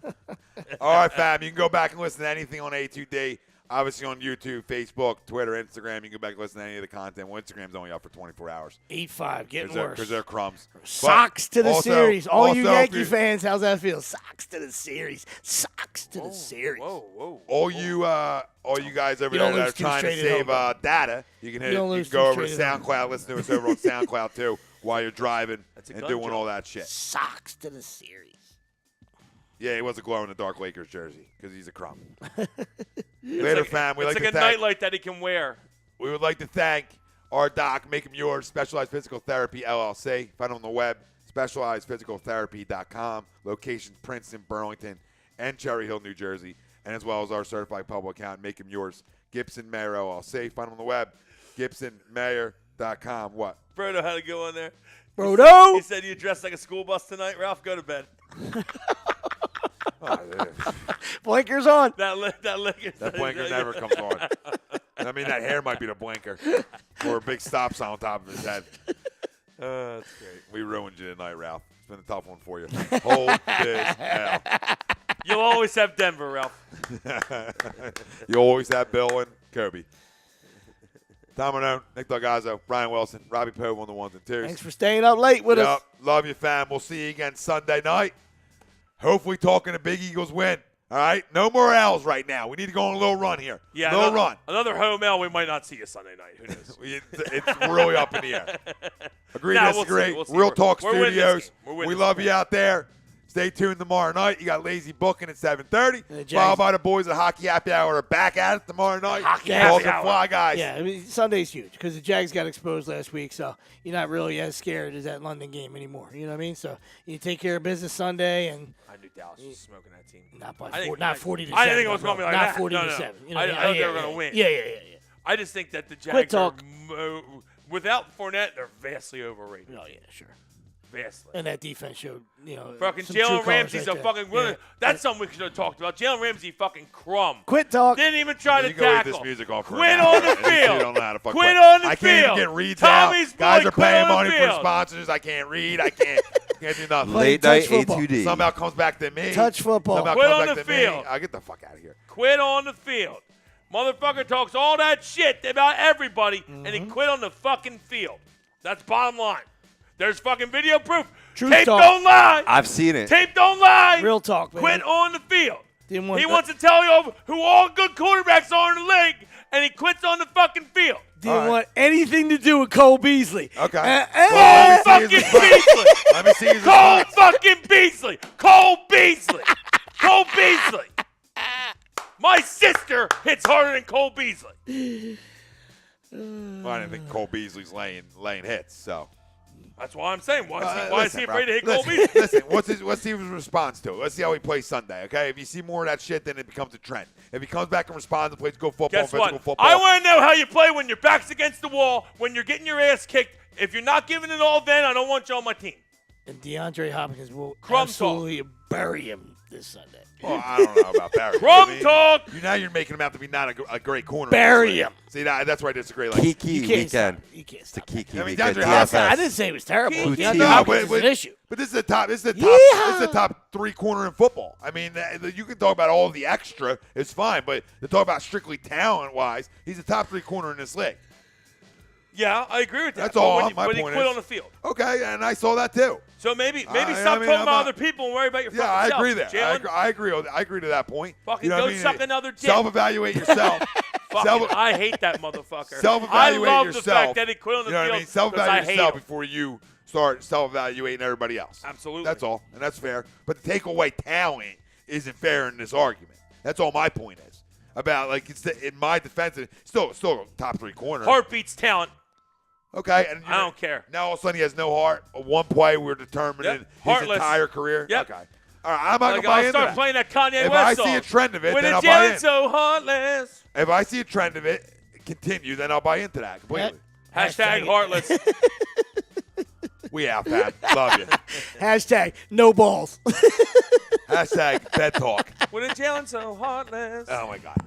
All right, fam. You can go back and listen to anything on A2D. Obviously on YouTube, Facebook, Twitter, Instagram. You can go back and listen to any of the content. Well, Instagram's only up for 24 hours. 8-5, getting worse. Because they're crumbs. Socks to the also- series. All you also, Yankee fans, how's that feel? Socks to the series. Socks to the series. Whoa. All you guys over You there don't that are lose two trying to straight at save home. data, you can don't lose go two over to straight at home. SoundCloud. Listen to us over on SoundCloud too while you're driving That's a and gun doing joke. all that shit. Socks to the series. Yeah, he was a glow in the dark Lakers jersey because he's a crumb. Later, fam. We It's like like to a thank. nightlight that he can wear. We would like to thank our doc, Make 'em Yours, Specialized Physical Therapy, LLC. Find them on the web, specializedphysicaltherapy.com. Locations Princeton, Burlington, and Cherry Hill, New Jersey. And as well as our certified public account, Make 'em Yours, Gibson Mayer, LLC. Find them on the web, gibsonmayer.com. What? Frodo had to go on there. Frodo! He said you dressed like a school bus tonight. Ralph, go to bed. Oh, yeah. Blinkers on. That blinker never comes on. I mean, that hair might be the blinker. Or a big stop sign on top of his head. That's great. We ruined you tonight, Ralph. It's been a tough one for you. Hold this L. You'll always have Denver, Ralph. You always have Bill and Kobe. Tom Manone, Nick Delgazzo, Brian Wilson, Robbie Poe on the ones and twos. Thanks for staying up late with us. Love you, fam. We'll see you again Sunday night. Hopefully talking a Big Eagles win. All right? No more L's right now. We need to go on a little run here. Yeah, little run. Another home L, we might not see you Sunday night. Who knows? It's really up in the air. Agree, Nah, we'll disagree. see, we'll see. Real Talk We're winning this Studios. game. We're winning We this love game. you out there. Stay tuned tomorrow night. You got Lazy Booking at 7:30. Jags- Followed by the boys at Hockey Happy Hour. Are back at it tomorrow night. Hockey Happy Talking Hour. Fly Guys. Yeah, I mean, Sunday's huge because the Jags got exposed last week, so you're not really as scared as that London game anymore. You know what I mean? So you take care of business Sunday, and I knew Dallas was smoking that team. not by I think- 40 to 7. I didn't think it was going to be like not that. 40 No, to no. 7. I thought they were going to win. Yeah. I just think that the Quit Jags are, talk. without Fournette, they're vastly overrated. Oh yeah, sure. Vastly. And that defense showed, Fucking some true Jalen colors Ramsey's right a there. fucking. Yeah. That's something we should have talked about. Jalen Ramsey fucking crumb. Quit talk. Didn't even try You to can go leave tackle. this music off for Quit an hour. on the And you field. don't know how to fuck Quit with. on the I can't field. even get reads Tommy's out. Guys boy, are quit paying on the money for field. sponsors. I can't read. I can't do nothing. Late touch night football. A2D. Somehow comes back to me. Touch football. Somehow Quit comes on back the to me. field. I'll get the fuck out of here. Quit on the field. Motherfucker talks all that shit about everybody, and he quit on the fucking field. That's bottom line. There's fucking video proof. Truth Tape talk. don't lie. I've seen it. Tape don't lie. Real talk, man. Quit on the field. Didn't want He that- wants to tell you who all good quarterbacks are in the league, and he quits on the fucking field. Didn't All right. want anything to do with Cole Beasley. Okay. Cole Well, fucking let me see his Beasley. Let me see his Cole response. fucking Beasley. Cole Beasley. Cole Beasley. My sister hits harder than Cole Beasley. Well, I didn't think Cole Beasley's laying hits, so. That's why I'm saying. Why is he Listen, afraid to hit bro. Cole Beasley? Listen, let's see his response to it. Let's see how he plays Sunday, okay? If you see more of that shit, then it becomes a trend. If he comes back and responds and plays good football, Guess physical what? football. I want to know how you play when your back's against the wall, when you're getting your ass kicked. If you're not giving it all then, I don't want you on my team. And DeAndre Hopkins will Crumb absolutely bury him this Sunday. Well, I don't know about Barry. Crumb talk. Now you're making him out to be not a great corner. Bury him. See, that's where I disagree. Like, Kiki You can't weekend. stop. You can't It's the stop. Kiki I mean, weekend. DeAndre I DFS. didn't say it was terrible. Keep- DeAndre No, Hopkins is an issue. But this is the top. This is the Yeehaw. top 3 corner in football. I mean, you can talk about all of the extra. It's fine, but to talk about strictly talent wise, he's the top 3 corner in this league. Yeah, I agree with that. That's all When my he point quit is. on the field. Okay, and I saw that too. So maybe stop I'm talking about not- other people and worry about your fucking Yeah, I self. agree there. Jalen, I agree to that point. Fucking you know go what I mean? suck another dick. Self-evaluate yourself. Fucking, I hate that motherfucker. Self-evaluate I love yourself. the fact that he quit on the You know what field I mean? 'cause Self-evaluate hate yourself him. before you start self-evaluating everybody else. Absolutely. That's all, and that's fair. But to take away talent isn't fair in this argument. That's all my point is. About like it's in my defense, still top 3 corner. Heart beats talent. Okay, and I don't care. Now all of a sudden he has no heart. One play we're determining Yep. his Heartless. entire career. Yep. Okay. All right, I'm not Like, gonna buy I'll into start that. playing that Kanye If West I song. see a trend of it, When then the I'll buy in. Jalen's so heartless. If I see a trend of it continue, then I'll buy into that completely. Hashtag heartless. We out, Pat. Love you. Hashtag no balls. Hashtag bed talk. When the Jalen's so heartless. Oh my God.